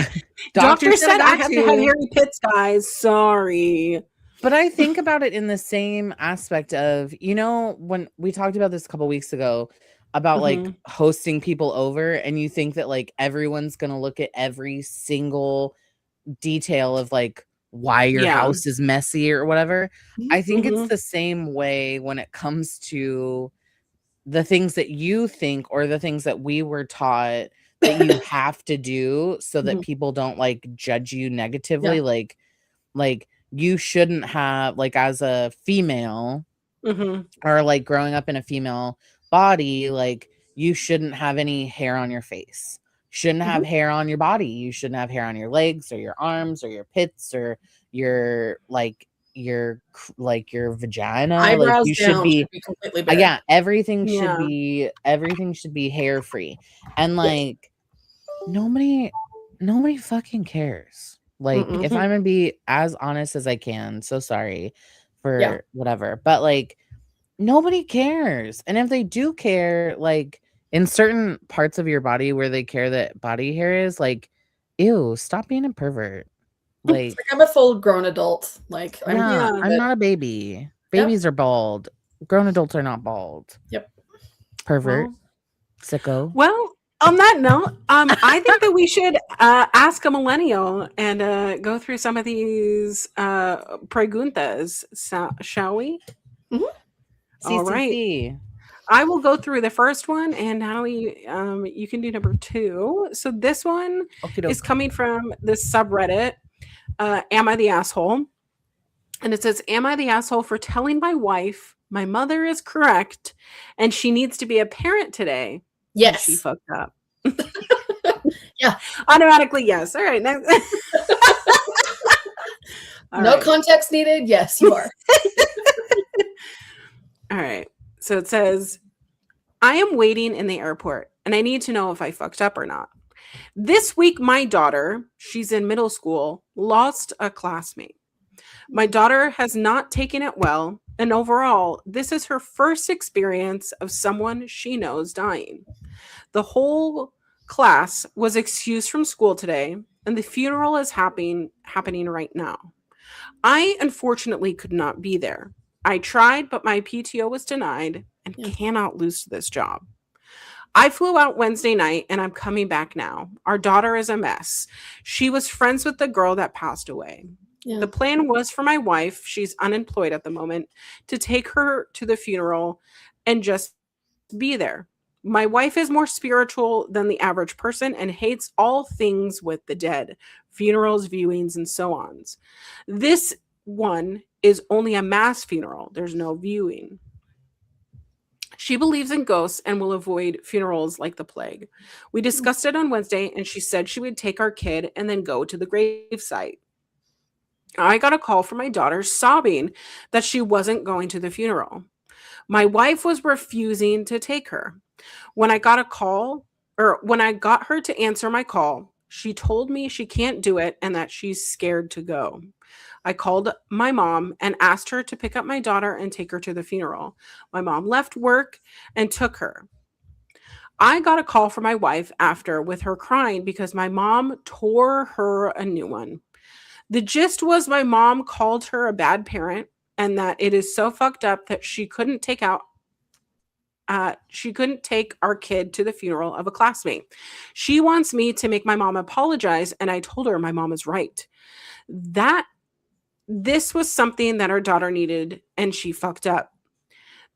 Speaker 1: I have to have hairy pits, guys. Sorry.
Speaker 2: But I think about it in the same aspect of, when we talked about this a couple weeks ago about like hosting people over, and you think that like everyone's going to look at every single detail of like why your house is messy or whatever. I think it's the same way when it comes to the things that you think or the things that we were taught that you have to do so that people don't like judge you negatively. Like you shouldn't have, like, as a female or like growing up in a female body, like you shouldn't have any hair on your face. Shouldn't have hair on your body. You shouldn't have hair on your legs or your arms or your pits or your vagina.
Speaker 3: Eyebrows
Speaker 2: like you should be
Speaker 3: completely bare.
Speaker 2: Everything should be hair free. And like nobody fucking cares. Like if I'm gonna be as honest as I can, so sorry for whatever, but like nobody cares. And if they do care, like in certain parts of your body where they care that body hair is, like, ew, stop being a pervert. Like
Speaker 3: I'm a full grown adult. Like
Speaker 2: I'm not a baby. Babies are bald. Grown adults are not bald.
Speaker 3: Yep.
Speaker 2: Pervert. Sicko.
Speaker 1: Well, on that note, I think that we should ask a millennial and go through some of these preguntas, shall we? All right. I will go through the first one, and Natalie, you can do number 2. So this one is coming from the subreddit, Am I the Asshole? And it says, am I the asshole for telling my wife my mother is correct and she needs to be a parent today?
Speaker 3: Yes.
Speaker 1: She fucked up.
Speaker 3: Yeah.
Speaker 1: Automatically, yes. All right. Next.
Speaker 3: No context needed. Yes, you are.
Speaker 1: All right. So it says, I am waiting in the airport and I need to know if I fucked up or not. This week, my daughter, she's in middle school, lost a classmate. My daughter has not taken it well And overall, this is her first experience of someone she knows dying. The whole class was excused from school today, and the funeral is happening right now. I unfortunately could not be there. I tried, but my PTO was denied and
Speaker 3: Yeah.
Speaker 1: cannot lose this job. I flew out Wednesday night and I'm coming back now. Our daughter is a mess. She was friends with the girl that passed away.
Speaker 3: Yeah.
Speaker 1: The plan was for my wife, she's unemployed at the moment, to take her to the funeral and just be there. My wife is more spiritual than the average person and hates all things with the dead, funerals, viewings, and so on. This one is only a mass funeral, there's no viewing. She believes in ghosts and will avoid funerals like the plague. We discussed it on Wednesday, and she said she would take our kid and then go to the gravesite. I got a call from my daughter sobbing that she wasn't going to the funeral. My wife was refusing to take her. When I got a call, or when I got her to answer my call, she told me she can't do it and that she's scared to go. I called my mom and asked her to pick up my daughter and take her to the funeral. My mom left work and took her. I got a call from my wife after with her crying because my mom tore her a new one. The gist was my mom called her a bad parent and that it is so fucked up that she couldn't take our kid to the funeral of a classmate. She wants me to make my mom apologize, and I told her my mom is right. That this was something that our daughter needed, and she fucked up.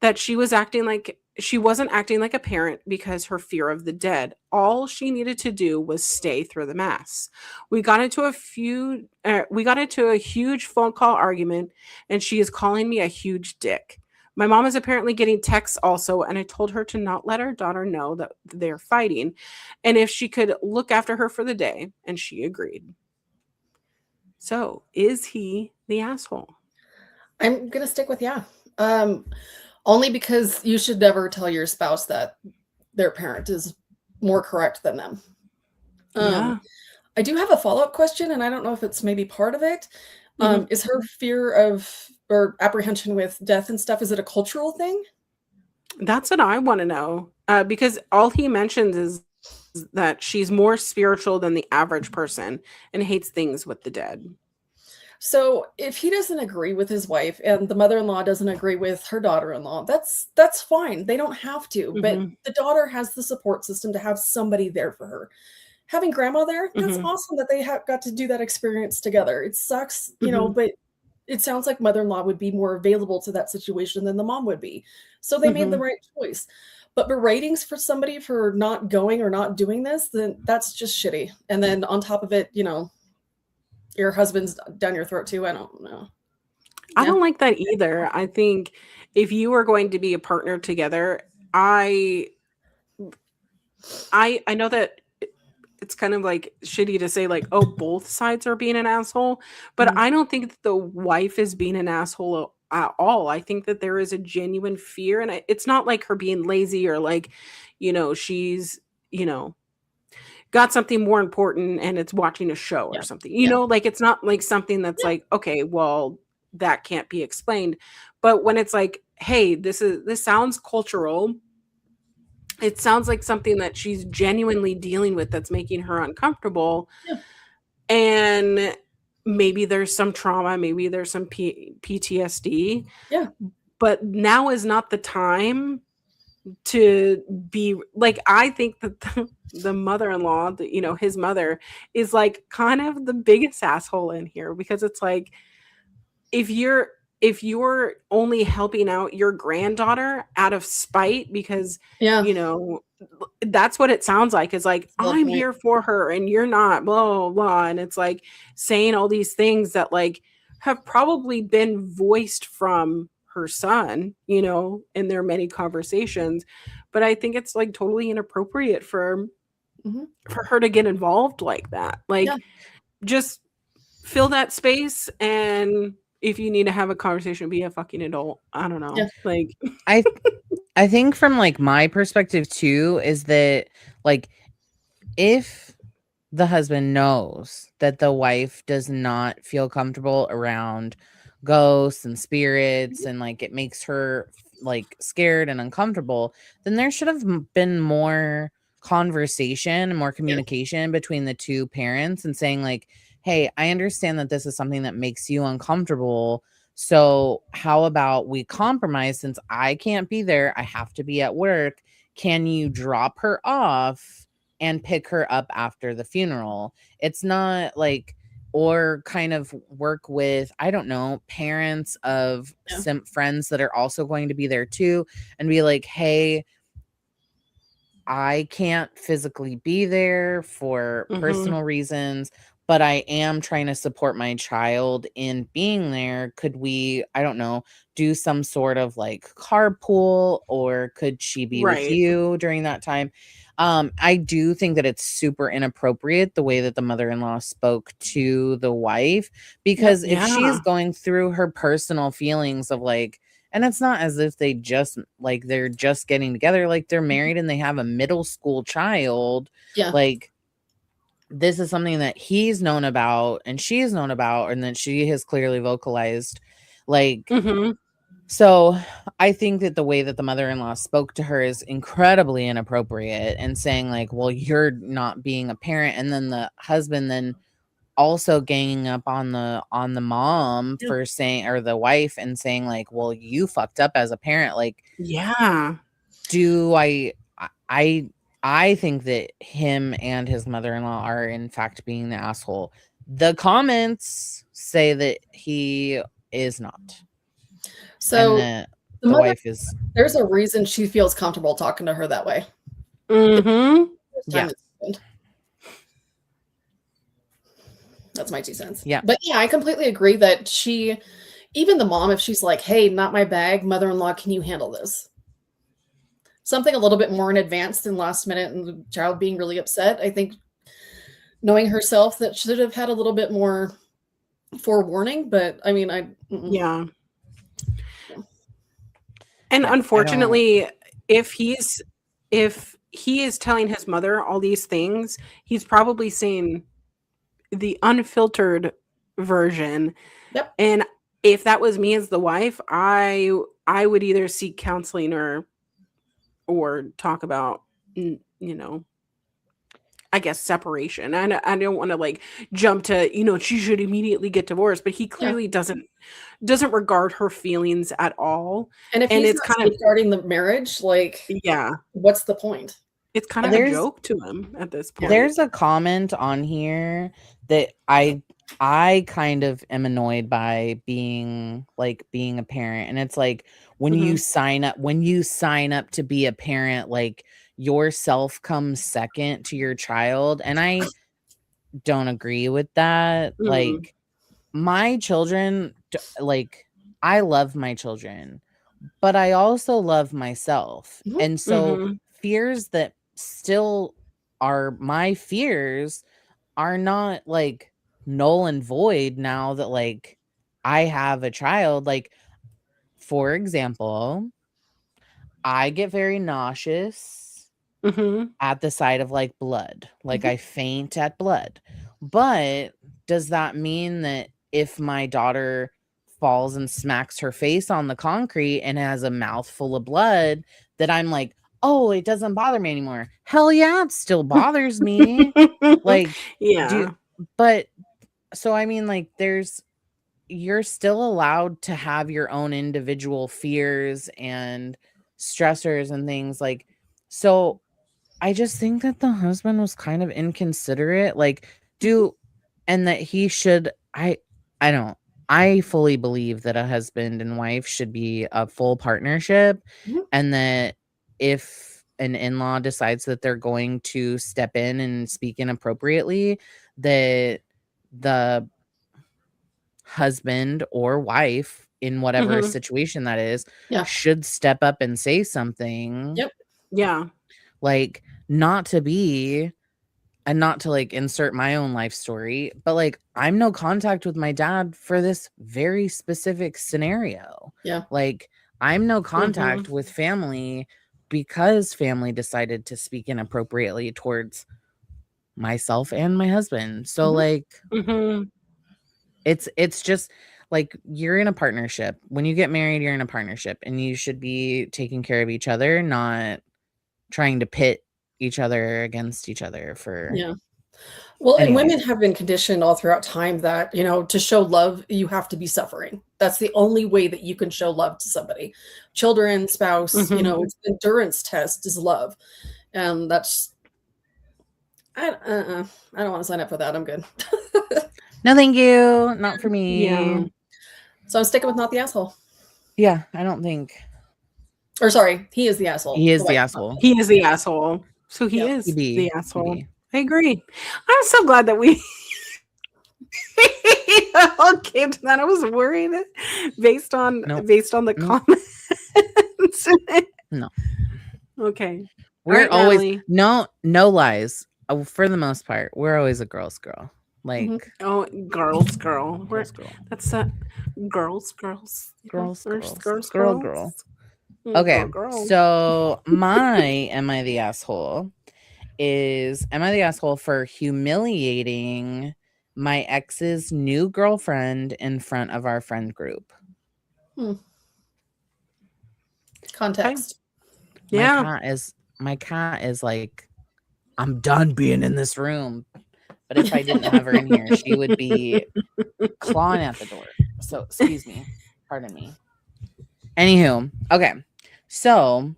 Speaker 1: That she wasn't acting like a parent because her fear of the dead. All she needed to do was stay through the mass. We got into a huge phone call argument, and she is calling me a huge dick. My mom is apparently getting texts also, and I told her to not let our daughter know that they're fighting, and if she could look after her for the day, and she agreed. So, is he the asshole?
Speaker 3: I'm gonna stick with yeah. Only because you should never tell your spouse that their parent is more correct than them.
Speaker 1: Yeah.
Speaker 3: I do have a follow-up question, and I don't know if it's maybe part of it.
Speaker 1: Mhm.
Speaker 3: Is her fear of or apprehension with death and stuff, is it a cultural thing?
Speaker 1: That's what I wanna know, because all he mentions is that she's more spiritual than the average person and hates things with the dead.
Speaker 3: So if he doesn't agree with his wife and the mother-in-law doesn't agree with her daughter-in-law, that's fine. They don't have to, but
Speaker 1: Mhm,
Speaker 3: the daughter has the support system to have somebody there for her. Having grandma there, that's
Speaker 1: mhm,
Speaker 3: awesome that they got to do that experience together. It sucks,
Speaker 1: mhm,
Speaker 3: but it sounds like mother-in-law would be more available to that situation than the mom would be. So they made the
Speaker 1: mhm,
Speaker 3: right choice. But beratings for somebody for not going or not doing this, then that's just shitty. And then on top of it, your husband's down your throat too. I don't know.
Speaker 1: I
Speaker 3: Yeah.
Speaker 1: don't like that either. I think if you are going to be a partner together, I I know that it's kind of, like, shitty to say, like, "Oh, both sides are being an asshole," but
Speaker 3: Mhm.
Speaker 1: I don't think that the wife is being an asshole at all. I think that there is a genuine fear, and it's not like her being lazy or, like, she's, you know, got something more important and it's watching a show or
Speaker 3: Yeah.
Speaker 1: something.
Speaker 3: Yeah.
Speaker 1: Like, it's not like something that's
Speaker 3: Yeah.
Speaker 1: like, "Okay, well, that can't be explained." But when it's like, "Hey, this sounds cultural. It sounds like something that she's genuinely dealing with that's making her uncomfortable,
Speaker 3: Yeah.
Speaker 1: and maybe there's some trauma, maybe there's some PTSD,
Speaker 3: Yeah.
Speaker 1: but now is not the time to be like, I think that the mother-in-law, his mother is, like, kind of the biggest asshole in here because it's like, if you're only helping out your granddaughter out of spite because,
Speaker 3: Yeah.
Speaker 1: you know, that's what it sounds like, is like,
Speaker 3: That's a valid
Speaker 1: "I'm
Speaker 3: point.
Speaker 1: here for her and you're not, blah, blah, blah," and it's like saying all these things that, like, have probably been voiced from her son, in their many conversations, but I think it's, like, totally inappropriate
Speaker 3: Mhm.
Speaker 1: for her to get involved like that.
Speaker 3: Yeah.
Speaker 1: Like, just fill that space, and if you need to have a conversation, be a fucking adult. I don't know.
Speaker 3: Yeah.
Speaker 1: Like,
Speaker 2: I I think from like my perspective too is that like if the husband knows that the wife does not feel comfortable around ghosts and spirits, and like it makes her like scared and uncomfortable, then there should have been more conversation, more communication between the two parents, and saying like, hey, I understand that this is something that makes you uncomfortable, so how about we compromise? Since I can't be there, I have to be at work, can you drop her off and pick her up after the funeral? It's not like, or kind of work with, I don't know, parents of some friends that are also going to be there too, and be like, hey, I can't physically be there for personal reasons, but I am trying to support my child in being there. Could we, I don't know, do some sort of like carpool, or could she be with you during that time? I do think that it's super inappropriate the way that the mother-in-law spoke to the wife, because if she's going through her personal feelings of like, and it's not as if they just like they're just getting together, like they're married and they have a middle school child. Like, this is something that he's known about and she's known about, and that she has clearly vocalized. Like, so I think that the way that the mother-in-law spoke to her is incredibly inappropriate, and saying like, well, you're not being a parent, and then the husband then also ganging up on the mom for saying, or the wife, and saying like, well, you fucked up as a parent. Like, do I think that him and his mother-in-law are in fact being the asshole. The comments say that he is not.
Speaker 3: So
Speaker 2: and the wife is,
Speaker 3: there's a reason she feels comfortable talking to her that way.
Speaker 2: Yeah.
Speaker 3: That's my 2 cents.
Speaker 2: Yeah.
Speaker 3: But yeah, I completely agree that she, even the mom, if she's like, hey, not my bag, mother-in-law, can you handle this? Something a little bit more in advance than last minute and the child being really upset. I think knowing herself that should have had a little bit more forewarning, but I mean,
Speaker 1: And unfortunately, if he is telling his mother all these things, he's probably saying the unfiltered version. And if that was me as the wife, I would either seek counseling or talk about, you know, I guess separation. I don't want to like jump to, she should immediately get divorced, but he clearly doesn't regard her feelings at all.
Speaker 3: And if he's not safeguarding the marriage, like, what's the point?
Speaker 1: It's kind of a joke to him at this point.
Speaker 2: There's a comment on here that I kind of am annoyed by, being a parent. And it's like, when you sign up to be a parent, like, yourself comes second to your child. And I don't agree with that. Like, my children, like, I love my children, but I also love myself. And so fears that still are my fears are not like null and void now that like I have a child. Like, for example, I get very nauseous at the sight of like blood. Like, I faint at blood. But does that mean that if my daughter falls and smacks her face on the concrete and has a mouthful of blood, that I'm like, oh, it doesn't bother me anymore? Hell yeah, it still bothers me. Like, but so I mean, like, you're still allowed to have your own individual fears and stressors and things. Like, so I just think that the husband was kind of inconsiderate, like, and that he should, I fully believe that a husband and wife should be a full partnership, and that if an in-law decides that they're going to step in and speak inappropriately, that the husband or wife, in whatever situation that is, should step up and say something. Like, not to be, and not to like insert my own life story, but like, I'm no contact with my dad for this very specific scenario. Like, I'm no contact with family because family decided to speak inappropriately towards myself and my husband. So like, it's just like you're in a partnership. When you get married, you're in a partnership and you should be taking care of each other, not trying to pit each other against each other for
Speaker 3: Yeah. Well, and
Speaker 2: anyway.
Speaker 3: women have been conditioned all throughout time that, to show love, you have to be suffering. That's the only way that you can show love to somebody. Children, spouse, it's the endurance test is love. And that's, I don't want to sign up for that. I'm good.
Speaker 2: No, thank you. Not for
Speaker 1: Yeah.
Speaker 2: me.
Speaker 3: So I'm sticking with not the asshole.
Speaker 2: Yeah, I don't think
Speaker 3: Or sorry, he is the asshole.
Speaker 2: he is the
Speaker 3: wife.
Speaker 2: asshole.
Speaker 1: He is the asshole. So he
Speaker 3: Yep.
Speaker 1: is
Speaker 2: TB,
Speaker 1: the asshole.
Speaker 2: TB.
Speaker 1: I agree. I'm so glad that we all came to that. I was worried based on
Speaker 2: Nope.
Speaker 1: the
Speaker 2: Nope.
Speaker 1: comments.
Speaker 2: No.
Speaker 1: Okay.
Speaker 2: We're
Speaker 1: right,
Speaker 2: always
Speaker 1: Natalie.
Speaker 2: no lies. For the most part, we're always a girl's girl. Like
Speaker 1: Oh, girls, girl.
Speaker 2: girl's girl.
Speaker 1: That's girls.
Speaker 2: Girls,
Speaker 1: First,
Speaker 2: girls.
Speaker 1: girls.
Speaker 2: Girl.
Speaker 1: Okay.
Speaker 2: Okay. So my am I the asshole is am I the asshole for humiliating my ex's new girlfriend in front of our friend group?
Speaker 3: Context.
Speaker 1: Yeah.
Speaker 2: My cat is like, I'm done being in this room. But if I didn't have her in here, she would be clawing at the door. So excuse me. Pardon me. Anywho, okay. So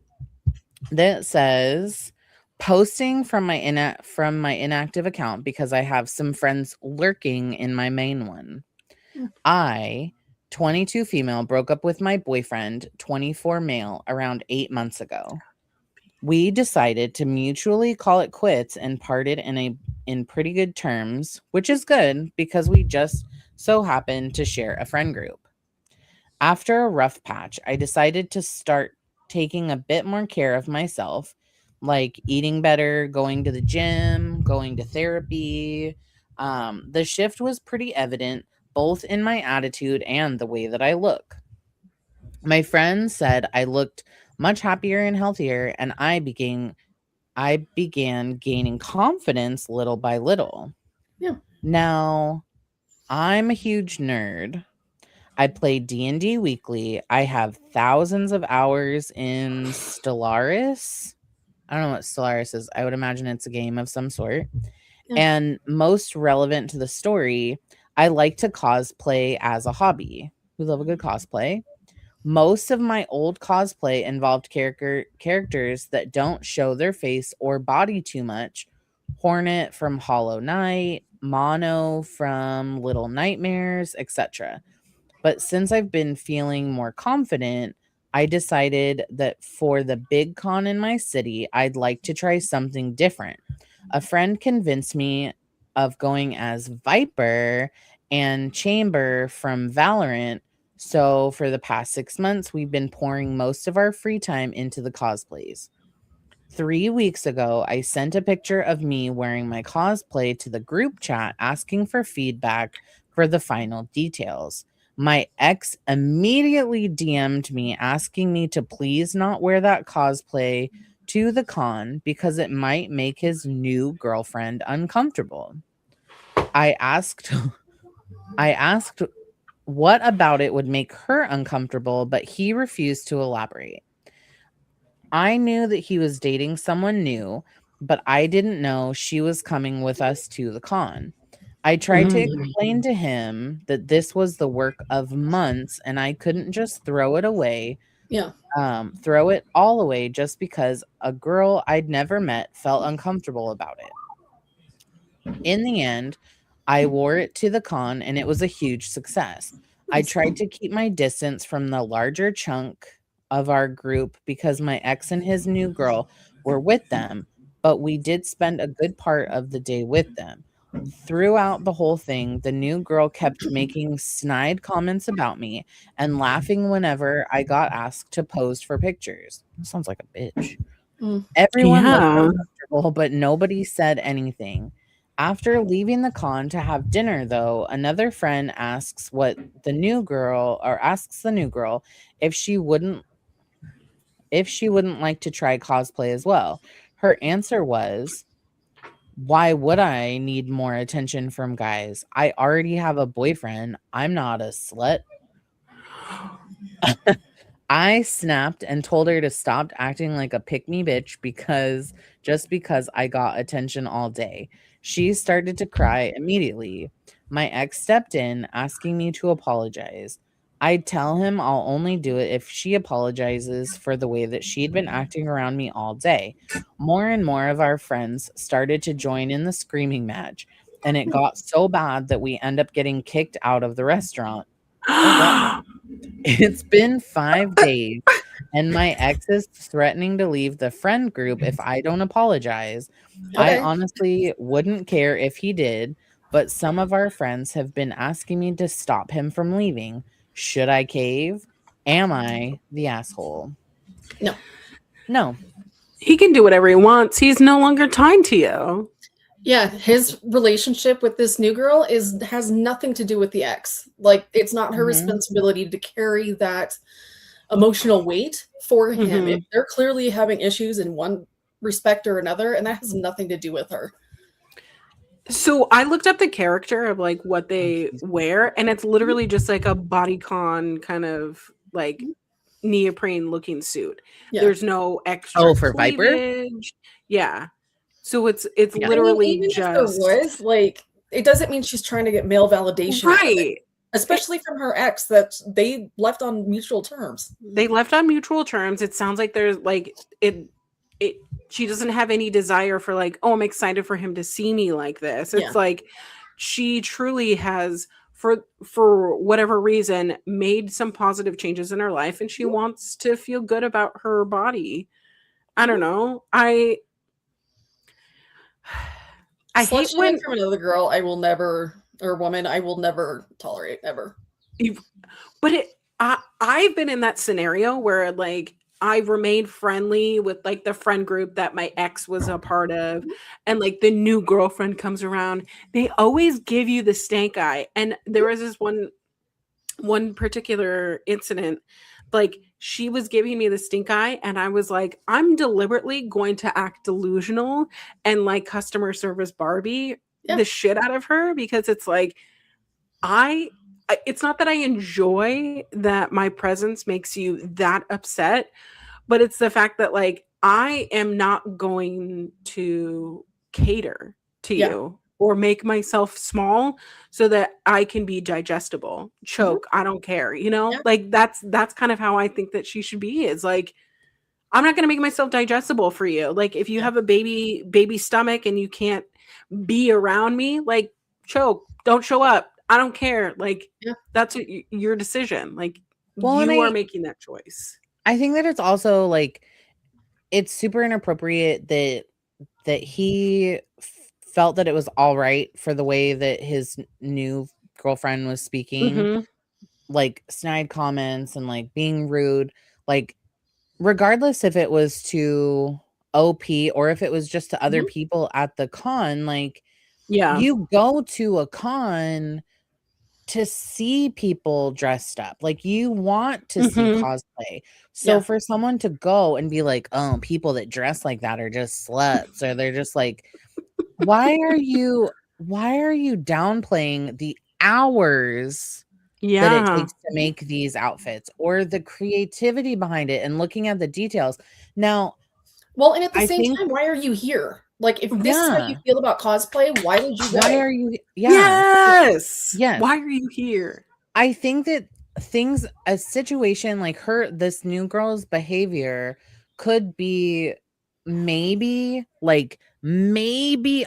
Speaker 2: that says posting from my inactive account because I have some friends lurking in my main one. I, 22 female, broke up with my boyfriend, 24 male, around 8 months ago. We decided to mutually call it quits and parted in pretty good terms, which is good because we just so happened to share a friend group. After a rough patch, I decided to start taking a bit more care of myself, like eating better, going to the gym, going to therapy. The shift was pretty evident, both in my attitude and the way that I look. My friends said I looked much happier and healthier, and I began gaining confidence little by little.
Speaker 3: Yeah.
Speaker 2: Now, I'm a huge nerd. I play D&D weekly. I have thousands of hours in Stellaris. I don't know what Stellaris is. I would imagine it's a game of some sort.
Speaker 3: Yeah.
Speaker 2: And most relevant to the story, I like to cosplay as a hobby. We love a good cosplay. Most of my old cosplay involved characters that don't show their face or body too much. Hornet from Hollow Knight, Mono from Little Nightmares, etc. But since I've been feeling more confident, I decided that for the big con in my city, I'd like to try something different. A friend convinced me of going as Viper and Chamber from Valorant. So for the past 6 months, we've been pouring most of our free time into the cosplays. 3 weeks ago, I sent a picture of me wearing my cosplay to the group chat asking for feedback for the final details. My ex immediately DM'd me asking me to please not wear that cosplay to the con because it might make his new girlfriend uncomfortable. I asked what about it would make her uncomfortable, but he refused to elaborate. I knew that he was dating someone new, but I didn't know she was coming with us to the con. I tried to explain to him that this was the work of months and I couldn't just throw it away.
Speaker 3: Yeah.
Speaker 2: Throw it all away just because a girl I'd never met felt uncomfortable about it. In the end, I wore it to the con and it was a huge success. I tried to keep my distance from the larger chunk of our group because my ex and his new girl were with them, but we did spend a good part of the day with them. Throughout the whole thing, the new girl kept making snide comments about me and laughing whenever I got asked to pose for pictures. Sounds like a bitch. Everyone looked uncomfortable, but nobody said anything. After leaving the con to have dinner, though, another friend asks the new girl if she wouldn't like to try cosplay as well. Her answer was, why would I need more attention from guys? I already have a boyfriend. I'm not a slut. I snapped and told her to stop acting like a pick-me bitch because I got attention all day. She started to cry immediately. My ex stepped in, asking me to apologize. I'd tell him I'll only do it if she apologizes for the way that she'd been acting around me all day. More and more of our friends started to join in the screaming match, and it got so bad that we end up getting kicked out of the restaurant. Oh, wow. It's been 5 days, and my ex is threatening to leave the friend group if I don't apologize. I
Speaker 3: Okay.
Speaker 2: honestly wouldn't care if he did, but some of our friends have been asking me to stop him from leaving. Should I cave? Am I the asshole?
Speaker 3: No.
Speaker 2: No.
Speaker 1: He can do whatever he wants. He's no longer tied to you.
Speaker 3: Yeah, his relationship with this new girl has nothing to do with the ex. Like, it's not her responsibility to carry that emotional weight for him. If they're clearly having issues in one respect or another, and that has nothing to do with her.
Speaker 1: So I looked up the character of like what they wear, and it's literally just like a bodycon kind of like neoprene looking suit.
Speaker 3: Yeah.
Speaker 1: There's no extra
Speaker 2: for Viper?
Speaker 1: cleavage. Yeah. So it's
Speaker 2: Yeah.
Speaker 1: literally
Speaker 3: even
Speaker 1: just
Speaker 3: if there was, like, it doesn't mean she's trying to get male validation out of it,
Speaker 1: right.
Speaker 3: especially from her ex that they left on mutual terms.
Speaker 1: They left on mutual terms. It sounds like there's like it she doesn't have any desire for like, oh, I'm excited for him to see me like this. It's
Speaker 3: Yeah.
Speaker 1: like she truly has for whatever reason made some positive changes in her life, and she wants to feel good about her body. I don't know. I
Speaker 3: Slut
Speaker 1: hate
Speaker 3: shaming
Speaker 1: when
Speaker 3: from another girl, I will never, or woman, I will never tolerate, ever.
Speaker 1: but I've been in that scenario where like I remained friendly with like the friend group that my ex was a part of, and like the new girlfriend comes around, they always give you the stank eye. And there was this one particular incident, like she was giving me the stink eye, and I was like, I'm deliberately going to act delusional and like customer service Barbie the shit out of her, because it's like it's not that I enjoy that my presence makes you that upset, but it's the fact that like I am not going to cater to you or make myself small so that I can be digestible. Choke, I don't care, you know? Like that's kind of how I think that she should be. Is like, I'm not going to make myself digestible for you. Like if you have a baby stomach and you can't be around me, like choke, don't show up. I don't care. Like that's your decision. Like you are making that choice.
Speaker 2: I think that it's also like it's super inappropriate that he felt that it was all right for the way that his new girlfriend was speaking, like snide comments and like being rude, like regardless if it was to OP or if it was just to other people at the con, like you go to a con to see people dressed up, like you want to see cosplay. So for someone to go and be like, oh, people that dress like that are just sluts, or they're just like, why are you downplaying the hours that it takes to make these outfits or the creativity behind it and looking at the details? Now,
Speaker 3: well, and at the same time, why are you here? Like, if this is how you feel about cosplay, why would you go?
Speaker 2: Why are you?
Speaker 1: Yes. Why are you here?
Speaker 2: I think that a situation like this new girl's behavior could be maybe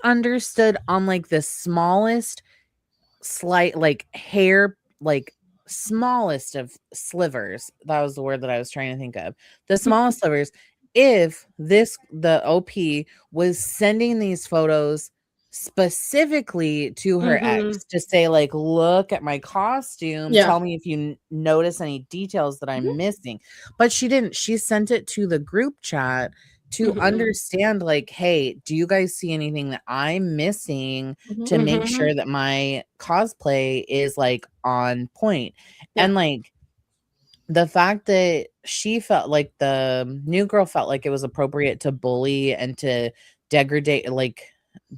Speaker 2: understood on like the smallest slight, like hair, like smallest of slivers. That was the word that I was trying to think of. The smallest slivers. If the OP was sending these photos specifically to her ex to say like, look at my costume, tell me if you notice any details that I'm missing, but she didn't. She sent it to the group chat to understand like, hey, do you guys see anything that I'm missing to make sure that my cosplay is like on point? And like the fact that she felt like the new girl felt like it was appropriate to bully and to degrade, like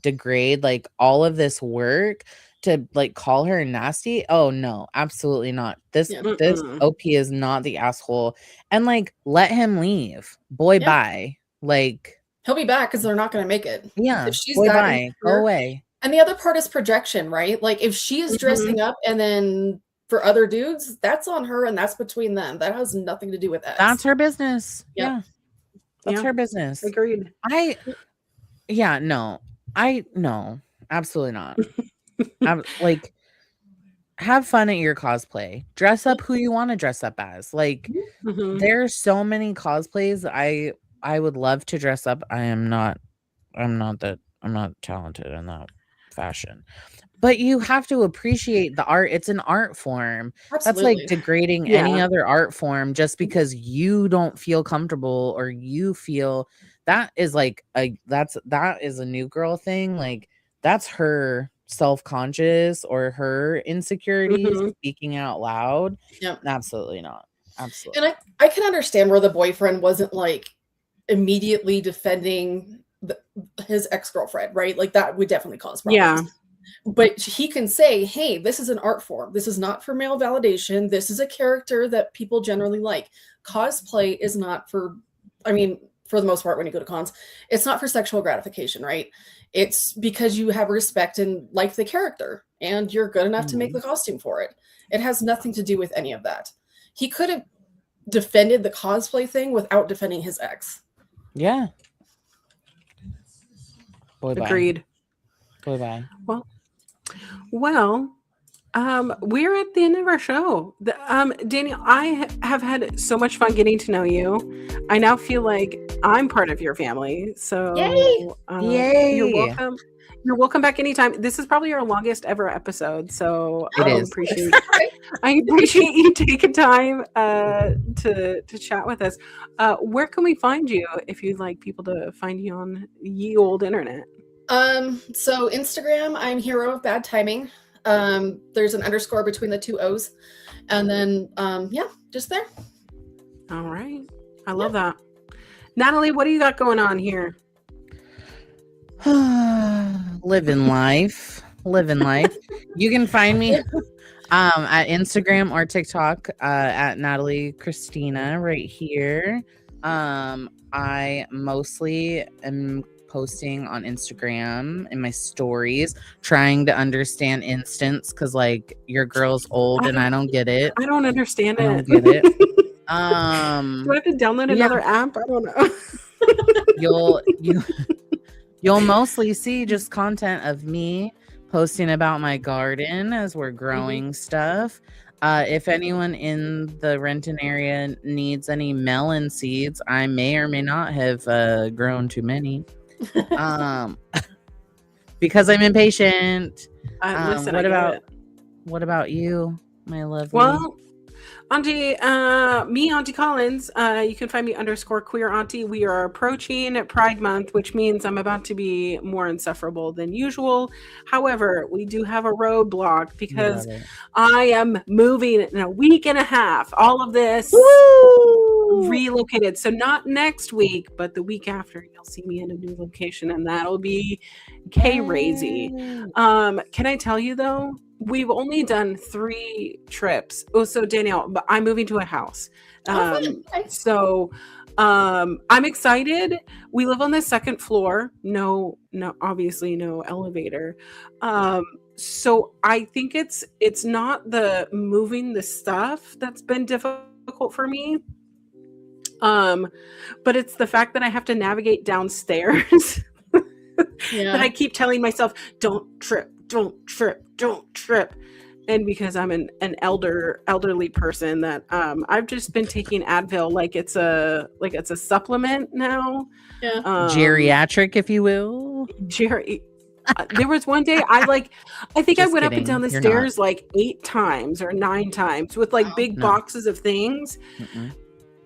Speaker 2: degrade like all of this work to like call her nasty. Oh no, absolutely not. This
Speaker 1: Mm-mm.
Speaker 2: OP is not the asshole. And like let him leave. Boy,
Speaker 3: Yeah.
Speaker 2: bye. Like
Speaker 3: He'll be back because they're not going to make it.
Speaker 2: yeah,
Speaker 3: If she's
Speaker 2: boy,
Speaker 3: that
Speaker 2: bye. Go
Speaker 3: insecure.
Speaker 2: away.
Speaker 3: And the other part is projection, right? Like if she is dressing up and then for other dudes, that's on her and that's between them. That has nothing to do with X.
Speaker 2: That's her business.
Speaker 3: Yep.
Speaker 2: Yeah. That's
Speaker 1: Yeah.
Speaker 2: her business.
Speaker 1: Agreed.
Speaker 2: No, absolutely not. I'm like, have fun at your cosplay. Dress up who you want to dress up as. Like,
Speaker 1: Mhm.
Speaker 2: there's so many cosplays I would love to dress up. I'm not talented in that fashion. But you have to appreciate the art. It's an art form. That's like
Speaker 3: Absolutely.
Speaker 2: degrading
Speaker 1: Yeah.
Speaker 2: any other art form just because you don't feel comfortable or you feel that is like that is a new girl thing. Like that's her self-conscious or her insecurities
Speaker 1: Mhm.
Speaker 2: speaking out loud.
Speaker 3: Yep.
Speaker 2: Absolutely not. Absolutely.
Speaker 3: And I can understand where the boyfriend wasn't like immediately defending his ex-girlfriend, right? Like that would definitely cause problems.
Speaker 1: Yeah.
Speaker 3: But he can say, hey, this is an art form. This is not for male validation. This is a character that people generally like. Cosplay is not for, I mean, for the most part, when you go to cons, it's not for sexual gratification, right? It's because you have respect and like the character and you're good enough to make the costume for it. It has nothing to do with any of that. He could have defended the cosplay thing without defending his ex.
Speaker 2: Yeah. Boy, bye.
Speaker 1: Agreed.
Speaker 2: Boy, bye.
Speaker 1: Well, we're at the end of our show. Danielle, I have had so much fun getting to know you. I now feel like I'm part of your family. So
Speaker 3: Yay!
Speaker 2: Yay!
Speaker 1: You're welcome. You're welcome back anytime. This is probably our longest ever episode. So
Speaker 2: It
Speaker 1: I
Speaker 2: is.
Speaker 1: appreciate you taking time to chat with us. Where can we find you if you'd like people to find you on ye old internet?
Speaker 3: So Instagram, I'm Hero of Bad Timing. There's an underscore between the two O's. And then yeah, just there.
Speaker 1: All right. I love that. Natalie, what do you got going on here?
Speaker 2: Living life. You can find me at Instagram or TikTok at Natalie Christina right here. I mostly am posting on Instagram in my stories, trying to understand instance because like your girl's old and I don't get it.
Speaker 1: I don't understand
Speaker 2: I
Speaker 1: it.
Speaker 2: don't get it.
Speaker 1: Do I have to download another app? I don't know.
Speaker 2: You'll mostly see just content of me posting about my garden as we're growing stuff. If anyone in the Renton area needs any melon seeds, I may or may not have grown too many. Because I'm impatient.
Speaker 1: Listen,
Speaker 2: what about you, my lovely?
Speaker 1: Well, Auntie, Auntie Collins, you can find me _queer auntie. We are approaching Pride Month, which means I'm about to be more insufferable than usual. However, we do have a roadblock because I am moving in a week and a half. All of this relocated. So not next week, but the week after, you'll see me in a new location, and that'll be crazy. Can I tell you though? We've only done 3 trips. Oh, so Danielle, but I'm moving to a house. So I'm excited. We live on the 2nd floor. No, obviously no elevator. So I think it's not the moving the stuff that's been difficult for me. But it's the fact that I have to navigate downstairs. That I keep telling myself, don't trip. And because I'm an elderly person that I've just been taking Advil like it's a supplement now.
Speaker 2: Geriatric, if you will.
Speaker 1: There was one day I think I went up and down the stairs
Speaker 2: not.
Speaker 1: like 8 times or 9 times with like big boxes of things.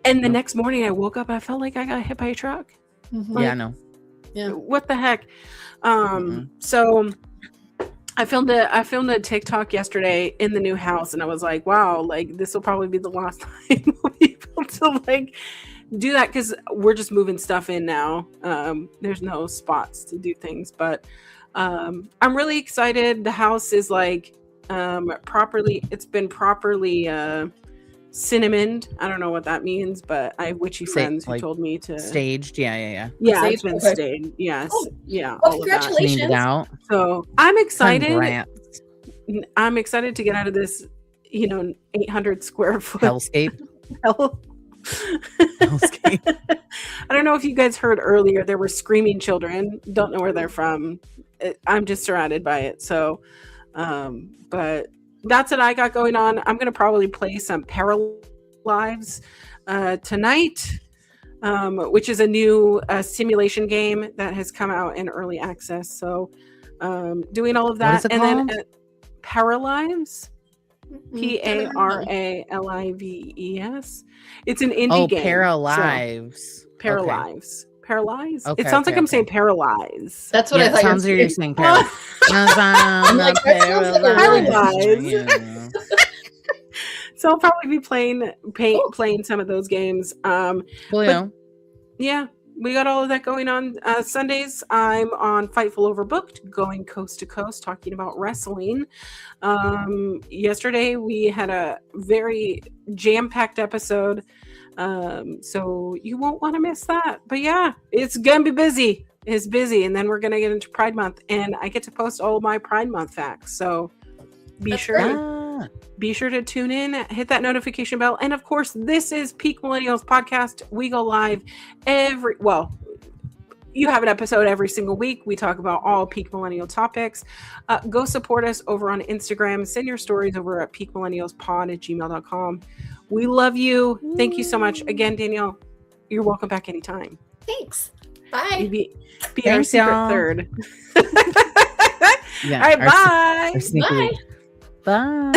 Speaker 1: And the next morning I woke up, I felt like I got hit by a truck.
Speaker 2: Yeah, I know.
Speaker 3: Yeah.
Speaker 1: What the heck? So I filmed a TikTok yesterday in the new house, and I was like, wow, like this will probably be the last time we'll be able to like do that because we're just moving stuff in now. There's no spots to do things, but I'm really excited. The house is like it's been properly cinnamoned. I don't know what that means, but I have witchy friends who
Speaker 2: like,
Speaker 1: told me to
Speaker 2: staged. Yeah.
Speaker 1: Yeah,
Speaker 3: Staged?
Speaker 1: it's been
Speaker 3: Okay.
Speaker 1: staged. Yes.
Speaker 3: Oh,
Speaker 1: Yeah.
Speaker 3: well,
Speaker 1: all of that.
Speaker 3: congratulations.
Speaker 2: Cleaned it out.
Speaker 1: So I'm excited.
Speaker 2: Congrats.
Speaker 1: I'm excited to get out of this, 800 square foot
Speaker 2: Hellscape.
Speaker 1: hell.
Speaker 2: Hellscape.
Speaker 1: I don't know if you guys heard earlier, there were screaming children. Don't know where they're from. I'm just surrounded by it. So, but that's what I got going on. I'm going to probably play some Paralives tonight, which is a new simulation game that has come out in early access. So, doing all of that.
Speaker 2: What is it called?
Speaker 1: Then Paralives.
Speaker 3: Mm-hmm.
Speaker 1: Paralives. It's an indie game.
Speaker 2: Paralives.
Speaker 1: Paralives. Paralyze?
Speaker 2: Okay,
Speaker 1: It sounds like I'm saying
Speaker 2: okay.
Speaker 1: paralyze.
Speaker 3: That's what
Speaker 2: Yeah,
Speaker 3: I
Speaker 2: it
Speaker 3: thought
Speaker 2: sounds
Speaker 3: you
Speaker 2: like
Speaker 3: were
Speaker 2: you're
Speaker 3: saying.
Speaker 2: saying
Speaker 3: I'm like, that sounds like a really
Speaker 1: Paralyzed.
Speaker 2: Yeah.
Speaker 1: So I'll probably be playing some of those games.
Speaker 2: Well,
Speaker 1: Yeah, we got all of that going on. Sundays, I'm on Fightful Overbooked, going coast to coast, talking about wrestling. Yesterday, we had a very jam-packed episode, so you won't want to miss that. But yeah, it's going to be busy. It's busy, and then we're going to get into Pride Month, and I get to post all my Pride Month facts. So be
Speaker 3: That's
Speaker 1: sure
Speaker 3: great.
Speaker 1: be sure to tune in, hit that notification bell. And of course, this is Peak Millennials Podcast. We go live you have an episode every single week. We talk about all Peak Millennial topics. Go support us over on Instagram. Send your stories over at peakmillennialspod@gmail.com. We love you. Thank you so much. Again, Danielle, you're welcome back anytime.
Speaker 3: Thanks. Bye.
Speaker 1: Be our
Speaker 2: Thanks,
Speaker 1: secret
Speaker 2: y'all.
Speaker 1: third.
Speaker 2: Yeah.
Speaker 1: All right, bye.
Speaker 2: Our sneaky
Speaker 3: Bye.
Speaker 2: week. Bye.